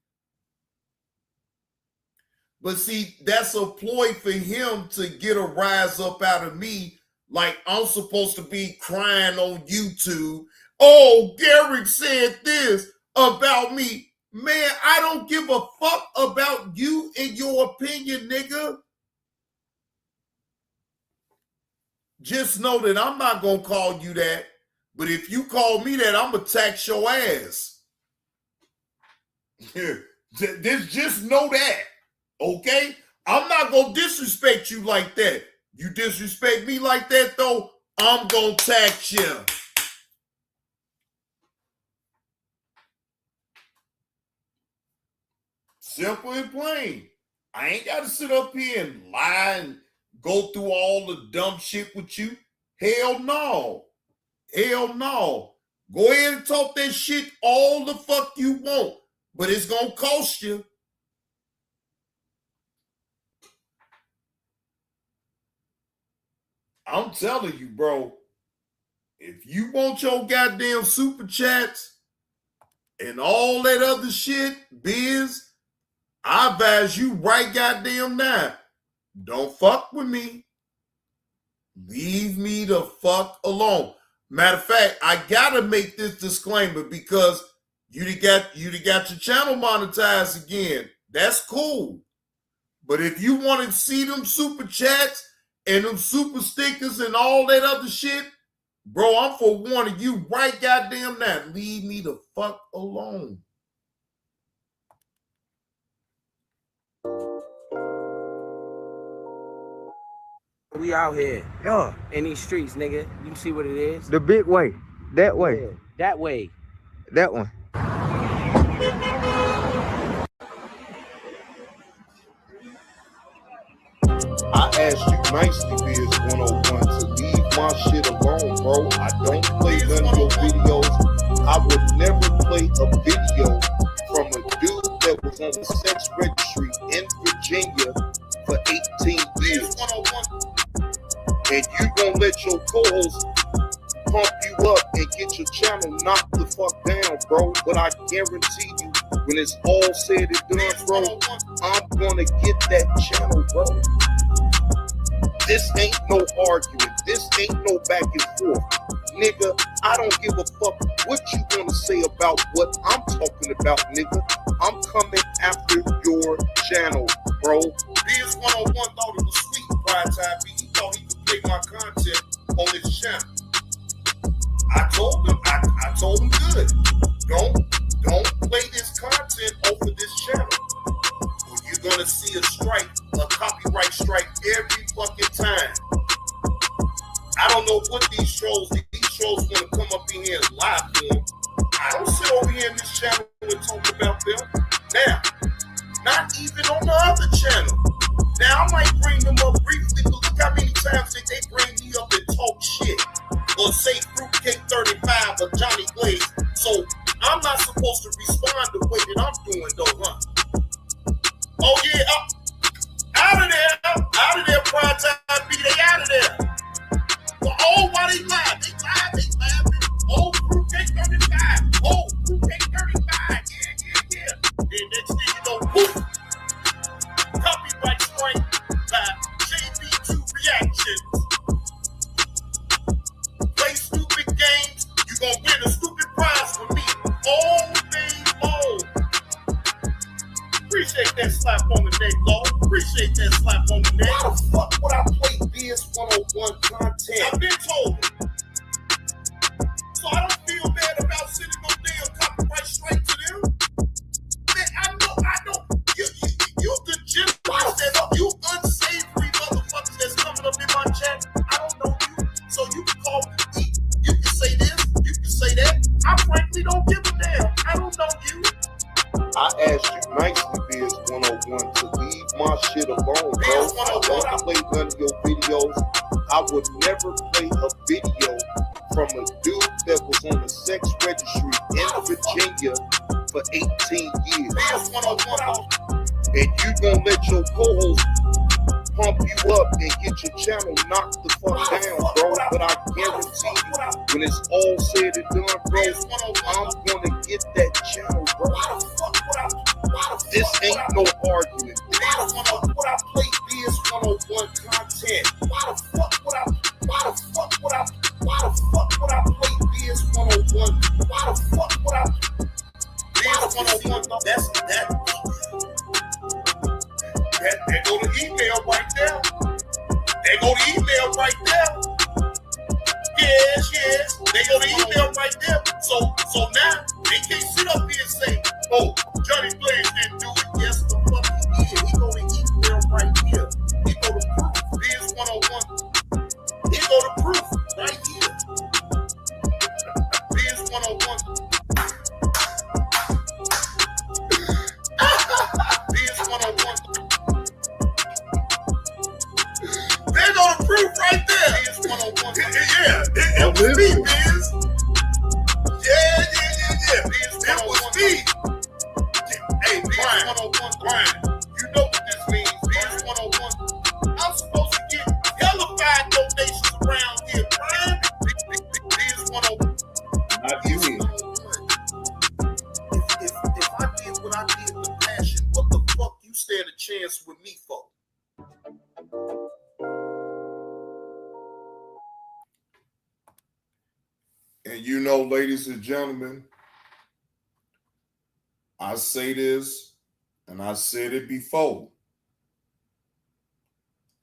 But see, that's a ploy for him to get a rise up out of me, like I'm supposed to be crying on YouTube. Oh, Garrick said this about me. Man, I don't give a fuck about you and your opinion, nigga. Just know that I'm not going to call you that. But if you call me that, I'm going to tax your ass. Just know that. Okay? I'm not going to disrespect you like that. You disrespect me like that, though, I'm going to tax you. Simple and plain. I ain't got to sit up here and lie and go through all the dumb shit with you. Hell no. Hell no. Go ahead and talk that shit all the fuck you want, but it's going to cost you. I'm telling you, bro, if you want your goddamn super chats and all that other shit, Biz, I advise you right goddamn now. Don't fuck with me. Leave me the fuck alone. Matter of fact, I gotta make this disclaimer because you got your channel monetized again. That's cool. But if you want to see them super chats and them super stickers and all that other shit, bro, I'm for warning you right goddamn now. Leave me the fuck alone. We out here. Yeah. In these streets, nigga. You can see what it is. The big way. That way. Yeah. That way. That one. I asked you nicely, Biz 101, to leave my shit alone, bro. I don't play none of your videos. I would never play a video from a dude that was on the sex registry in Virginia for 18 years. And you gonna let your co-host pump you up and get your channel knocked the fuck down, bro. But I guarantee you, when it's all said and done, bro, I'm gonna get that channel, bro. This ain't no argument. This ain't no back and forth. Nigga, I don't give a fuck what you gonna say about what I'm talking about, nigga. I'm coming after your channel, bro. Biz 101 thought it was sweet prior time. He thought he could play my content on his channel. I told him good. Don't play this content over this channel. Or you're gonna see a strike, a copyright strike every fucking time. I don't know what these trolls want to come up in here and lie for them. I don't sit over here and So, poof. Copyright strike by JB2 Reactions. Play stupid games, you gonna win a stupid prize with me all day long. Appreciate that slap on the neck, Lord. Appreciate that slap on the neck. Why the fuck would I play Biz 101 content? I've been told it. So I don't feel bad about sending no damn copyright straight to them. Man, I know. You degenerates that you unsavory motherfuckers that's coming up in my chat. I don't know you. So you can call me. You can say this. You can say that. I frankly don't give a damn. I don't know you. I asked you nicely, Biz 101, to leave my shit alone, bro. I don't play none of your videos. I would never play a video from a dude that was on the sex registry in Virginia for 18 years. And you gonna let your co-host pump you up and get your channel knocked the fuck down, bro. But I guarantee you, when it's all said and done, bro, I'm gonna get that channel, bro. This ain't no argument. Why the fuck would I play Biz 101 content? Why the fuck would I play Biz 101? Why the fuck would I? Biz 101, that's that. There go the email right there. There go the email right there. Yes. They go the email right there. So now they can't sit up here and say, "Oh, Johnny Blaze didn't do it." Yes, the fuck he did. He go the email right here. He go the proof. Biz 101. He go the proof right here. Biz 101. Biz 101. There go the proof right there. Biz 101. Yeah. It was me, Biz. Yeah. Biz 101. Hey, Biz 101. Brian, you know what this means. Biz 101. I'm supposed to get hellified donations around here, Brian. Biz 101. Not you. If I did what I did with passion, what the fuck you stand a chance with me for? And you know, ladies and gentlemen, I say this, and I said it before.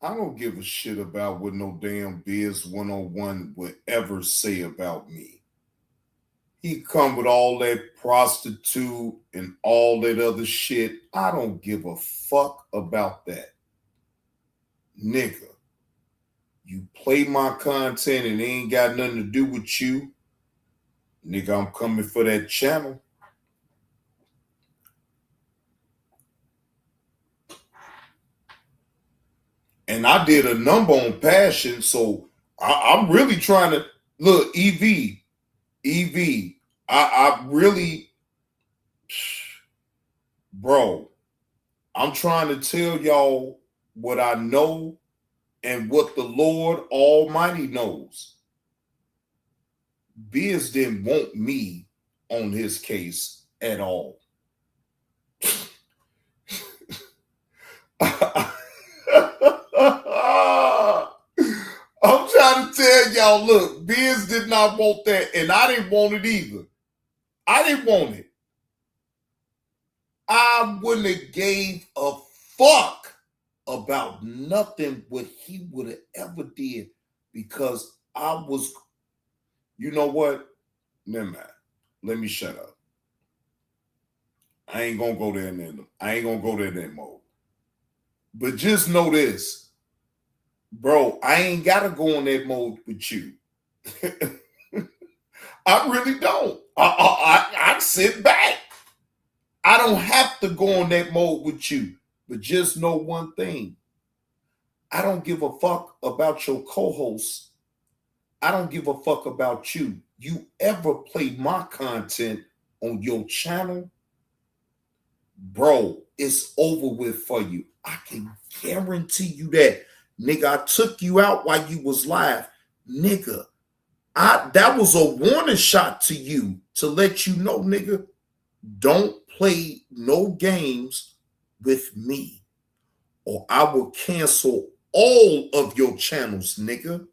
I don't give a shit about what no damn Biz 101 would ever say about me. He come with all that prostitute and all that other shit. I don't give a fuck about that. Nigga, you play my content and it ain't got nothing to do with you. Nigga, I'm coming for that channel. And I did a number on passion, so I'm really trying to look. EV. I really, bro. I'm trying to tell y'all what I know and what the Lord Almighty knows. Biz didn't want me on his case at all. I'm trying to tell y'all, look, Biz did not want that, and I didn't want it either. I didn't want it. I wouldn't have gave a fuck about nothing what he would have ever did, because I was, you know what? Never mind. Let me shut up. I ain't gonna go there in that mode. But just know this, bro, I ain't gotta go in that mode with you. I really don't. I sit back. I don't have to go in that mode with you. But just know one thing. I don't give a fuck about your co-host. I don't give a fuck about you. You ever play my content on your channel, bro, it's over with for you. I can guarantee you that. Nigga, I took you out while you was live. Nigga, that was a warning shot to you to let you know, nigga, don't play no games with me, or I will cancel all of your channels, nigga.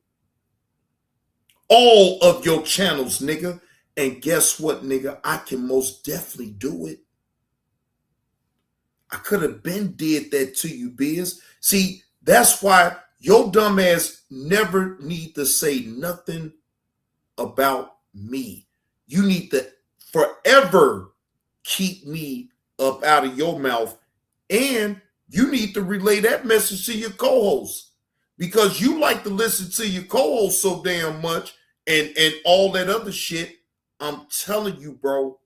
All of your channels, nigga. And guess what, nigga? I can most definitely do it. I could have been did that to you, Biz. See, that's why your dumb ass never need to say nothing about me. You need to forever keep me up out of your mouth. And you need to relay that message to your co-host, because you like to listen to your co-host so damn much and all that other shit. I'm telling you, bro,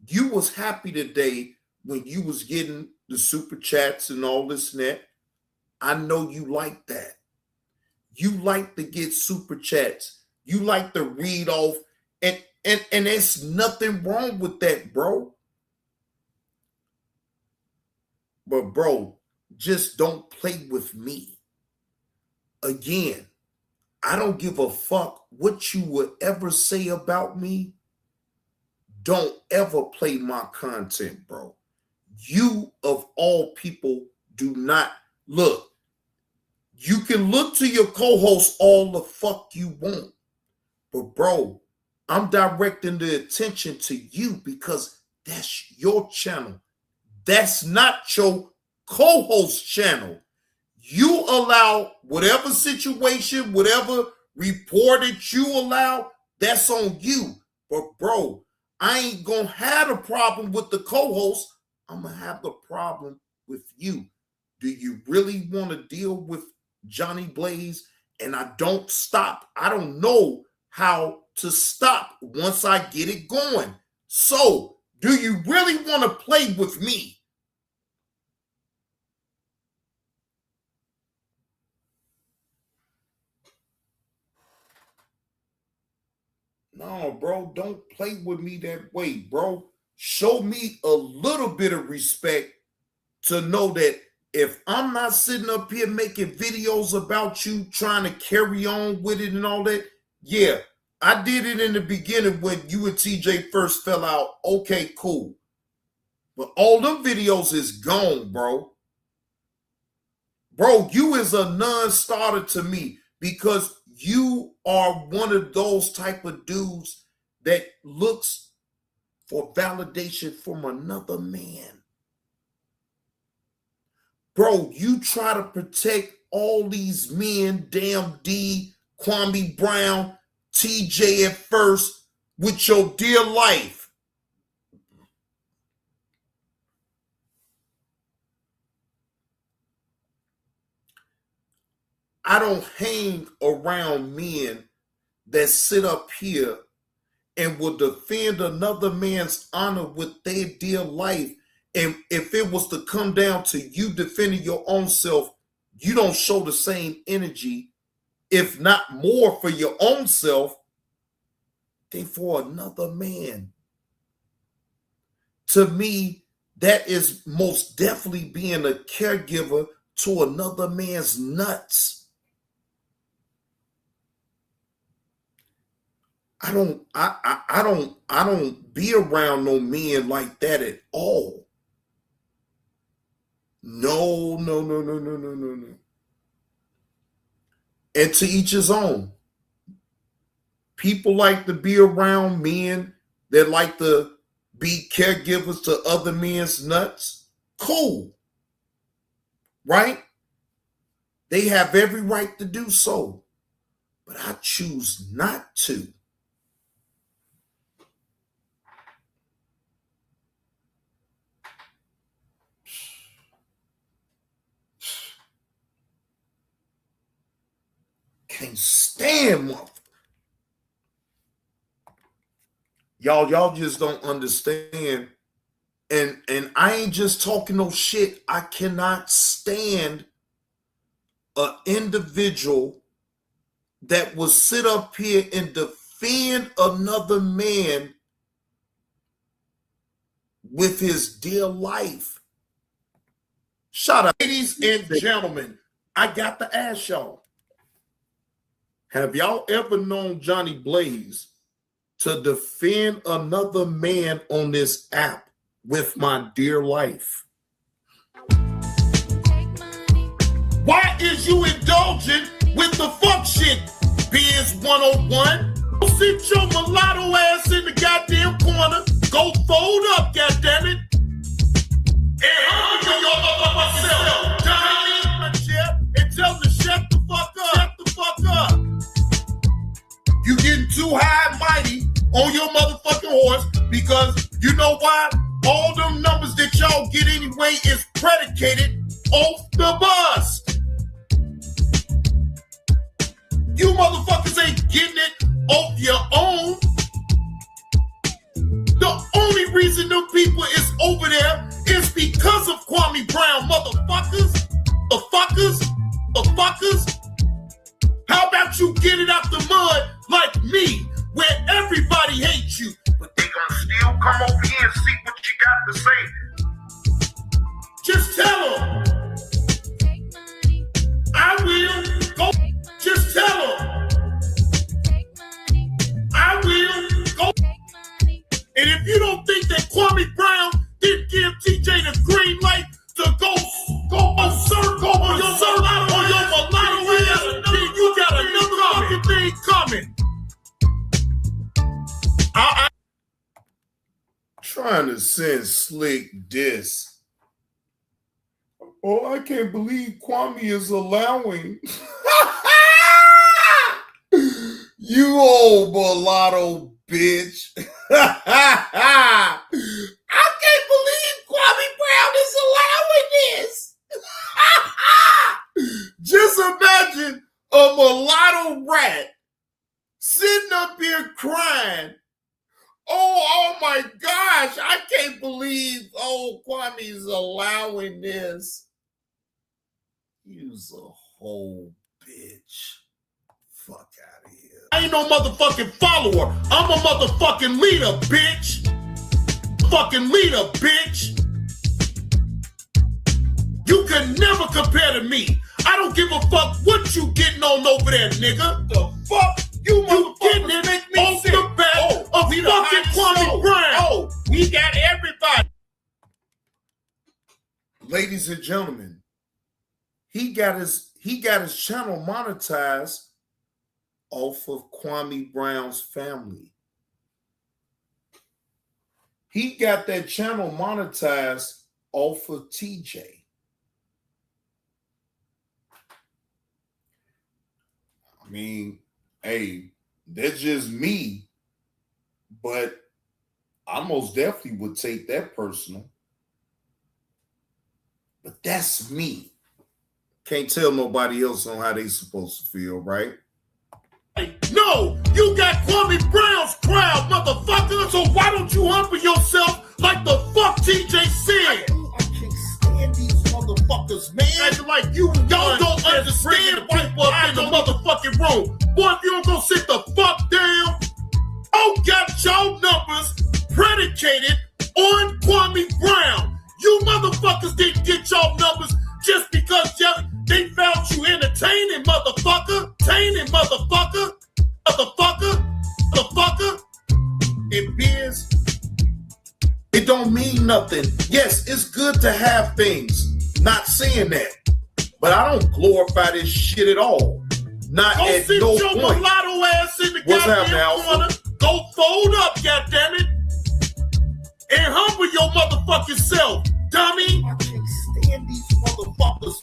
you was happy today when you was getting the super chats and all this and that. I know you like that. You like to get super chats. You like to read off, and there's nothing wrong with that, bro. But bro, just don't play with me. Again, I don't give a fuck what you would ever say about me. Don't ever play my content, bro. You, of all people, do not look. You can look to your co-host all the fuck you want. But bro, I'm directing the attention to you because that's your channel. That's not your co-host channel. You allow whatever situation, whatever report that you allow, that's on you. But bro, I ain't gonna have a problem with the co-host. I'm gonna have the problem with you. Do you really want to deal with Johnny Blaze? And I don't stop. I don't know how to stop once I get it going. So, do you really want to play with me? No, bro, don't play with me that way, bro. Show me a little bit of respect to know that if I'm not sitting up here making videos about you, trying to carry on with it and all that, yeah, I did it in the beginning when you and TJ first fell out. Okay, cool. But all them videos is gone, bro. Bro, you is a non-starter to me because you are one of those type of dudes that looks for validation from another man. Bro, you try to protect all these men, damn D, Kwame Brown, TJ at first, with your dear life. I don't hang around men that sit up here and will defend another man's honor with their dear life. And if it was to come down to you defending your own self, you don't show the same energy, if not more, for your own self than for another man. To me, that is most definitely being a caregiver to another man's nuts. I don't be around no men like that at all. No. And to each his own. People like to be around men that like to be caregivers to other men's nuts. Cool. Right? They have every right to do so. But I choose not to. Can't stand motherfuckers. Y'all just don't understand. And I ain't just talking no shit. I cannot stand an individual that will sit up here and defend another man with his dear life. Shut up. Ladies and gentlemen, I got to ask y'all. Have y'all ever known Johnny Blaze to defend another man on this app with my dear life. Why is you indulging with the fuck shit, Biz 101? Go sit your mulatto ass in the goddamn corner. Go fold up, goddammit. And humble your motherfucking self. Down in the chair and tell them to shut the fuck up. Shut the fuck up. You getting too high and mighty on your motherfucking horse because you know why? All them numbers that y'all get anyway is predicated off the bus. You motherfuckers ain't getting it off your own. The only reason them people is over there is because of Kwame Brown, motherfuckers. The fuckers. How about you get it out the mud like me, where everybody hates you, but they gonna still come over here and see what you got to say. Just tell them. I will go. Just tell them. I will go. And if you don't think that Kwame Brown didn't give TJ the green light to go circle on your mulatto ass, then you got another fucking thing coming. I'm trying to send Slick this. Oh, I can't believe Kwame is allowing. You old mulatto bitch. I can't believe Kwame Brown is allowing this. Just imagine a mulatto rat sitting up here crying. Oh my gosh, I can't believe Kwame's allowing this. You's a whole bitch. Fuck out of here. I ain't no motherfucking follower. I'm a motherfucking leader, bitch. Fucking leader, bitch. You can never compare to me. I don't give a fuck what you getting on over there, nigga. The fuck? You getting it make me off the back of fucking Kwame Brown. Oh, we got everybody. Ladies and gentlemen, he got his channel monetized off of Kwame Brown's family. He got that channel monetized off of TJ. I mean, hey, that's just me, but I most definitely would take that personal. But that's me. Can't tell nobody else on how they supposed to feel, right? No, you got Kwame Brown's crowd, motherfucker. So why don't you humble yourself like the fuck TJ said? I can't stand these motherfuckers, man. Like y'all don't understand people up in the motherfucking room. Boy, if you don't go sit the fuck down, I got y'all numbers predicated on Kwame Brown. You motherfuckers didn't get y'all numbers just because they found you entertaining, motherfucker. Taining, motherfucker. And Biz, it don't mean nothing. Yes, it's good to have things. Not saying that. But I don't glorify this shit at all. Not go at no point. Go sit your mulatto ass in the goddamn corner. Go fold up, goddammit. And humble your motherfucking self, dummy. I can't stand these motherfuckers,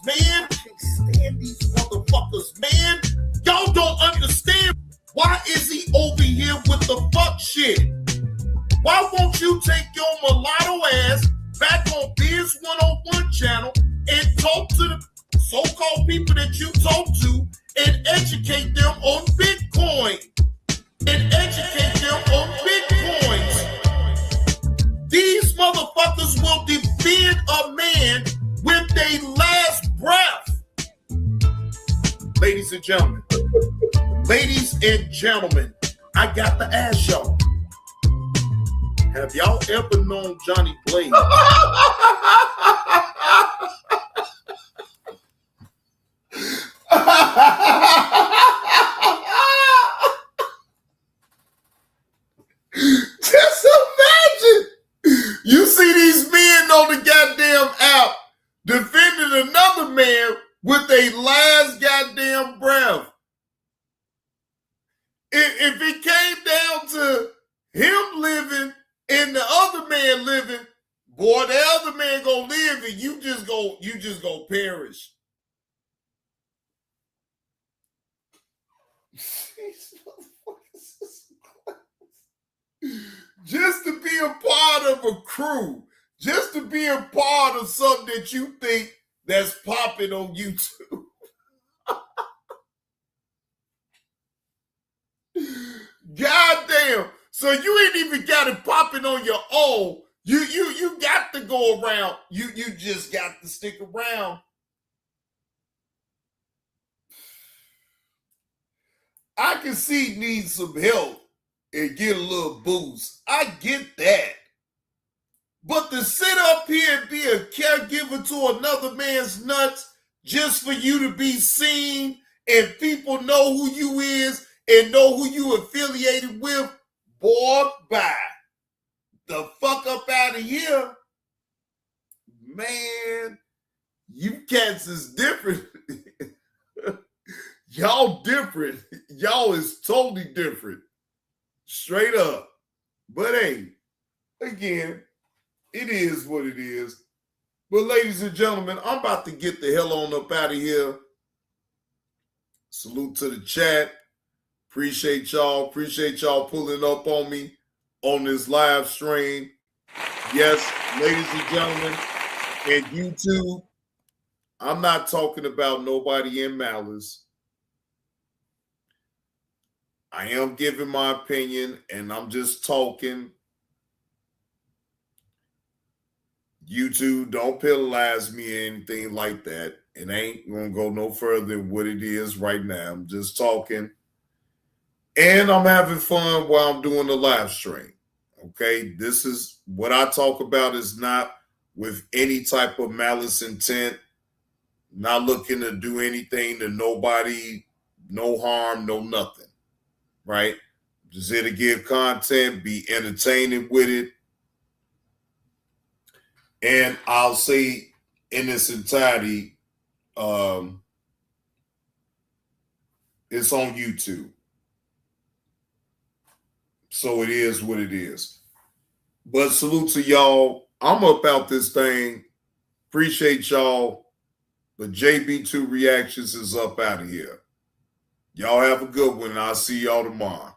man. Y'all don't understand. Why is he over here with the fuck shit? Why won't you take your mulatto ass back on Biz 101 channel and talk to the so-called people that you talk to and educate them on Bitcoin? These motherfuckers will defend a man with their last breath. Ladies and gentlemen, I got to ask y'all, have y'all ever known Johnny Blaze? Just imagine. You see these their last goddamn breath. If it came down to him living and the other man living, boy, the other man gonna live and you just gonna perish. Just to be a part of a crew, just to be a part of something that you think that's popping on YouTube. God damn. So you ain't even got it popping on your own. You got to go around. You just got to stick around. I can see need some help and get a little boost. I get that. But to sit up here and be a caregiver to another man's nuts just for you to be seen and people know who you is and know who you affiliated with, boy, bye. The fuck up out of here. Man, you cats is different. Y'all different. Y'all is totally different. Straight up. But hey, again, it is what it is. But ladies and gentlemen, I'm about to get the hell on up out of here. Salute to the chat. Appreciate y'all. Appreciate y'all pulling up on me on this live stream. Yes, ladies and gentlemen, and YouTube, I'm not talking about nobody in malice. I am giving my opinion, and I'm just talking. YouTube, don't penalize me or anything like that. It ain't going to go no further than what it is right now. I'm just talking. And I'm having fun while I'm doing the live stream. Okay? This is what I talk about is not with any type of malice intent. Not looking to do anything to nobody. No harm, no nothing. Right? Just here to give content, be entertaining with it. And I'll say in its entirety, it's on YouTube. So it is what it is. But salute to y'all. I'm up out this thing. Appreciate y'all. But JB2 Reactions is up out of here. Y'all have a good one, and I'll see y'all tomorrow.